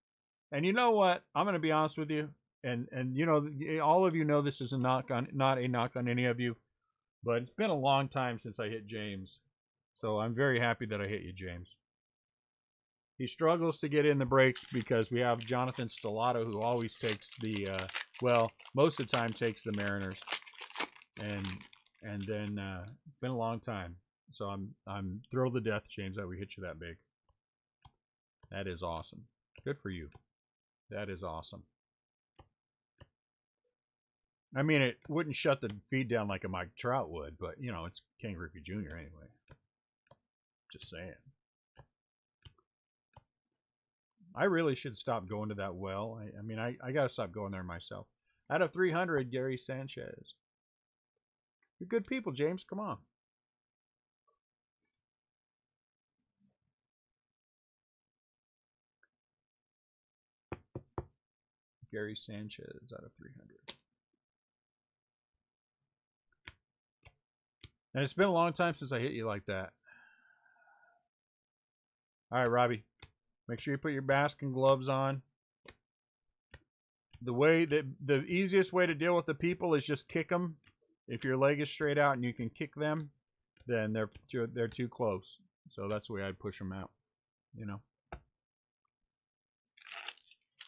And you know what? I'm going to be honest with you. And you know, all of you know this is not a knock on any of you. But it's been a long time since I hit James. So I'm very happy that I hit you, James. He struggles to get in the breaks because we have Jonathan Stellato, who always takes the, well, most of the time takes the Mariners. And then it's been a long time. So I'm thrilled to death, James, that we hit you that big. That is awesome. Good for you. That is awesome. I mean, it wouldn't shut the feed down like a Mike Trout would, but, you know, it's Ken Griffey Jr. anyway. Just saying. I really should stop going to that well. I mean, I got to stop going there myself. Out of 300, Gary Sanchez. You're good people, James. Come on. Gary Sanchez out of 300. And it's been a long time since I hit you like that. All right, Robbie. Make sure you put your basking gloves on. The way that the easiest way to deal with the people is just kick them. If your leg is straight out and you can kick them, then they're too close. So that's the way I'd push them out. You know.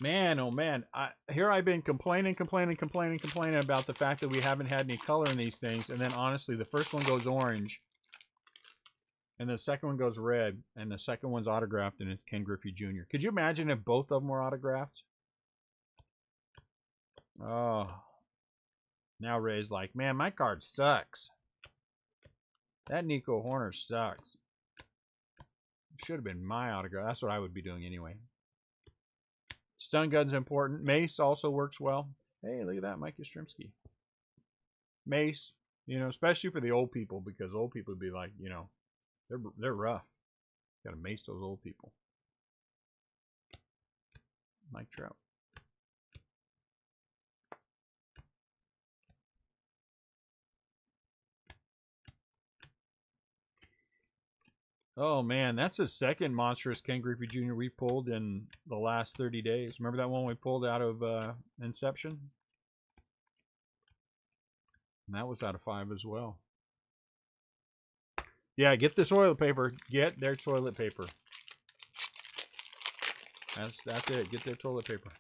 Man, oh man, here I've been complaining about the fact that we haven't had any color in these things, and then honestly, the first one goes orange, and the second one goes red, and the second one's autographed, and it's Ken Griffey Jr. Could you imagine if both of them were autographed? Oh, now Ray's like, man, my card sucks. That Nico Horner sucks. Should have been my autograph. That's what I would be doing anyway. Stun gun's important. Mace also works well. Hey, look at that, Mike Yastrzemski. Mace, you know, especially for the old people, because old people would be like, you know, they're rough. Got to mace those old people. Mike Trout. Oh man, that's the second monstrous Ken Griffey Jr. we pulled in the last 30 days. Remember that one we pulled out of Inception? And that was out of 5 as well. Yeah, get the toilet paper. Get their toilet paper. That's it. Get their toilet paper.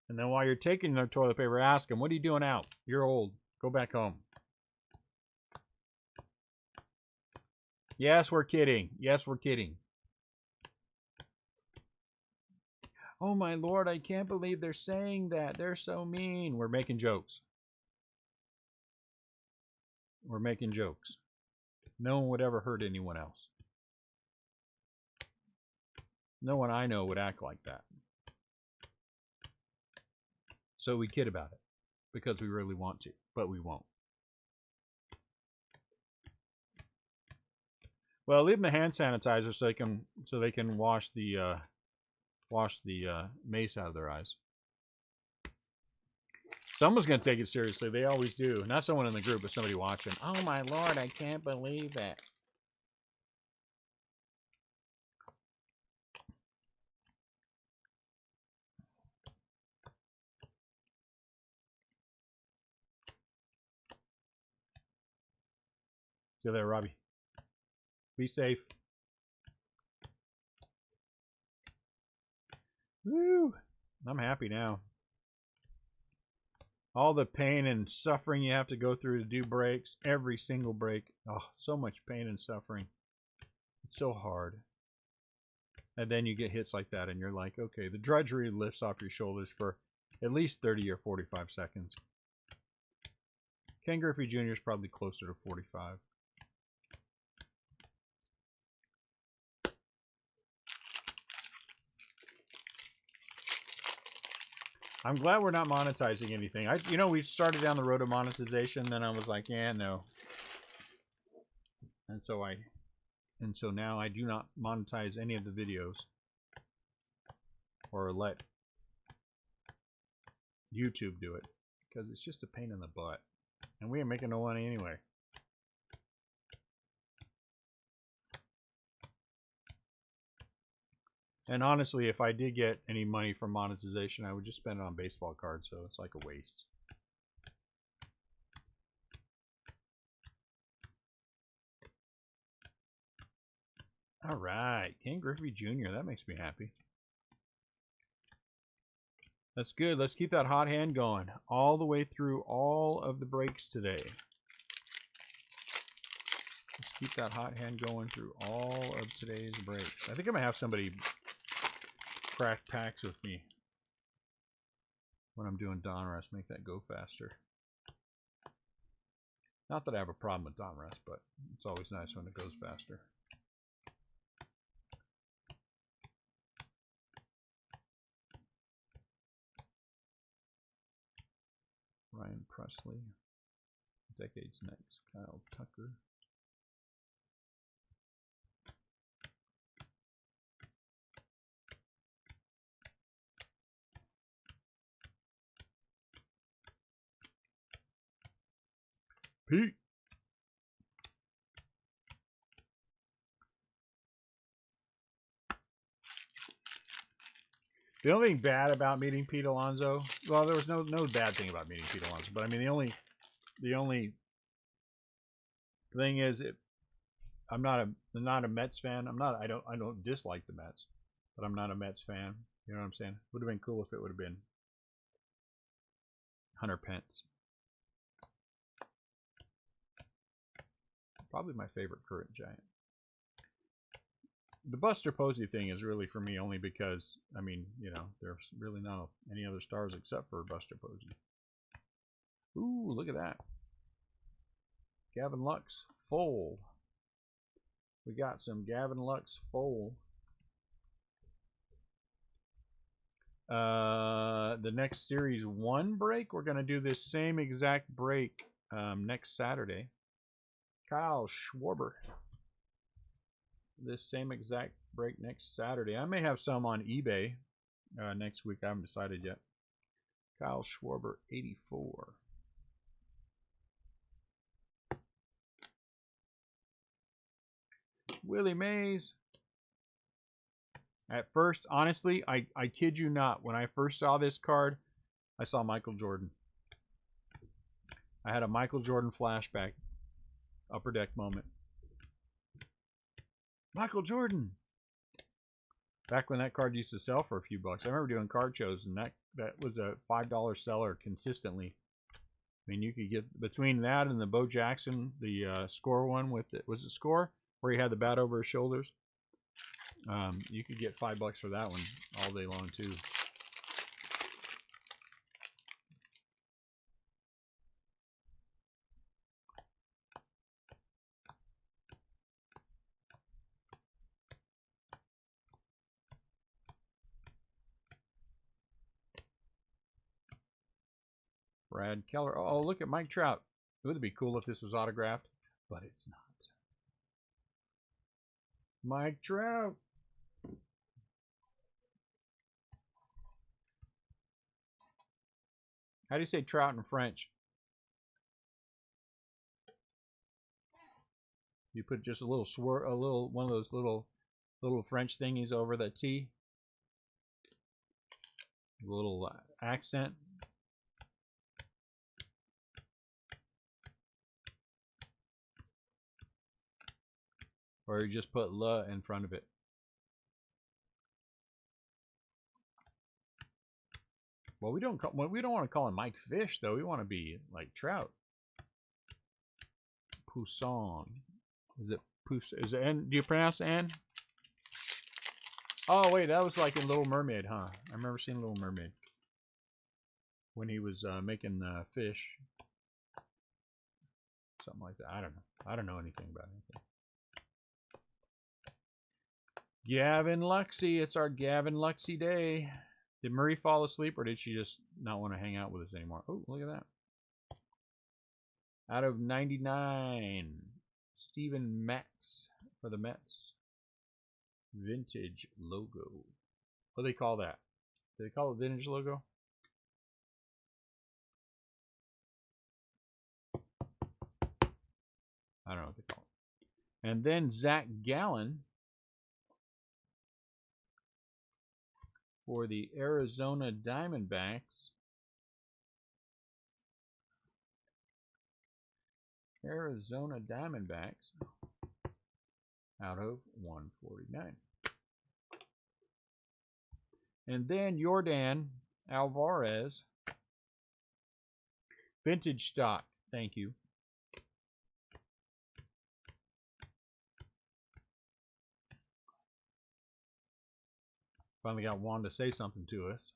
And then while you're taking their toilet paper, ask them, what are you doing out? You're old. Go back home. Yes, we're kidding. Yes, we're kidding. Oh, my Lord, I can't believe they're saying that. They're so mean. We're making jokes. We're making jokes. No one would ever hurt anyone else. No one I know would act like that. So we kid about it because we really want to, but we won't. Well, leave them the hand sanitizer so they can wash the mace out of their eyes. Someone's gonna take it seriously. They always do. Not someone in the group, but somebody watching. Oh my Lord, I can't believe that. See you there, Robbie. Be safe. Woo! I'm happy now. All the pain and suffering you have to go through to do breaks, every single break. Oh, so much pain and suffering. It's so hard. And then you get hits like that and you're like, okay, the drudgery lifts off your shoulders for at least 30 or 45 seconds. Ken Griffey Jr. is probably closer to 45. I'm glad we're not monetizing anything. You know, we started down the road of monetization, then I was like, yeah, no. And so now I do not monetize any of the videos or let YouTube do it because it's just a pain in the butt. And we ain't making no money anyway. And honestly, if I did get any money from monetization, I would just spend it on baseball cards, so it's like a waste. All right, Ken Griffey Jr., that makes me happy. That's good. Let's keep that hot hand going all the way through all of the breaks today. Let's keep that hot hand going through all of today's breaks. I think I'm going to have somebody crack packs with me when I'm doing Donruss, make that go faster. Not that I have a problem with Donruss, but it's always nice when it goes faster. Ryan Presley, Decades Next, Kyle Tucker. Pete. The only thing bad about meeting Pete Alonso, well, there was no bad thing about meeting Pete Alonso, but I mean the only thing is I'm not a Mets fan. I don't dislike the Mets, but I'm not a Mets fan. You know what I'm saying? Would have been cool if it would have been Hunter Pence. Probably my favorite current Giant. The Buster Posey thing is really for me only because, I mean, you know, there's really not any other stars except for Buster Posey. Ooh, look at that. Gavin Lux, fold. We got some Gavin Lux fold. The next Series 1 break, we're going to do this same exact break next Saturday. Kyle Schwarber. This same exact break next Saturday. I may have some on eBay next week. I haven't decided yet. Kyle Schwarber, 84. Willie Mays. At first, honestly, I kid you not, when I first saw this card, I saw Michael Jordan. I had a Michael Jordan flashback. Upper Deck moment. Michael Jordan. Back when that card used to sell for a few bucks. I remember doing card shows, and that was a $5 seller consistently. I mean, you could get between that and the Bo Jackson, the Score one with it. Was it Score? Where he had the bat over his shoulders. You could get $5 for that one all day long too. Brad Keller. Oh, look at Mike Trout. It would be cool if this was autographed, but it's not. Mike Trout. How do you say trout in French? You put just a little one of those little French thingies over the T. A little accent. Or you just put "le" in front of it. Well, we don't want to call him Mike Fish though. We want to be like Trout. Poussin. Is it Poussin? Is it N? Do you pronounce N? Oh wait, that was like in Little Mermaid, huh? I remember seeing Little Mermaid when he was making fish. Something like that. I don't know. I don't know anything about anything. Gavin Luxy. It's our Gavin Luxy day. Did Marie fall asleep or did she just not want to hang out with us anymore? Oh, look at that. Out of 99, Steven Matz for the Mets. Vintage logo. What do they call that? Do they call it vintage logo? I don't know what they call it. And then Zach Gallen for the Arizona Diamondbacks. Arizona Diamondbacks out of 149. And then Yordan Alvarez. Vintage stock. Thank you. Finally got Juan to say something to us.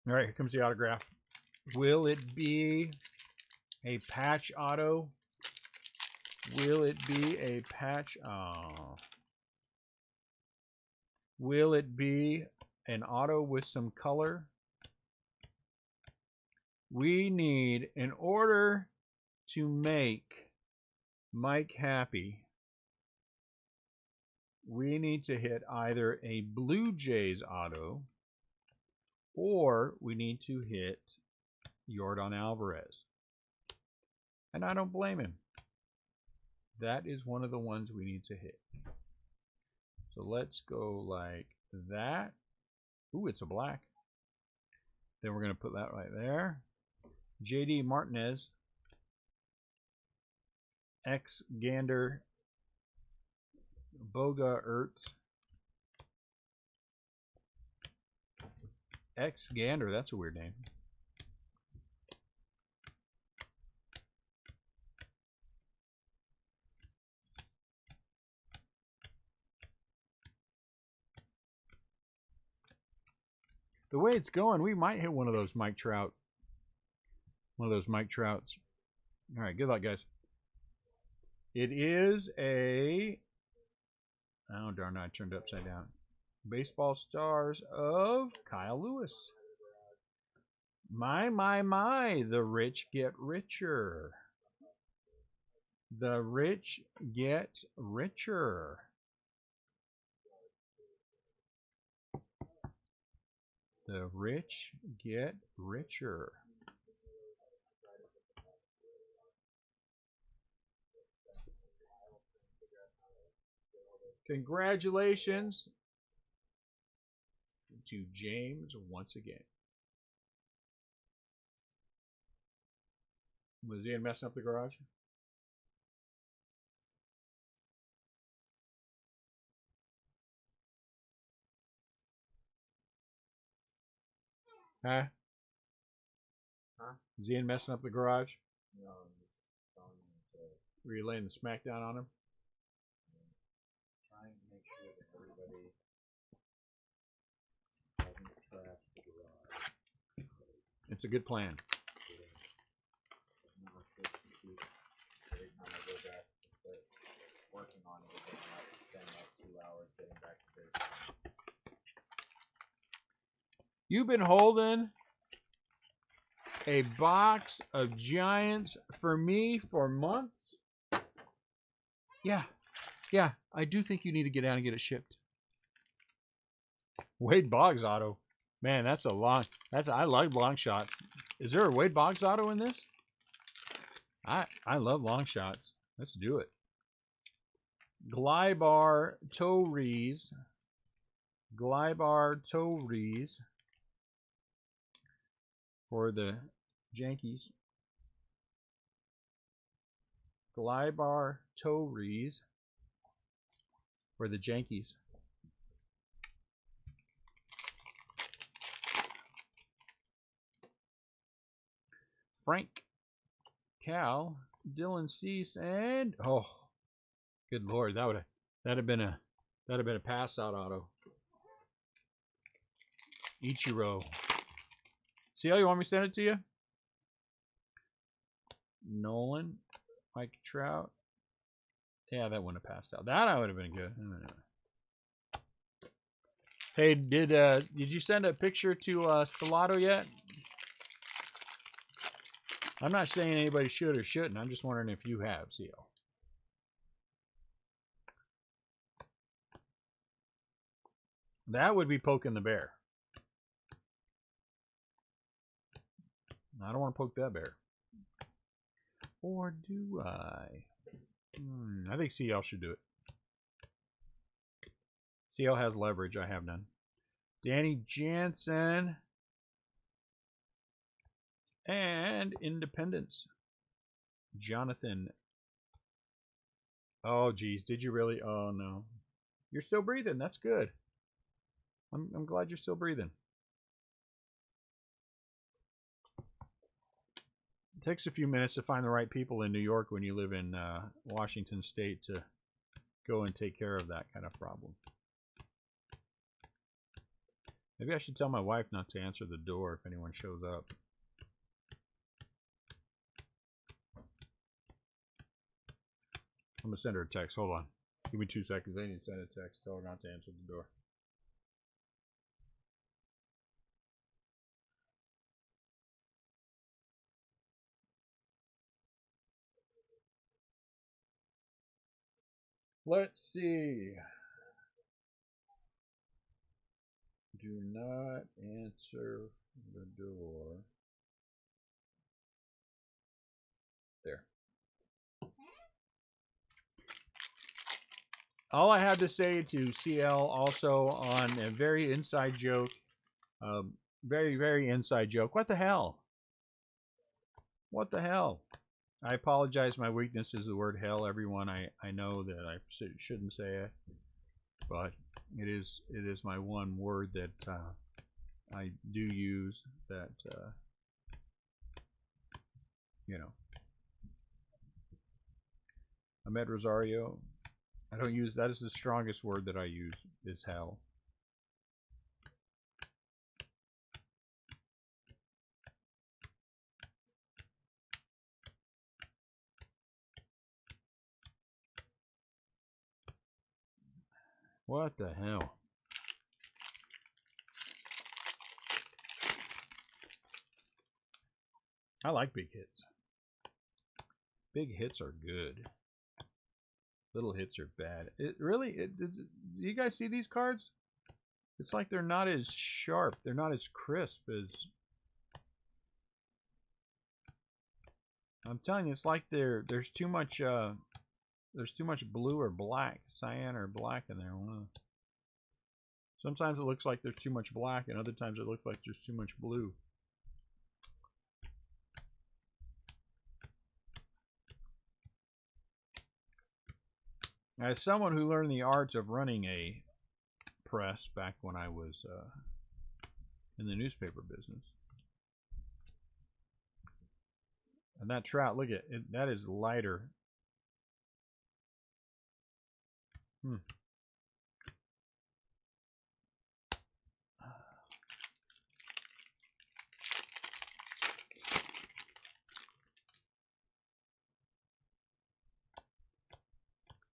All right, here comes the autograph. Will it be a patch auto? Will it be a patch? Oh. Will it be an auto with some color? we need, in order to make Mike happy, we need to hit either a Blue Jays auto or we need to hit Yordan Alvarez. And I don't blame him. That is one of the ones we need to hit. So let's go like that. Ooh, it's a black. Then we're going to put that right there. JD Martinez. X Gander. Boga Ertz. X Gander, that's a weird name. The way it's going, we might hit one of those Mike Trout. One of those Mike Trouts. All right, good luck, guys. It is a... Oh, darn, I turned it upside down. Baseball Stars of Kyle Lewis. My, the rich get richer. The rich get richer. The rich get richer. Congratulations to James once again. Was Ian messing up the garage? Huh? Is Ian messing up the garage? No, Were you laying the smackdown on him? trying to make sure that everybody hasn't trashed the garage. It's a good plan. Every time I go back to start working on it again, I have to spend like 2 hours getting back to basics. You've been holding a box of Giants for me for months. Yeah, I do think you need to get down and get it shipped. Wade Boggs auto. Man, that's a long, I like long shots. Is there a Wade Boggs auto in this? I love long shots. Let's do it. Glybar Torres. Glybar Torres for the Yankees. Glybar Torres for the Yankees. Frank, Cal, Dylan Cease, and oh, good lord, that'd have been a pass out auto. Ichiro. See how you want me to send it to you? Nolan, Mike Trout. Yeah, that wouldn't have passed out. That I would have been good. Hey, did you send a picture to Stellato yet? I'm not saying anybody should or shouldn't. I'm just wondering if you have, CL. That would be poking the bear. I don't want to poke that bear. Or do I? I think CL should do it. CL has leverage. I have none. Danny Jansen. And Independence. Jonathan. Oh, geez. Did you really? Oh, no. You're still breathing. That's good. I'm glad you're still breathing. It takes a few minutes to find the right people in New York when you live in Washington State to go and take care of that kind of problem. Maybe I should tell my wife not to answer the door if anyone shows up. I'm going to send her a text. Hold on. Give me 2 seconds. I need to send a text. Tell her not to answer the door. Let's see. Do not answer the door. There. All I have to say to CL also on a very inside joke, very, very inside joke. What the hell? What the hell? I apologize. My weakness is the word hell. Everyone, I know that I shouldn't say it, but it is my one word that I do use. That you know, Ahmed Rosario. I don't use that. Is the strongest word that I use is hell. What the hell? I like big hits. Big hits are good. Little hits are bad. It really, do you guys see these cards? It's like they're not as sharp. They're not as crisp as... I'm telling you, it's like there's too much blue or black, cyan or black in there. Sometimes it looks like there's too much black, and other times it looks like there's too much blue. As someone who learned the arts of running a press back when I was in the newspaper business, and that trout, look at it, that is lighter.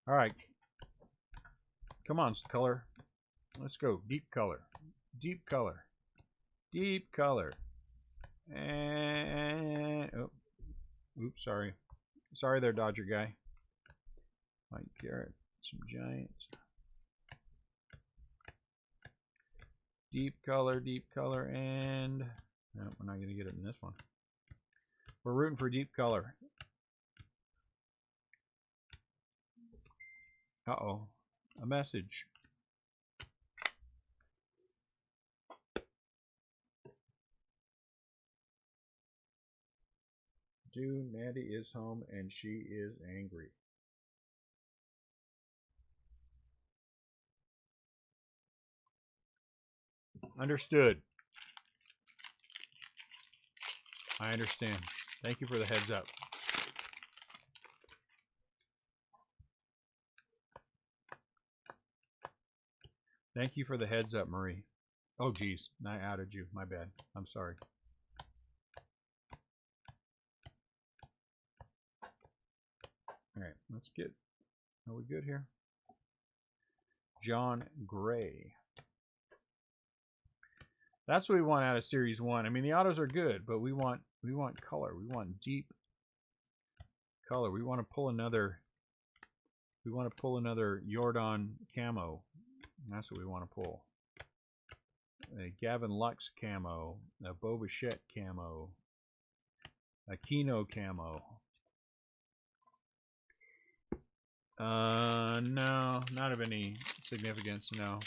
All right, come on, color. Let's go deep color, deep color, deep color. And oh, oops, sorry there, Dodger guy. Mike Garrett, some Giants. Deep color, and no, we're not going to get it in this one. We're rooting for deep color. Uh-oh, a message. Dude, Maddie is home and she is angry. Understood. I understand. Thank you for the heads up. Thank you for the heads up, Marie. Oh, geez. I outed you. My bad. I'm sorry. All right. Let's get... Are we good here? John Gray. That's what we want out of Series 1. I mean, the autos are good, but we want color. We want deep color. We want to pull another... We want to pull another Jordan camo. That's what we want to pull. A Gavin Lux camo, a Bo Bichette camo, a Kino camo. No, not of any significance, no.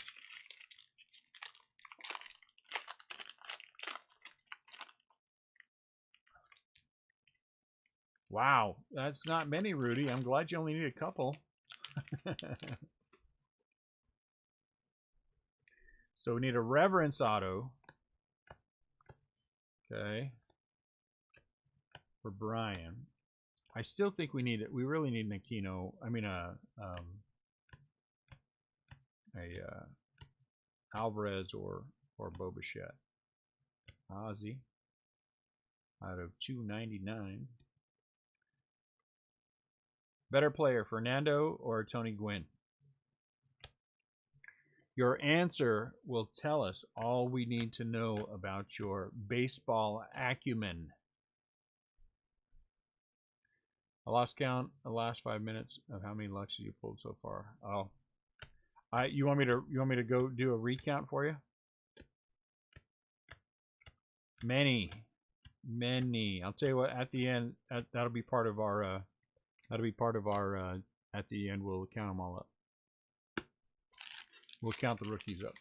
Wow, that's not many, Rudy. I'm glad you only need a couple. So we need a Reverence auto. Okay. For Brian. I still think we need it. We really need an Aquino. I mean Alvarez or Bo Bichette. Ozzy out of 299. Better player, Fernando or Tony Gwynn? Your answer will tell us all we need to know about your baseball acumen. I lost count the last 5 minutes of how many Luxes you pulled so far. Oh, you want me to go do a recount for you? Many. I'll tell you what. At the end, that'll be part of our. That'll be part of our. At the end, we'll count them all up. We'll count the rookies up.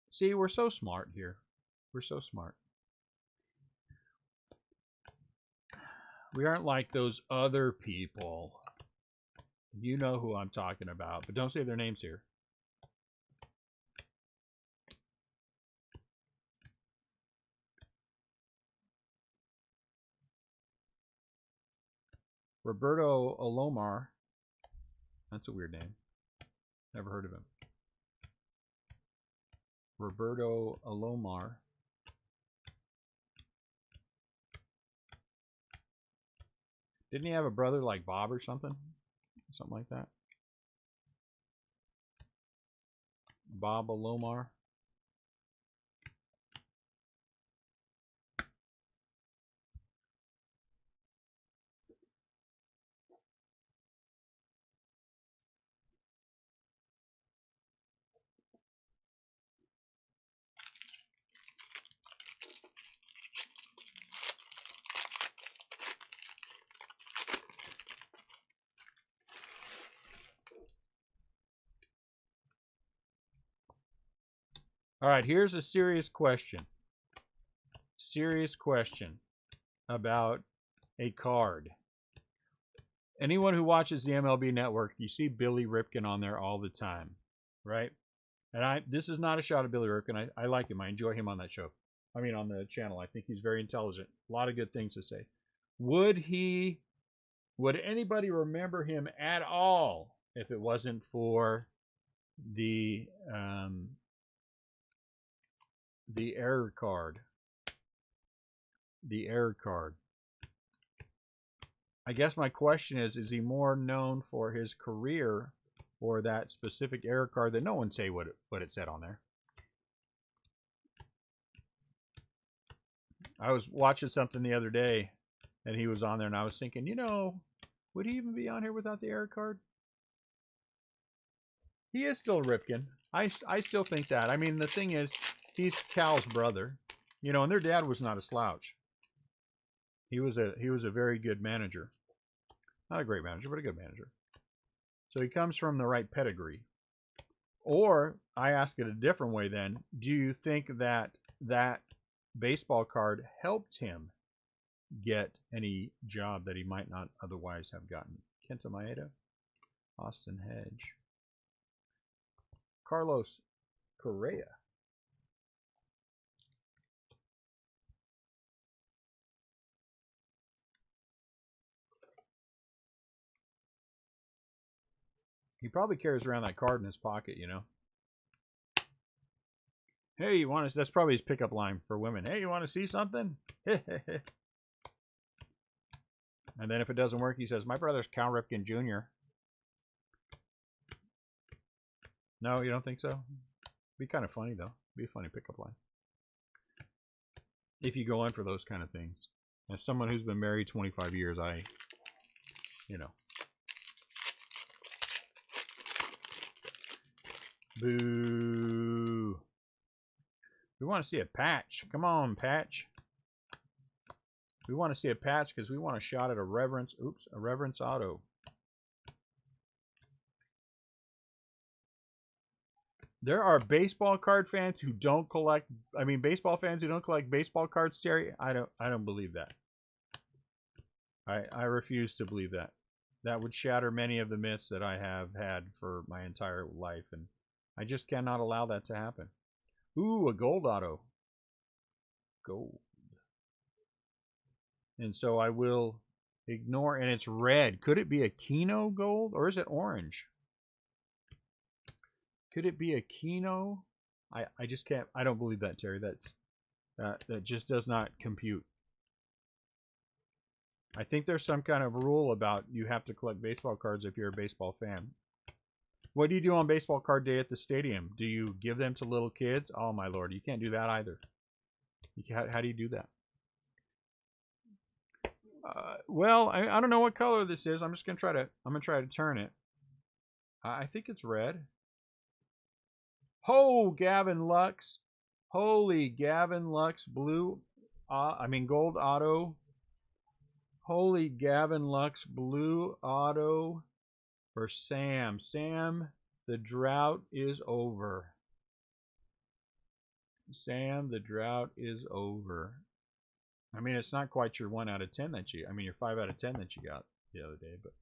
See, we're so smart here. We're so smart. We aren't like those other people. You know who I'm talking about, but don't say their names here. Roberto Alomar. That's a weird name. Never heard of him. Roberto Alomar. Didn't he have a brother like Bob or something? Something like that. Bob Alomar. All right, here's a serious question. Serious question about a card. Anyone who watches the MLB Network, you see Billy Ripken on there all the time, right? And this is not a shot at Billy Ripken. I like him. I enjoy him on that show. I mean, on the channel. I think he's very intelligent. A lot of good things to say. Would anybody remember him at all if it wasn't for the error card? The error card. I guess my question is he more known for his career or that specific error card that no one say what it said on there? I was watching something the other day and he was on there and I was thinking, would he even be on here without the error card? He is still Ripken. I still think that. I mean, the thing is, he's Cal's brother, and their dad was not a slouch. He was a very good manager. Not a great manager, but a good manager. So he comes from the right pedigree. Or I ask it a different way then. Do you think that baseball card helped him get any job that he might not otherwise have gotten? Kenta Maeda, Austin Hedge, Carlos Correa. He probably carries around that card in his pocket, Hey, you want to? That's probably his pickup line for women. Hey, you want to see something? And then if it doesn't work, he says, "My brother's Cal Ripken Jr." No, you don't think so? Be kind of funny though. Be a funny pickup line if you go in for those kind of things. As someone who's been married 25 years, Boo. We want to see a patch. Come on, patch. We want to see a patch because we want a shot at a Reverence. Oops, a Reverence auto. There are baseball card fans who don't collect. I mean, baseball fans who don't collect baseball cards, Terry. I don't believe that. I refuse to believe that. That would shatter many of the myths that I have had for my entire life, and I just cannot allow that to happen. Ooh, a gold auto. Gold. And so I will ignore, and it's red. Could it be a Kino gold, or is it orange? Could it be a Kino? I just can't. I don't believe that, Terry. That just does not compute. I think there's some kind of rule about you have to collect baseball cards if you're a baseball fan. What do you do on baseball card day at the stadium? Do you give them to little kids? Oh my lord, you can't do that either. How do you do that? Well, I don't know what color this is. I'm just gonna try to turn it. I think it's red. Oh, Gavin Lux. Holy Gavin Lux blue. Gold auto. Holy Gavin Lux blue auto for Sam. Sam, the drought is over. Sam, the drought is over. I mean, it's not quite your 1 out of 10 that you, your 5 out of 10 that you got the other day, but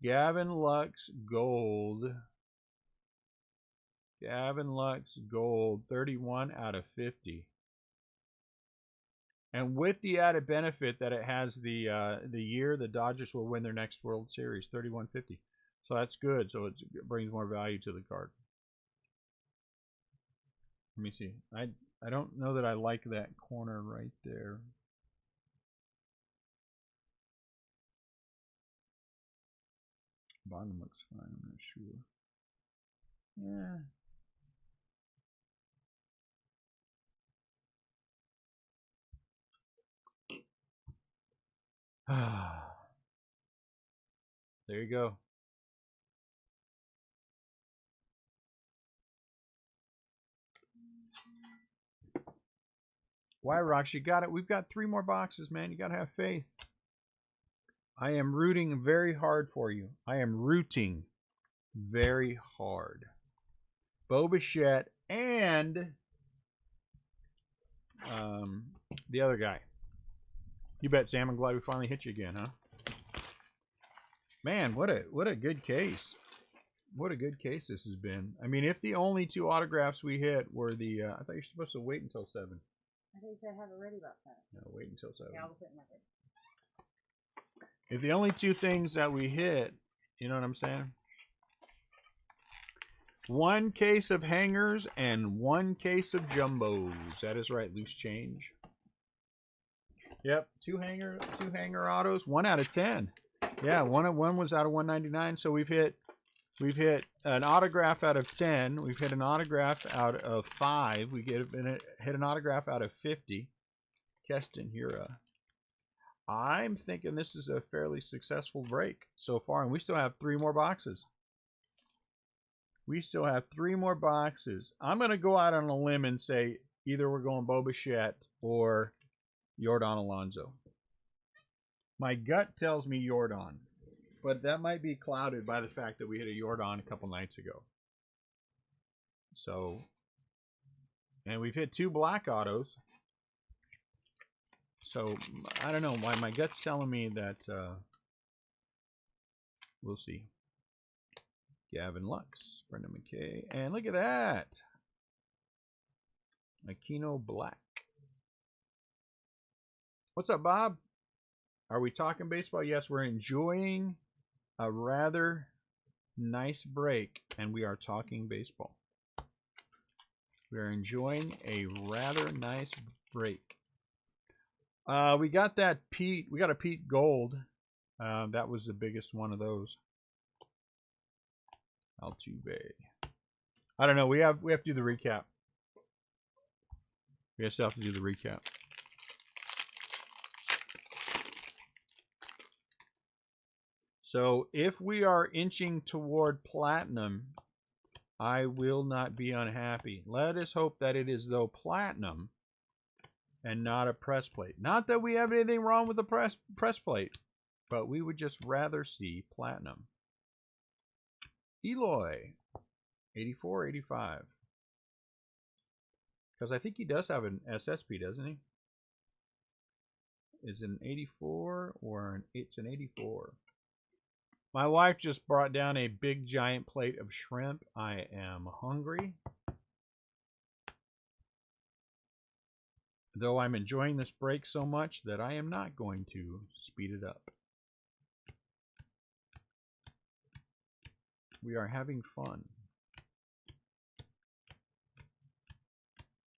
Gavin Lux gold. Gavin Lux gold, 31 out of 50. And with the added benefit that it has the year the Dodgers will win their next World Series, 31.50. So that's good. So it brings more value to the card. Let me see. I don't know that I like that corner right there. Bottom looks fine. I'm not sure. Yeah. There you go. Why, Rox? You got it. We've got 3 more boxes, man. You got to have faith. I am rooting very hard for you. I am rooting very hard. Bo Bichette and the other guy. You bet, Sam. I'm glad we finally hit you again, huh? Man, what a good case. What a good case this has been. I mean, if the only 2 autographs we hit were the... I thought you were supposed to wait until 7. I thought you said have it ready about 7. No, wait until 7. Yeah, I'll put it in my fridge. If the only 2 things that we hit, you know what I'm saying? 1 case of hangers and 1 case of jumbos. That is right, loose change. Yep, 2 hanger autos, 1 out of 10. Yeah, one was out of 199. So we've hit an autograph out of 10. We've hit an autograph out of 5. We hit an autograph out of 50. Keston Hura. I'm thinking this is a fairly successful break so far, and we still have 3 more boxes. We still have 3 more boxes. I'm going to go out on a limb and say either we're going Bo Bichette or Yordan Alonso. My gut tells me Yordan, but that might be clouded by the fact that we hit a Yordan a couple nights ago. So, and we've hit 2 black autos. So, I don't know why my gut's telling me that we'll see. Gavin Lux, Brendan McKay, and look at that. Aquino Black. What's up, Bob? Are we talking baseball? Yes, we're enjoying a rather nice break, and we are talking baseball. We are enjoying a rather nice break. We got that Pete. We got a Pete Gold. That was the biggest one of those. Altuve. I don't know. We have to do the recap. We still have to do the recap. So if we are inching toward platinum, I will not be unhappy. Let us hope that it is, though, platinum and not a press plate. Not that we have anything wrong with the press plate, but we would just rather see platinum. Eloy, 84, 85. Because I think he does have an SSP, doesn't he? Is it an 84 or it's an 84? My wife just brought down a big giant plate of shrimp. I am hungry. Though I'm enjoying this break so much that I am not going to speed it up. We are having fun.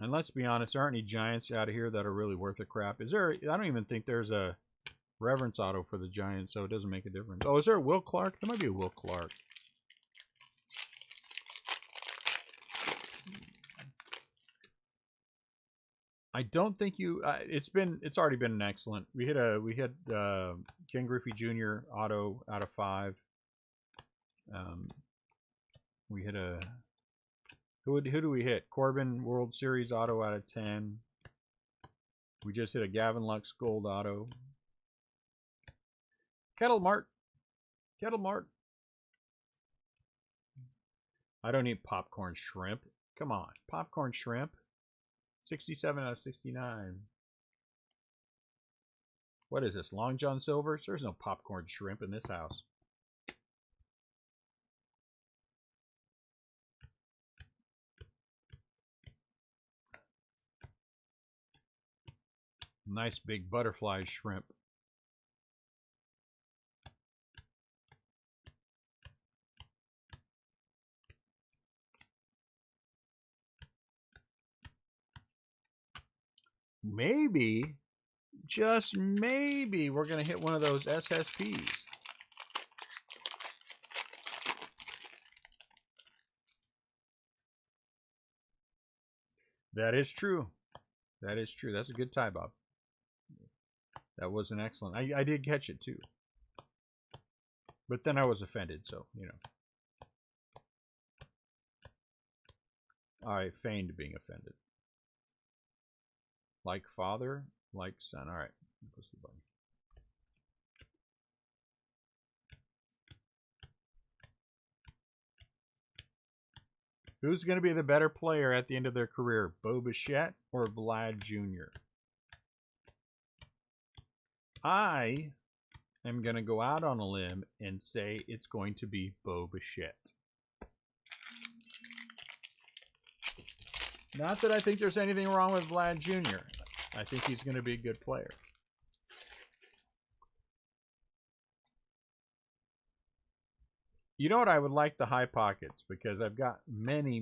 And let's be honest, there aren't any Giants out of here that are really worth a crap. Is there? I don't even think there's a reverence auto for the Giants, so it doesn't make a difference. Oh, is there a Will Clark? There might be a Will Clark. I don't think you. It's already been an excellent. We had Ken Griffey Jr. auto out of 5. We hit a who do we hit? Corbin World Series auto out of 10. We just hit a Gavin Lux Gold auto. Kettle Mart. I don't eat popcorn shrimp. Come on, popcorn shrimp. 67 out of 69. What is this? Long John Silver's? There's no popcorn shrimp in this house. Nice big butterfly shrimp. Maybe, just maybe, we're going to hit one of those SSPs. That is true. That is true. That's a good tie, Bob. That was an excellent. I did catch it too. But then I was offended, so, you know. I feigned being offended. Like father, like son. All right. Push the button. Who's going to be the better player at the end of their career, Bo Bichette or Vlad Jr.? I am going to go out on a limb and say it's going to be Bo Bichette. Not that I think there's anything wrong with Vlad Jr. I think he's going to be a good player. You know what? I would like the high pockets because I've got many,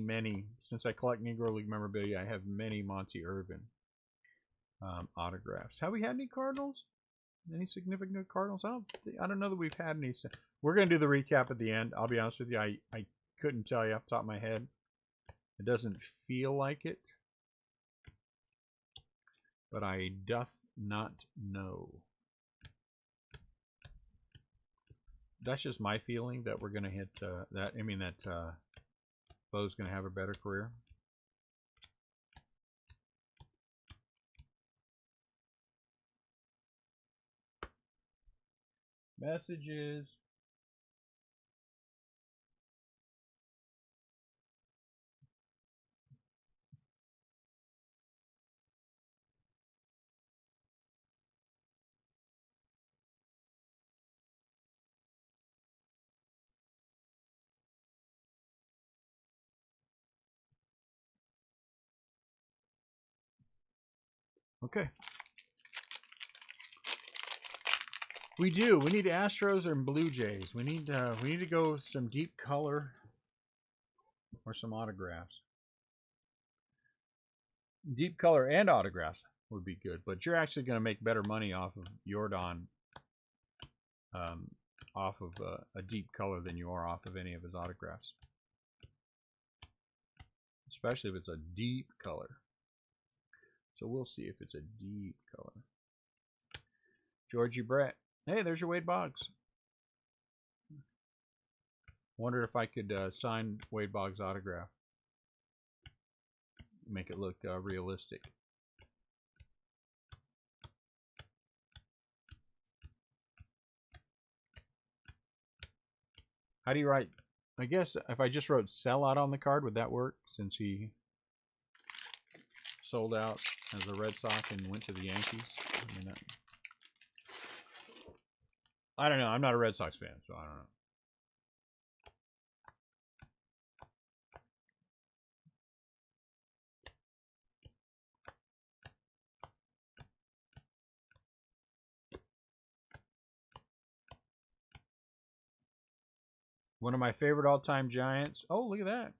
since I collect Negro League memorabilia, I have many Monty Irvin autographs. Have we had any Cardinals? Any significant Cardinals? I don't know that we've had any. We're going to do the recap at the end. I'll be honest with you. I couldn't tell you off the top of my head. It doesn't feel like it. But I doth not know. That's just my feeling that we're going to hit that. I mean, that Bo's going to have a better career. Messages. Okay. We do. We need Astros and Blue Jays. We need to go some deep color or some autographs. Deep color and autographs would be good, but you're actually going to make better money off of Jordan, off of a deep color than you are off of any of his autographs. Especially if it's a deep color. So we'll see if it's a deep color. Georgie Brett. Hey, there's your Wade Boggs. Wondered if I could sign Wade Boggs' autograph. Make it look realistic. How do you write? I guess if I just wrote sell out on the card, would that work? Since he sold out as a Red Sox and went to the Yankees. I mean, I don't know. I'm not a Red Sox fan, so I don't know. One of my favorite all-time Giants. Oh, look at that.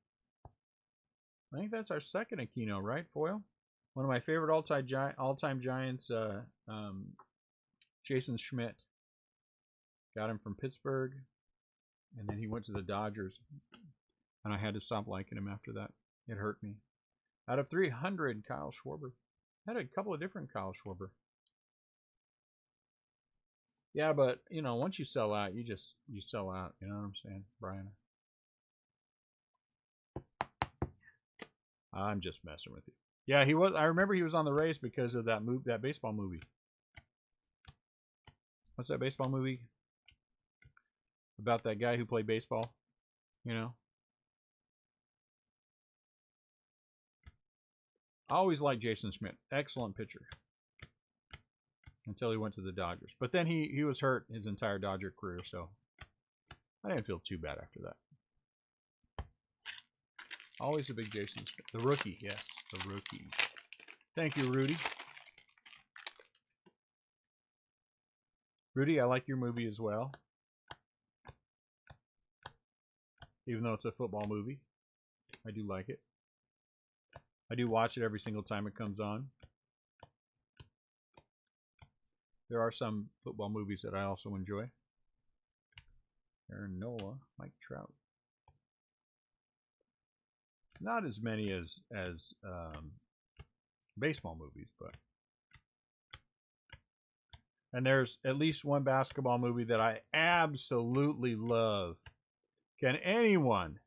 I think that's our second Aquino, right, Foil? One of my favorite all-time Giants, Jason Schmidt. Got him from Pittsburgh, and then he went to the Dodgers, and I had to stop liking him after that. It hurt me. Out of 300, Kyle Schwarber. Had a couple of different Kyle Schwarber. Yeah, but you know, once you sell out, you sell out. You know what I'm saying, Brian? I'm just messing with you. Yeah, he was. I remember he was on the race because of that baseball movie. What's that baseball movie? About that guy who played baseball, you know? I always liked Jason Schmidt. Excellent pitcher. Until he went to the Dodgers. But then he was hurt his entire Dodger career, so I didn't feel too bad after that. Always a big Jason Schmidt. The rookie, yes. The rookie. Thank you, Rudy. Rudy, I like your movie as well. Even though it's a football movie. I do like it. I do watch it every single time it comes on. There are some football movies that I also enjoy. Aaron Nola, Mike Trout. Not as many as baseball movies, but. And there's at least one basketball movie that I absolutely love. Can anyone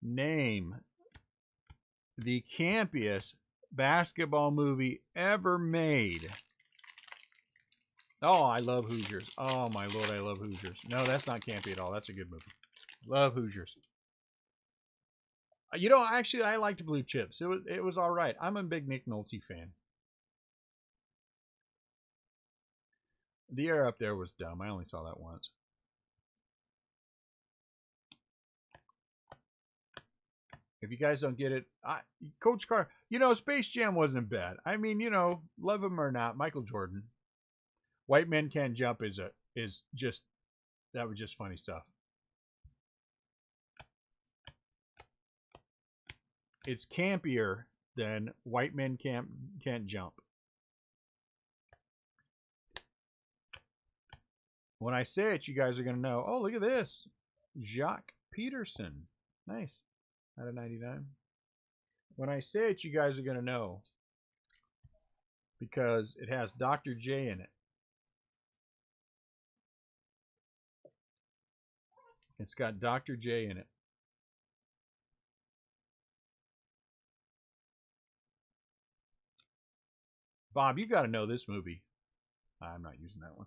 name the campiest basketball movie ever made? Oh, I love Hoosiers. Oh, my Lord, I love Hoosiers. No, that's not campy at all. That's a good movie. Love Hoosiers. You know, actually, I liked Blue Chips. It was all right. I'm a big Nick Nolte fan. The Air Up There was dumb. I only saw that once. If you guys don't get it, Coach Carter, you know, Space Jam wasn't bad. I mean, you know, love him or not, Michael Jordan. White Men Can't Jump is just, that was just funny stuff. It's campier than White Men Can't Jump. When I say it, you guys are going to know. Oh, look at this. Jacques Peterson. Nice. Out of 99. When I say it, you guys are going to know. Because it has Dr. J in it. It's got Dr. J in it. Bob, you got to know this movie. I'm not using that one.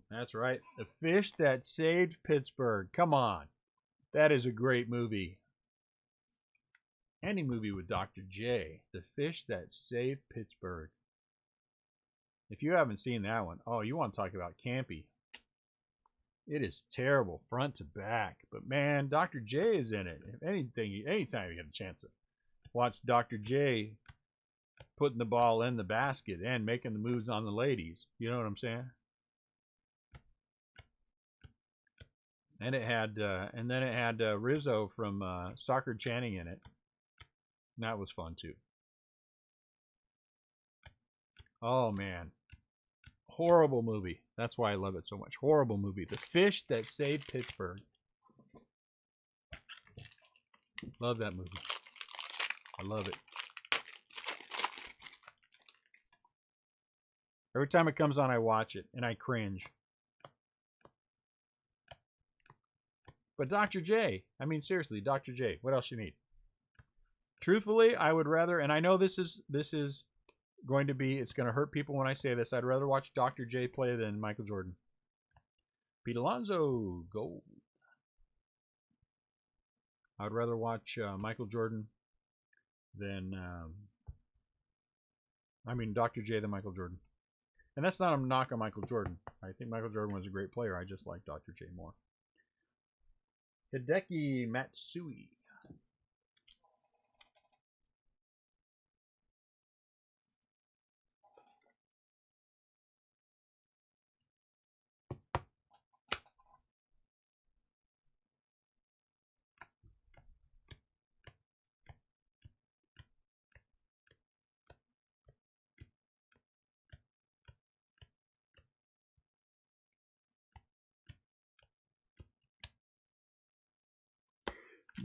That's right. The Fish That Saved Pittsburgh. Come on. That is a great movie. Any movie with Dr. J. The Fish That Saved Pittsburgh. If you haven't seen that one, oh, you want to talk about campy. It is terrible front to back. But man, Dr. J is in it. If anything, anytime you get a chance to watch Dr. J putting the ball in the basket and making the moves on the ladies. You know what I'm saying? And it had, and then it had Rizzo from Stockard Channing in it. And that was fun too. Oh man, horrible movie. That's why I love it so much. Horrible movie. The Fish That Saved Pittsburgh. Love that movie. I love it. Every time it comes on, I watch it and I cringe. But Dr. J, I mean seriously, Dr. J, what else you need? Truthfully, I would rather, and I know this is going to be, it's going to hurt people when I say this, I'd rather watch Dr. J play than Michael Jordan. Pete Alonso, gold. I'd rather watch Michael Jordan than, Dr. J than Michael Jordan. And that's not a knock on Michael Jordan. I think Michael Jordan was a great player. I just like Dr. J more. Hideki Matsui.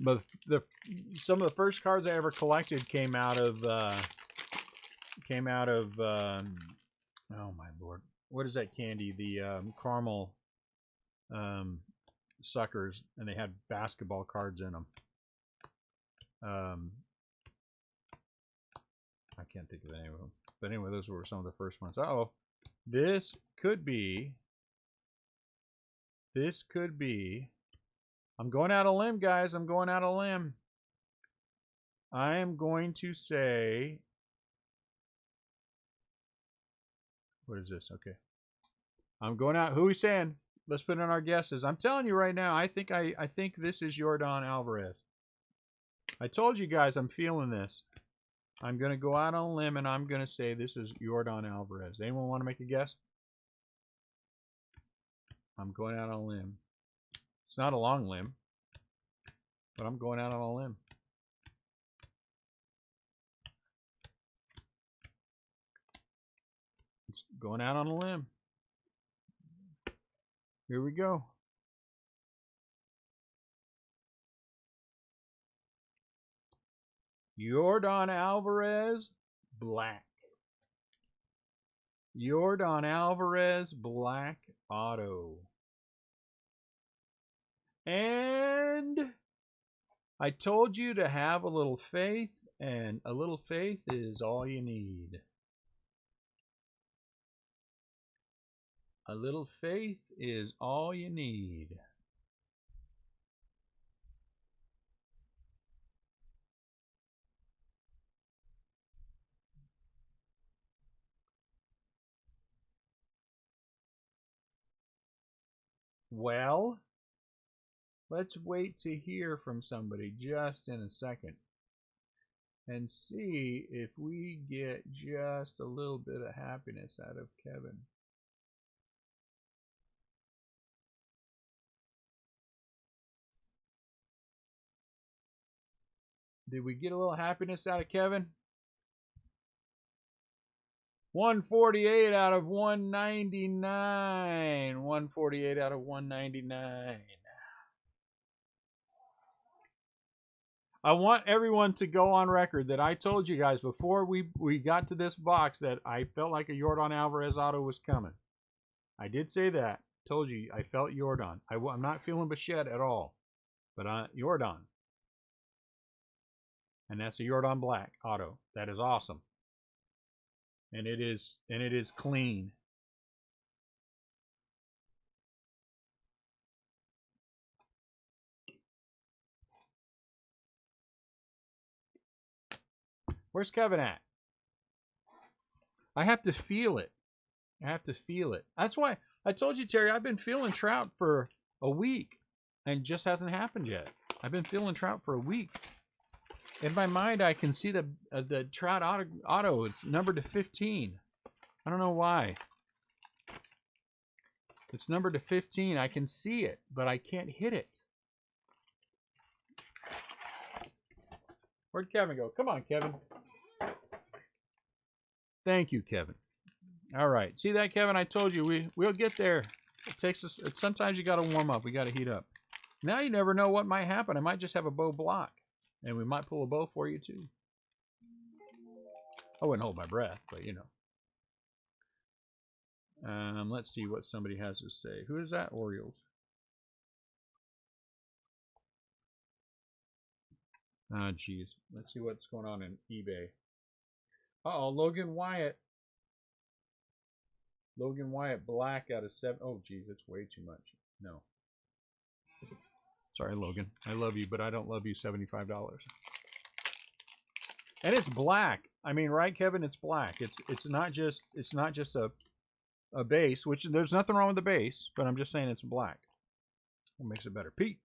But some of the first cards I ever collected came out of oh my lord, what is that candy? The caramel suckers, and they had basketball cards in them. I can't think of the name of them, but anyway, those were some of the first ones. Uh-oh, this could be. I'm going out on a limb, guys. I'm going out on a limb. I am going to say. What is this? Okay. I'm going out. Who are we saying? Let's put in our guesses. I'm telling you right now, I think this is Yordan Alvarez. I told you guys I'm feeling this. I'm going to go out on a limb and I'm going to say this is Yordan Alvarez. Anyone want to make a guess? I'm going out on a limb. It's not a long limb, but I'm going out on a limb. It's going out on a limb. Here we go. Yordan Alvarez, black. Yordan Alvarez, black auto. And I told you to have a little faith, and a little faith is all you need. A little faith is all you need. Well, let's wait to hear from somebody just in a second and see if we get just a little bit of happiness out of Kevin. Did we get a little happiness out of Kevin? 148 out of 199. 148 out of 199. I want everyone to go on record that I told you guys before we got to this box that I felt like a Yordan Alvarez auto was coming. I did say that. Told you I felt Yordan. I'm not feeling Bichette at all, but Yordan. And that's a Yordan Black auto. That is awesome. And it is clean. Where's Kevin at? I have to feel it. I have to feel it. That's why I told you, Terry, I've been feeling Trout for a week and it just hasn't happened yet. I've been feeling Trout for a week. In my mind, I can see the Trout auto. It's numbered to 15. I don't know why. It's numbered to 15. I can see it, but I can't hit it. Where'd Kevin go? Come on, Kevin. Thank you, Kevin. All right. See that, Kevin? I told you we'll get there. It takes us. Sometimes you got to warm up. We got to heat up. Now you never know what might happen. I might just have a bow block, and we might pull a bow for you too. I wouldn't hold my breath, but you know. Let's see what somebody has to say. Who is that? Orioles. Ah, geez. Let's see what's going on in eBay. Uh-oh, Logan Wyatt. Logan Wyatt black out of 7. Oh, geez, that's way too much. No. Sorry, Logan. I love you, but I don't love you $75. And it's black. I mean, right, Kevin? It's black. It's not just a base, which there's nothing wrong with the base, but I'm just saying it's black. What makes it better? Pete.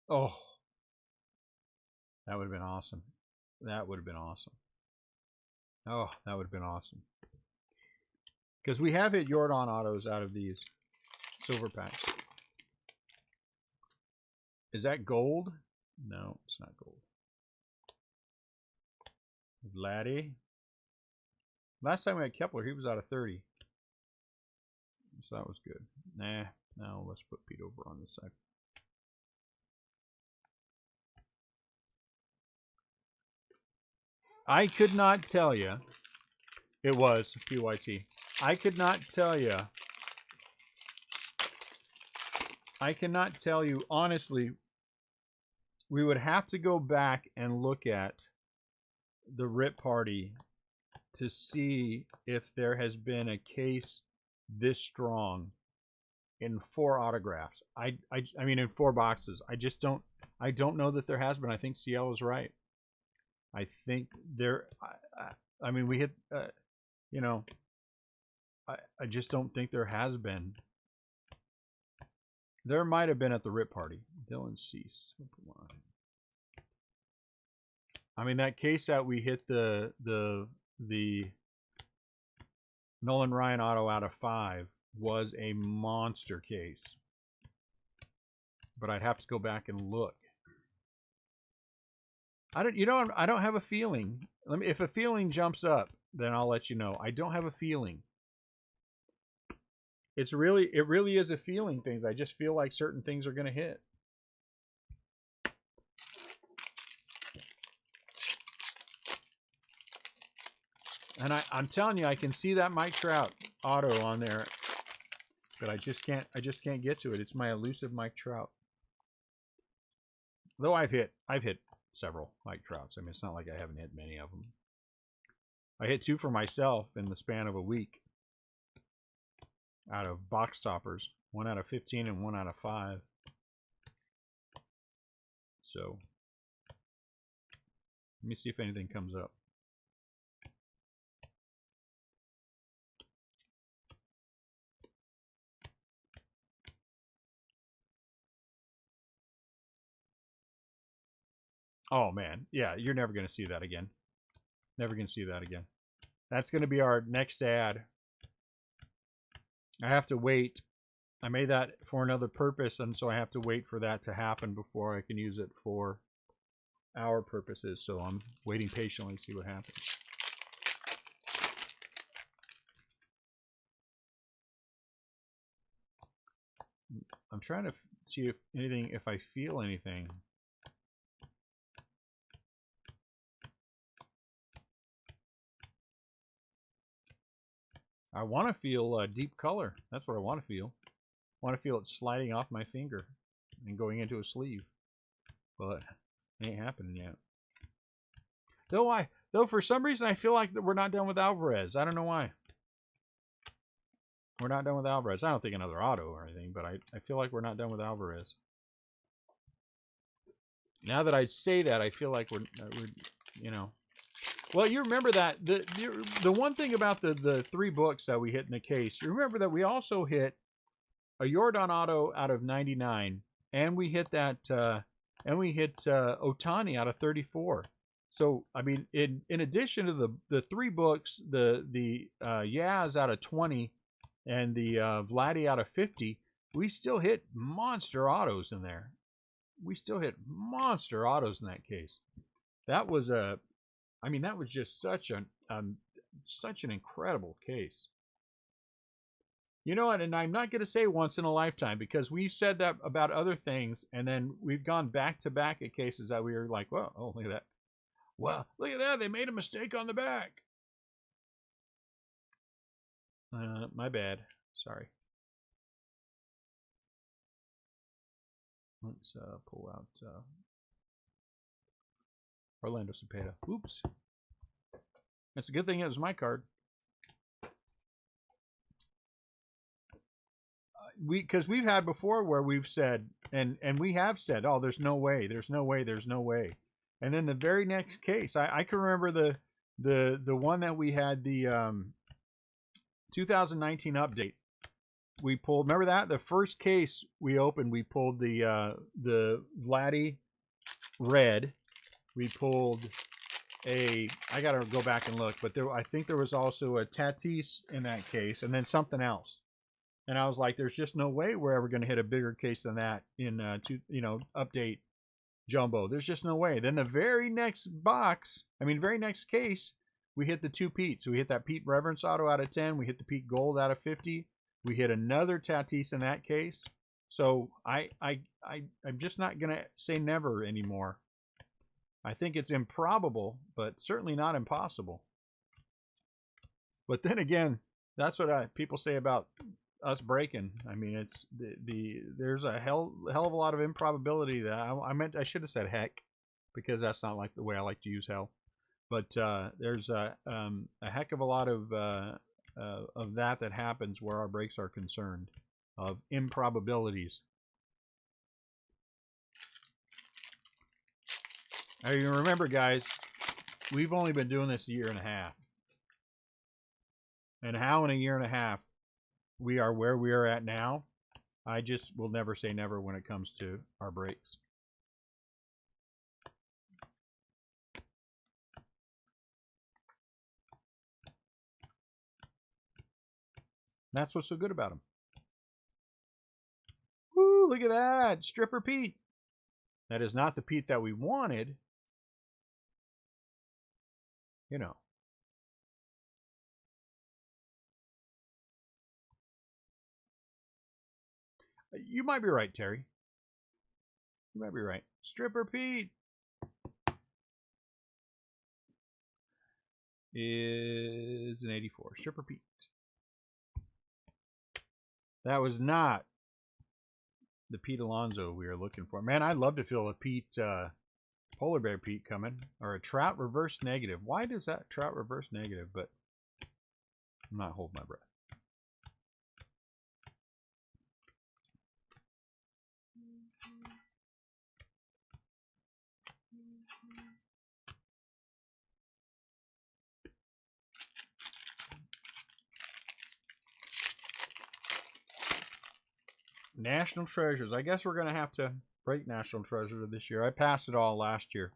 Oh. That would have been awesome. That would have been awesome. Oh, that would have been awesome. Because we have hit Yordan autos out of these silver packs. Is that gold? No, it's not gold. Vladdy. Last time we had Kepler, he was out of 30. So that was good. Nah, now let's put Pete over on this side. I could not tell you. It was PYT. I could not tell you. I cannot tell you honestly. We would have to go back and look at the RIP party to see if there has been a case this strong in 4 autographs. I mean in 4 boxes. I don't know that there has been. I think CL is right. I think there. I mean we hit. You know. I just don't think there has been. There might have been at the RIP party. Dylan Cease. I mean that case that we hit the Nolan Ryan auto out of 5 was a monster case. But I'd have to go back and look. I don't have a feeling. If a feeling jumps up, then I'll let you know. I don't have a feeling. It really is a feeling thing. I just feel like certain things are going to hit. And I'm telling you, I can see that Mike Trout auto on there, but I just can't get to it. It's my elusive Mike Trout. Though I've hit several Mike Trouts. I mean, it's not like I haven't hit many of them. I hit 2 for myself in the span of a week out of box toppers. 1 out of 15 and 1 out of 5. So let me see if anything comes up. Oh man, yeah, you're never going to see that again. Never going to see that again. That's going to be our next ad. I have to wait. I made that for another purpose, and so I have to wait for that to happen before I can use it for our purposes. So I'm waiting patiently to see what happens. I'm trying to see if I feel anything. I want to feel deep color. That's what I want to feel. I want to feel it sliding off my finger and going into a sleeve. But it ain't happening yet. Though for some reason I feel like we're not done with Alvarez. I don't know why. We're not done with Alvarez. I don't think another auto or anything, but I feel like we're not done with Alvarez. Now that I say that, I feel like we're you know. Well, you remember that the one thing about the 3 books that we hit in the case, you remember that we also hit a Yordan auto out of 99, and we hit that Otani out of 34. So I mean, in addition to the 3 books, the Yaz out of 20, and the Vladdy out of 50, we still hit monster autos in there. We still hit monster autos in that case. That was I mean, that was just such an incredible case. You know what? And I'm not going to say once in a lifetime, because we said that about other things, and then we've gone back to back at cases that we were like, "Well, oh, look at that! Well, look at that! They made a mistake on the back." My bad. Sorry. Let's pull out Orlando Cepeda. Oops. It's a good thing it was my card. Because we've had before where we've said, and we have said, oh, there's no way, there's no way, there's no way. And then the very next case, I can remember the one that we had, the 2019 update. We pulled, remember that? The first case we opened, we pulled the Vladdy red. We pulled I gotta go back and look, but I think there was also a Tatis in that case, and then something else. And I was like, there's just no way we're ever going to hit a bigger case than that in update jumbo. There's just no way. Then the very next very next case, we hit the 2 Pete. So we hit that Pete Reverence auto out of 10. We hit the Pete Gold out of 50. We hit another Tatis in that case. So I'm just not going to say never anymore. I think it's improbable, but certainly not impossible. But then again, that's what people say about us breaking. I mean, it's there's a hell of a lot of improbability that I should have said heck, because that's not like the way I like to use hell. But there's a heck of a lot of that happens where our breaks are concerned, of improbabilities. Now, you remember, guys, we've only been doing this a year and a half. And how in a year and a half we are where we are at now, I just will never say never when it comes to our breaks. That's what's so good about them. Woo, look at that. Stripper Pete. That is not the Pete that we wanted. You know. You might be right, Terry. You might be right. Stripper Pete is an 84. Stripper Pete. That was not the Pete Alonso we were looking for. Man, I'd love to feel a Pete, Polar Bear Pete coming. Or a Trout reverse negative. Why does that Trout reverse negative? But I'm not holding my breath. National Treasures. I guess we're going to have to break National Treasure this year. I passed it all last year.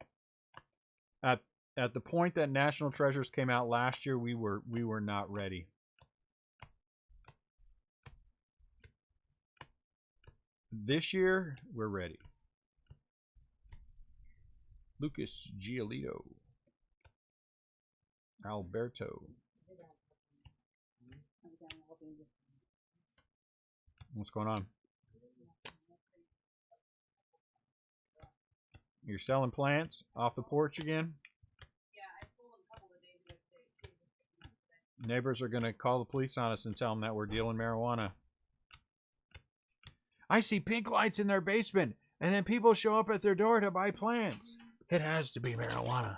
At the point that National Treasures came out last year, we were not ready. This year, we're ready. Lucas Giolito. Alberto. What's going on? You're selling plants off the porch again? Yeah, I told them a couple of days ago. Neighbors are going to call the police on us and tell them that we're dealing marijuana. I see pink lights in their basement, and then people show up at their door to buy plants. It has to be marijuana.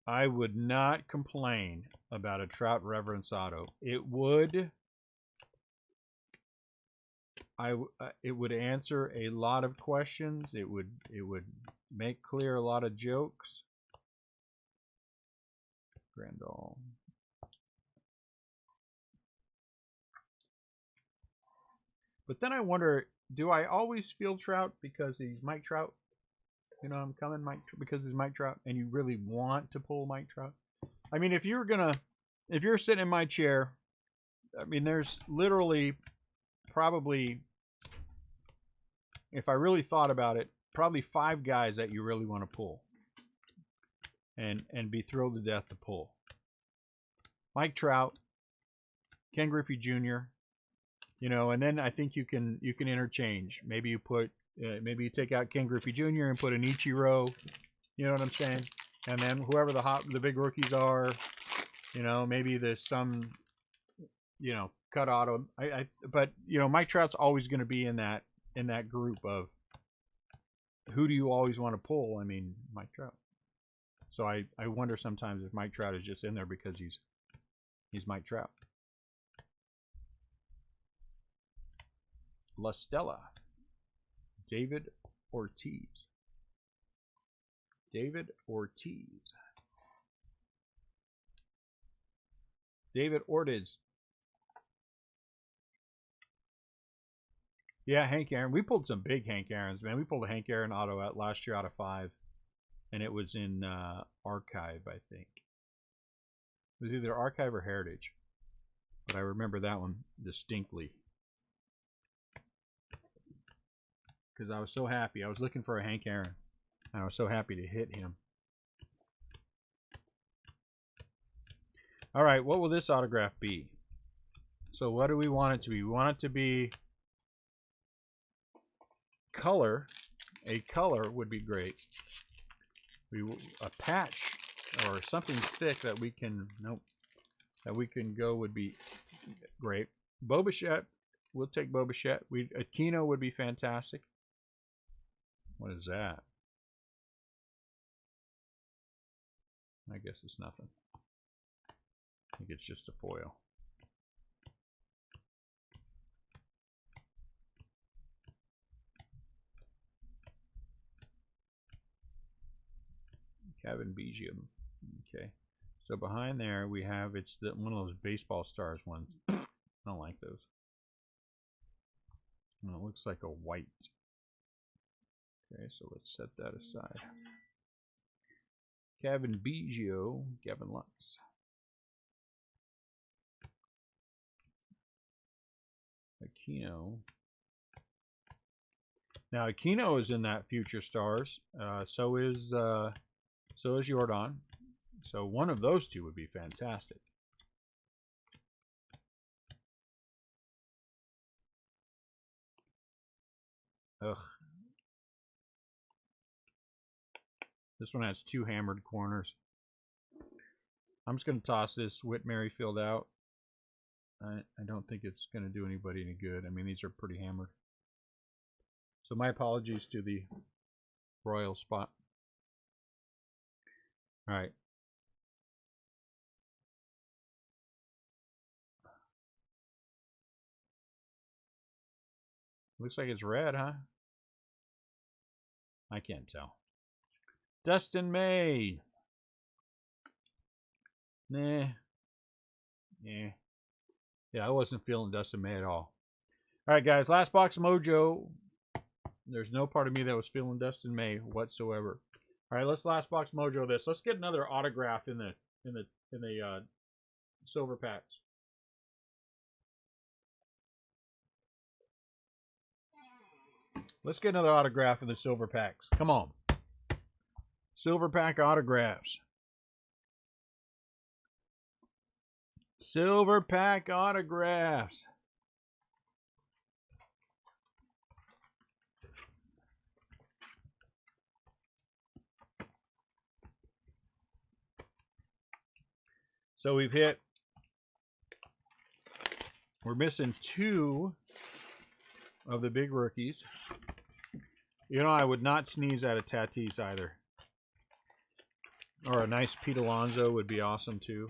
I would not complain about a Trout Reverence Auto. It would answer a lot of questions. It would make clear a lot of jokes. Grandall. But then I wonder, do I always feel Trout because he's Mike Trout? You know, I'm coming Mike because he's Mike Trout, and you really want to pull Mike Trout. I mean, if you're sitting in my chair, I mean, there's literally probably, if I really thought about it, probably 5 guys that you really want to pull, and be thrilled to death to pull. Mike Trout, Ken Griffey Jr., you know, and then I think you can interchange. Maybe you put. Maybe you take out Ken Griffey Jr. and put an Ichiro, you know what I'm saying? And then whoever the big rookies are, you know, maybe there's some, you know, cut auto. But you know, Mike Trout's always going to be in that group of who do you always want to pull? I mean, Mike Trout. So I wonder sometimes if Mike Trout is just in there because he's Mike Trout. La Stella. David Ortiz. David Ortiz. David Ortiz. Yeah, Hank Aaron. We pulled some big Hank Aarons, man. We pulled a Hank Aaron auto out last year out of 5. And it was in Archive, I think. It was either Archive or Heritage. But I remember that one distinctly. Because I was so happy. I was looking for a Hank Aaron. And I was so happy to hit him. All right, what will this autograph be? So what do we want it to be? We want it to be color. A color would be great. A patch or something thick that we can that we can go would be great. Boba we'll take Boba. A Kino would be fantastic. What is that? I guess it's nothing. I think it's just a foil. Cabin Begium. Okay. So behind there we have, it's one of those baseball stars ones. I don't like those. And it looks like a white. Okay, so let's set that aside. Cabin Bigio, Gavin Lux. Aquino. Now Aquino is in that Future Stars. So is Jordan. So one of those two would be fantastic. Ugh. This one has 2 hammered corners. I'm just going to toss this Whit Merrifield out. I don't think it's going to do anybody any good. I mean, these are pretty hammered. So my apologies to the Royal spot. All right. Looks like it's red, huh? I can't tell. Dustin May. Nah. Yeah. Yeah, I wasn't feeling Dustin May at all. All right, guys. Last box mojo. There's no part of me that was feeling Dustin May whatsoever. All right, let's last box mojo this. Let's get another autograph in the silver packs. Let's get another autograph in the silver packs. Come on. Silver pack autographs. Silver pack autographs. So we've hit, we're missing 2 of the big rookies. You know, I would not sneeze at a Tatis either. Or a nice Pete Alonso would be awesome too.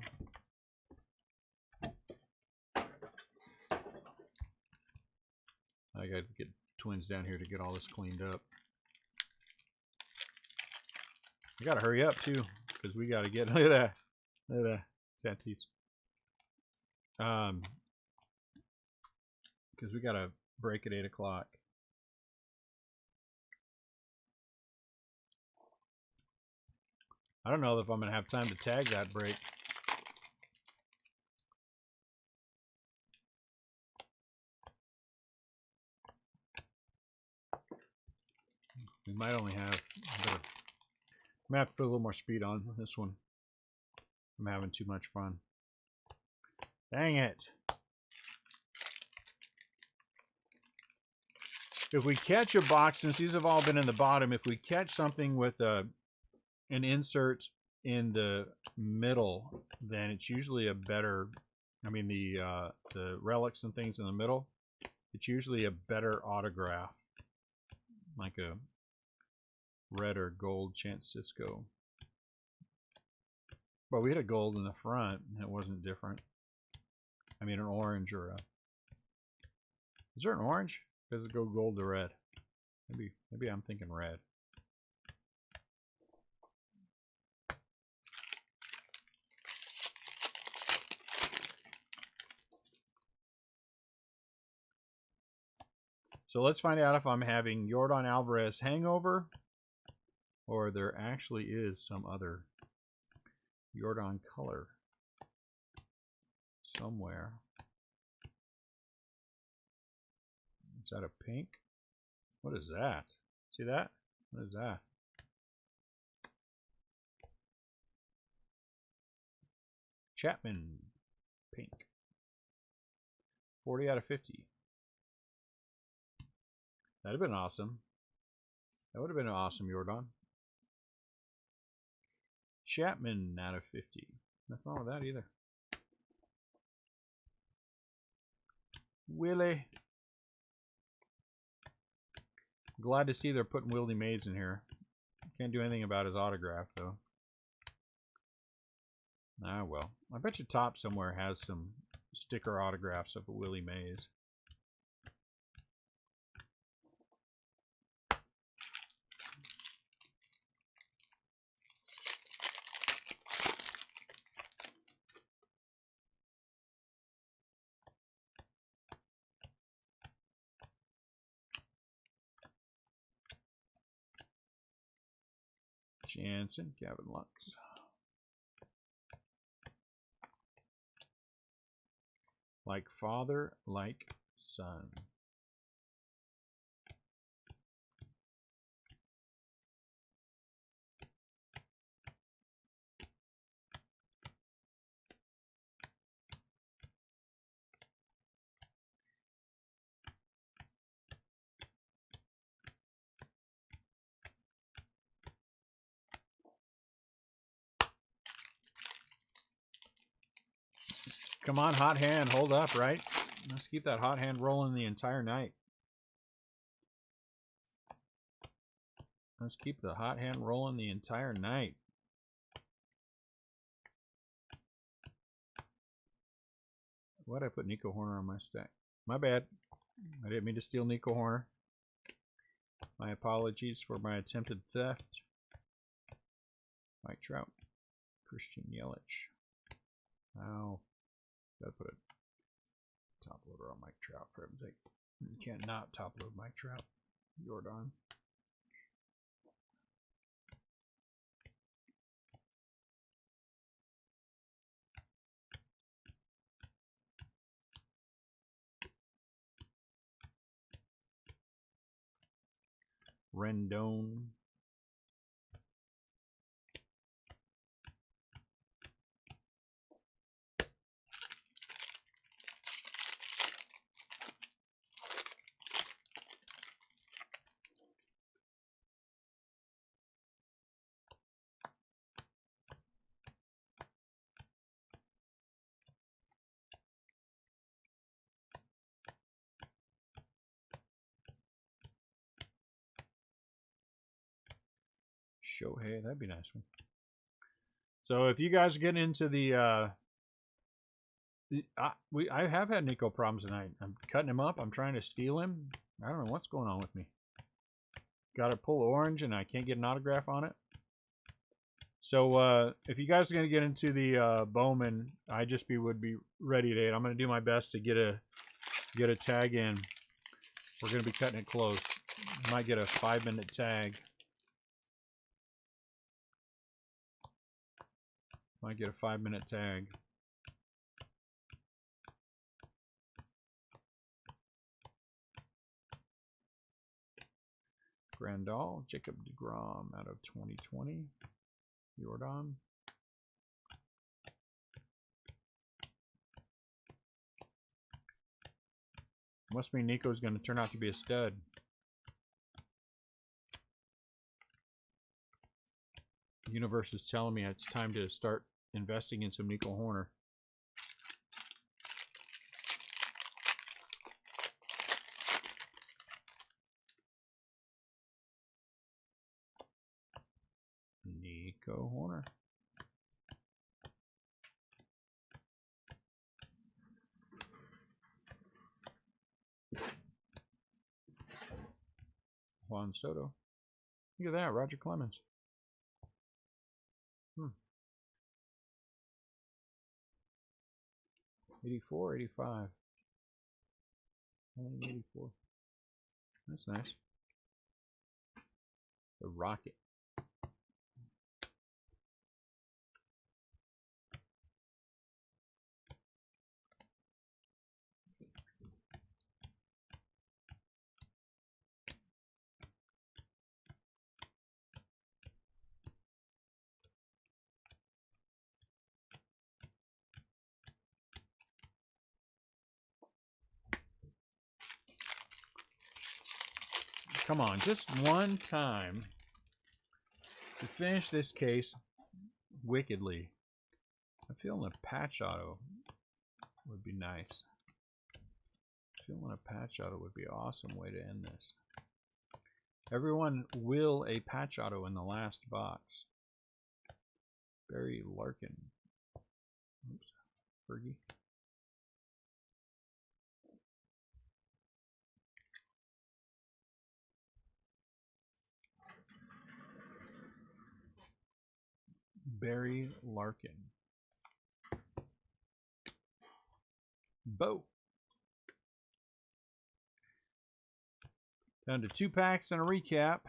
I got to get Twins down here to get all this cleaned up. I got to hurry up too, because we got to get, look at that. Look at that. Tatis. Because we got to break at 8 o'clock. I don't know if I'm going to have time to tag that break. We might only have, I'm going to have to put a little more speed on this one. I'm having too much fun. Dang it. If we catch a box, since these have all been in the bottom, if we catch something with an insert in the middle, then it's usually a better, I mean the relics and things in the middle, it's usually a better autograph. Like a red or gold Chance Cisco. Well, we had a gold in the front, and it wasn't different. I mean, an orange or a... Is there an orange? Does it go gold to red? Maybe I'm thinking red. So let's find out if I'm having Yordan Alvarez hangover, or there actually is some other Yordan color somewhere. Is that a pink? What is that? See that? What is that? Chapman pink. 40 out of 50. That'd have been awesome. That would have been awesome, Jordan. Chapman out of 50. Nothing wrong with that either. Willie. Glad to see they're putting Willie Mays in here. Can't do anything about his autograph, though. Ah, well. I bet you Top somewhere has some sticker autographs of Willie Mays. Jansen, Gavin Lux. Like father, like son. Come on, hot hand, hold up, right? Let's keep that hot hand rolling the entire night. Let's keep the hot hand rolling the entire night. Why'd I put Nico Horner on my stack? My bad. I didn't mean to steal Nico Horner. My apologies for my attempted theft. Mike Trout. Christian Yelich. Wow. Gotta put a top loader on Mike Trout for heaven's sake. You can't not top load Mike Trout. Jordan. Rendon. Shohei, that'd be a nice one. So if you guys get into the I have had Nico problems tonight. I'm cutting him up. I'm trying to steal him. I don't know what's going on with me. Got to pull orange and I can't get an autograph on it. So if you guys are going to get into the Bowman, would be ready to. I'm going to do my best to get a tag in. We're going to be cutting it close. Might get a 5-minute tag. Might get a 5-minute tag. Grandal, Jacob deGrom out of 2020. Jordan. Must mean Nico's going to turn out to be a stud. The universe is telling me it's time to start investing in some Nico Horner. Nico Horner. Juan Soto. Look at that, Roger Clemens. 84, 85. 84. That's nice. The Rocket. Come on, just one time to finish this case wickedly. I'm feeling a patch auto would be nice. Feeling a patch auto would be an awesome way to end this. Everyone will a patch auto in the last box. Barry Larkin. Oops, Fergie. Barry Larkin. Bo. Down to 2 packs and a recap.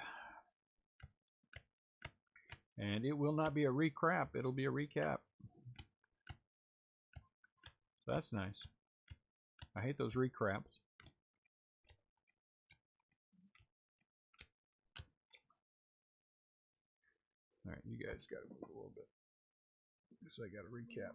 And it will not be a recrap, it'll be a recap. So that's nice. I hate those recraps. Alright, you guys gotta move a little bit. So I gotta recap.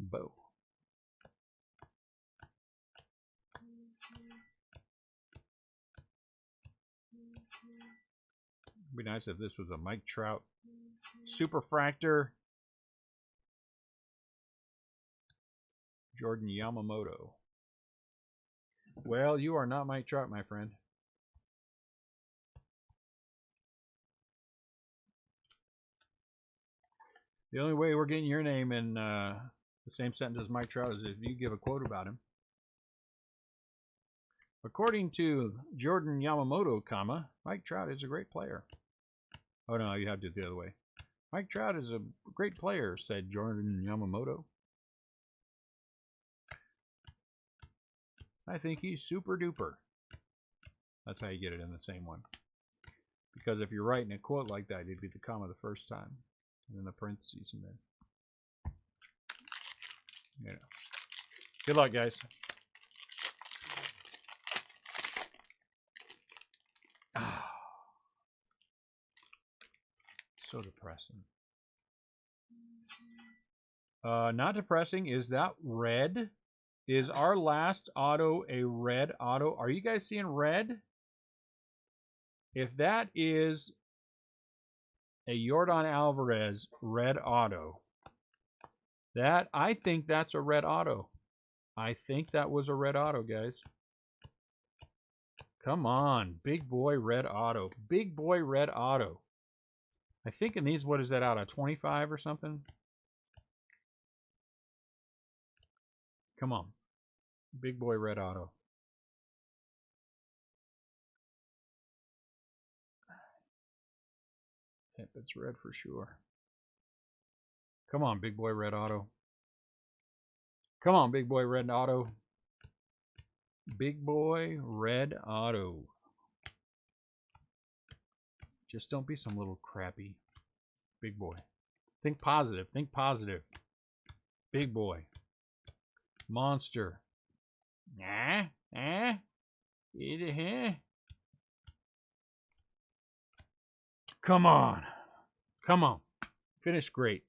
Bo. It'd be nice if this was a Mike Trout Superfractor. Jordan Yamamoto. Well, you are not Mike Trout, my friend. The only way we're getting your name in the same sentence as Mike Trout is if you give a quote about him. According to Jordan Yamamoto, Mike Trout is a great player. Oh no, you have to do it the other way. Mike Trout is a great player, said Jordan Yamamoto. I think he's super duper. That's how you get it in the same one. Because if you're writing a quote like that, you'd be the comma the first time. And then the parentheses and then. You know. Good luck, guys. So depressing. Not depressing. Is that red? Is our last auto a red auto? Are you guys seeing red? If that is a Yordan Alvarez red auto, I think that's a red auto. I think that was a red auto, guys. Come on. Big boy red auto. Big boy red auto. I think in these, what is that out of 25 or something? Come on. Big boy red auto. Yep, it's red for sure. Come on, big boy red auto. Come on, big boy red auto. Big boy red auto. Just don't be some little crappy big boy. Think positive. Think positive. Big boy. Monster. Come on. Come on. Finish great.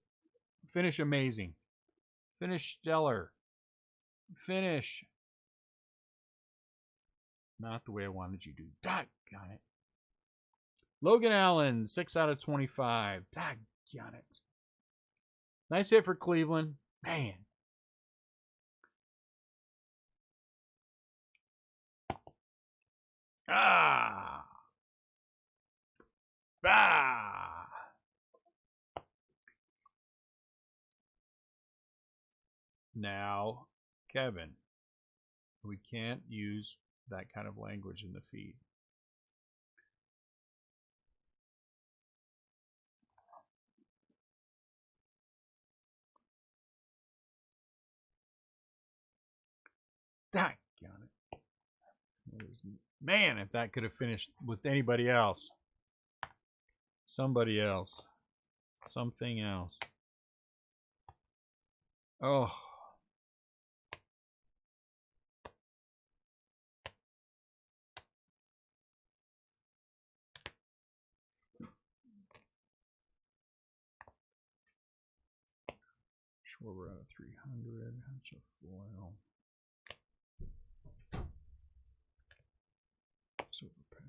Finish amazing. Finish stellar. Finish. Not the way I wanted you to. Doggone it. Logan Allen, 6 out of 25. Doggone it. Nice hit for Cleveland. Man. Ah. Ah. Now, Kevin, we can't use that kind of language in the feed. Doggone it. Man, if that could have finished with anybody else. Somebody else. Something else. Oh. Schwarber out of 300. That's a foil. Silver pack.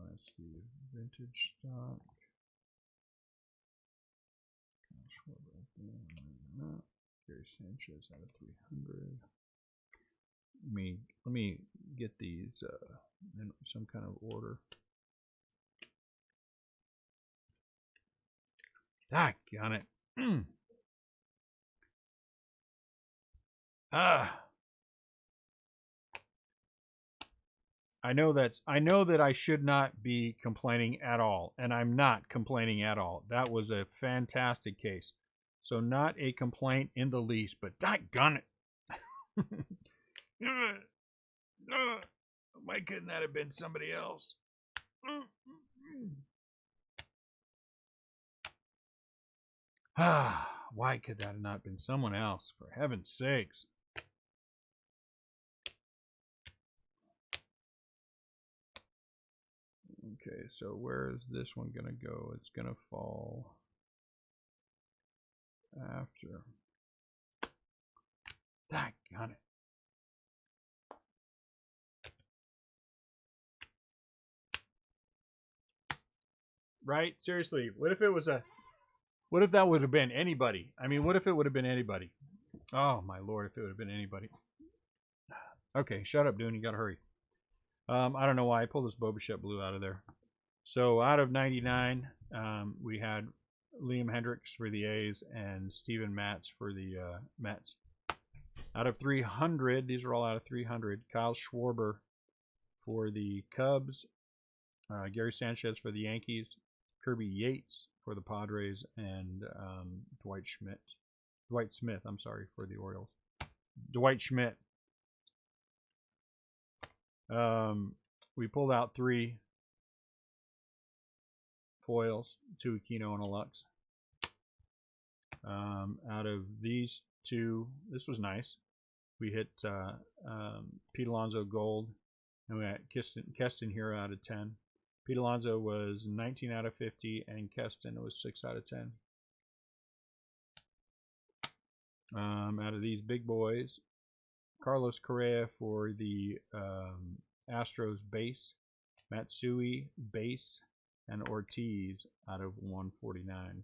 Let's see, vintage stock. Gary Sanchez out of 300. Let me get these in some kind of order. Ah, got it. I know that I should not be complaining at all, and I'm not complaining at all. That was a fantastic case. So not a complaint in the least, but doggone it. Why couldn't that have been somebody else? Why could that have not been someone else? For heaven's sakes. Okay, so where is this one going to go? It's going to fall after. Got it. Right? Seriously, what if it was what if that would have been anybody? I mean, what if it would have been anybody? Oh, my Lord, if it would have been anybody. Okay, shut up, Dune. You got to hurry. I don't know why I pulled this Boba Fett blue out of there. So out of 99, we had Liam Hendricks for the A's and Steven Matz for the Mets. Out of 300, these are all out of 300. Kyle Schwarber for the Cubs, Gary Sanchez for the Yankees, Kirby Yates for the Padres, and Dwight Smith, I'm sorry, for the Orioles. Dwight Schmidt. We pulled out 3 foils, 2 Aquino and a Lux. Out of these 2, this was nice. We hit Pete Alonso Gold, and we had Keston here out of 10. Pete Alonso was 19 out of 50, and Keston was 6 out of 10. Out of these big boys, Carlos Correa for the Astros base, Matsui base, and Ortiz out of 149.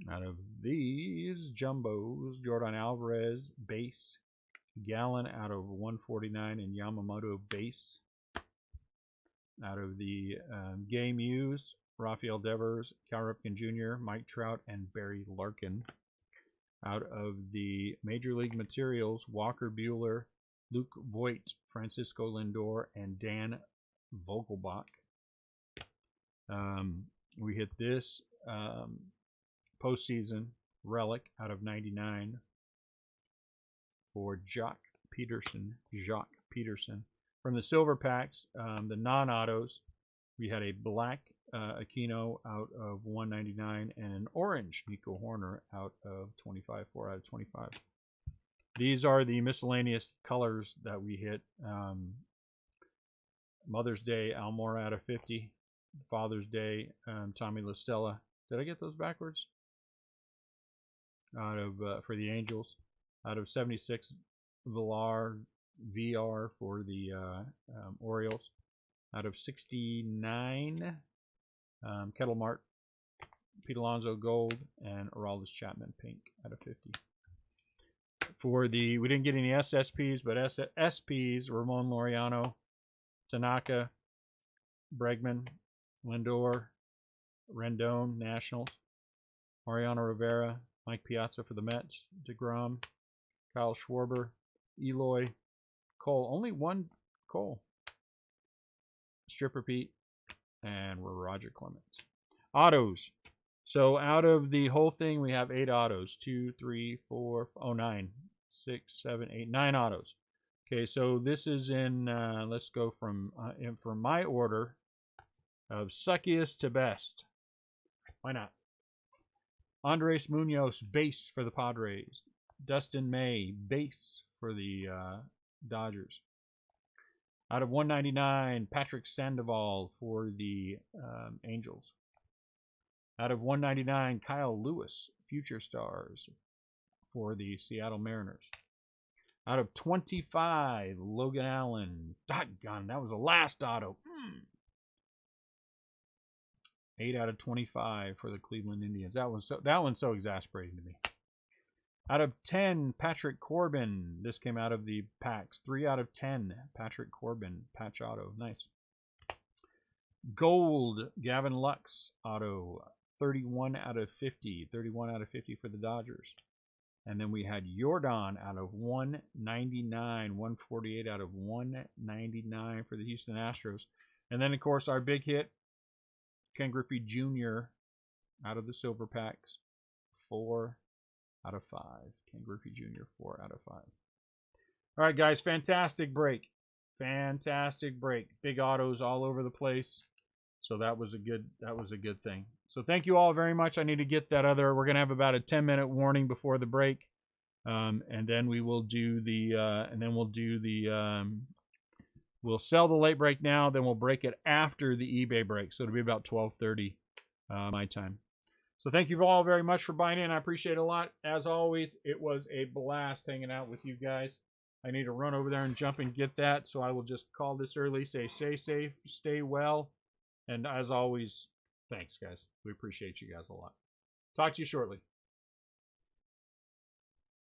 Out of these jumbos, Jordan Alvarez base, Gallen out of 149, and Yamamoto base. Out of the Gay Muse, Rafael Devers, Cal Ripken Jr., Mike Trout, and Barry Larkin. Out of the Major League Materials, Walker Buehler, Luke Voigt, Francisco Lindor, and Dan Vogelbach. We hit this postseason relic out of 99 for Jacques Peterson. From the silver packs, the non-autos, we had a black Aquino out of 199 and an orange Nico Horner out of 25, 4 out of 25. These are the miscellaneous colors that we hit. Mother's Day, Almora out of 50. Father's Day, Tommy La Stella. Did I get those backwards? Out of for the Angels. Out of 76, Villar VR for the Orioles. Out of 69, Kettle Mart, Pete Alonso Gold, and Aroldis Chapman Pink out of 50. For the, we didn't get any SSPs, but SPs, Ramon Laureano, Tanaka, Bregman, Lindor, Rendon, Nationals, Mariano Rivera, Mike Piazza for the Mets, DeGrom, Kyle Schwarber, Eloy, Cole. Only one Cole. Stripper Pete, and Roger Clemens. Autos. So out of the whole thing, we have 8 autos. 2, 3, 4, 9, 6, 7, 8, 9 autos. Okay, so this is in, let's go from my order of suckiest to best. Why not? Andres Munoz, base for the Padres. Dustin May, base for the Dodgers. Out of 199, Patrick Sandoval for the Angels. Out of 199, Kyle Lewis, Future Stars for the Seattle Mariners. Out of 25, Logan Allen. Doggone, that was the last auto. 8 out of 25 for the Cleveland Indians. That one's so exasperating to me. Out of 10, Patrick Corbin. This came out of the packs. 3 out of 10, Patrick Corbin. Patch auto. Nice. Gold, Gavin Lux auto. 31 out of 50. 31 out of 50 for the Dodgers. And then we had Jordan out of 199. 148 out of 199 for the Houston Astros. And then, of course, our big hit, Ken Griffey Jr. out of the silver packs. 4 out of 5. Ken Griffey Jr. 4 out of 5. All right, guys, fantastic break. Fantastic break. Big autos all over the place. So that was a good thing. So thank you all very much. I need to get that other. We're gonna have about a 10-minute warning before the break, and then we will do the we'll sell the late break now. Then we'll break it after the eBay break. So it'll be about 12:30 my time. So thank you all very much for buying in. I appreciate it a lot. As always, it was a blast hanging out with you guys. I need to run over there and jump and get that. So I will just call this early. Say stay safe, stay well, and as always. Thanks, guys. We appreciate you guys a lot. Talk to you shortly.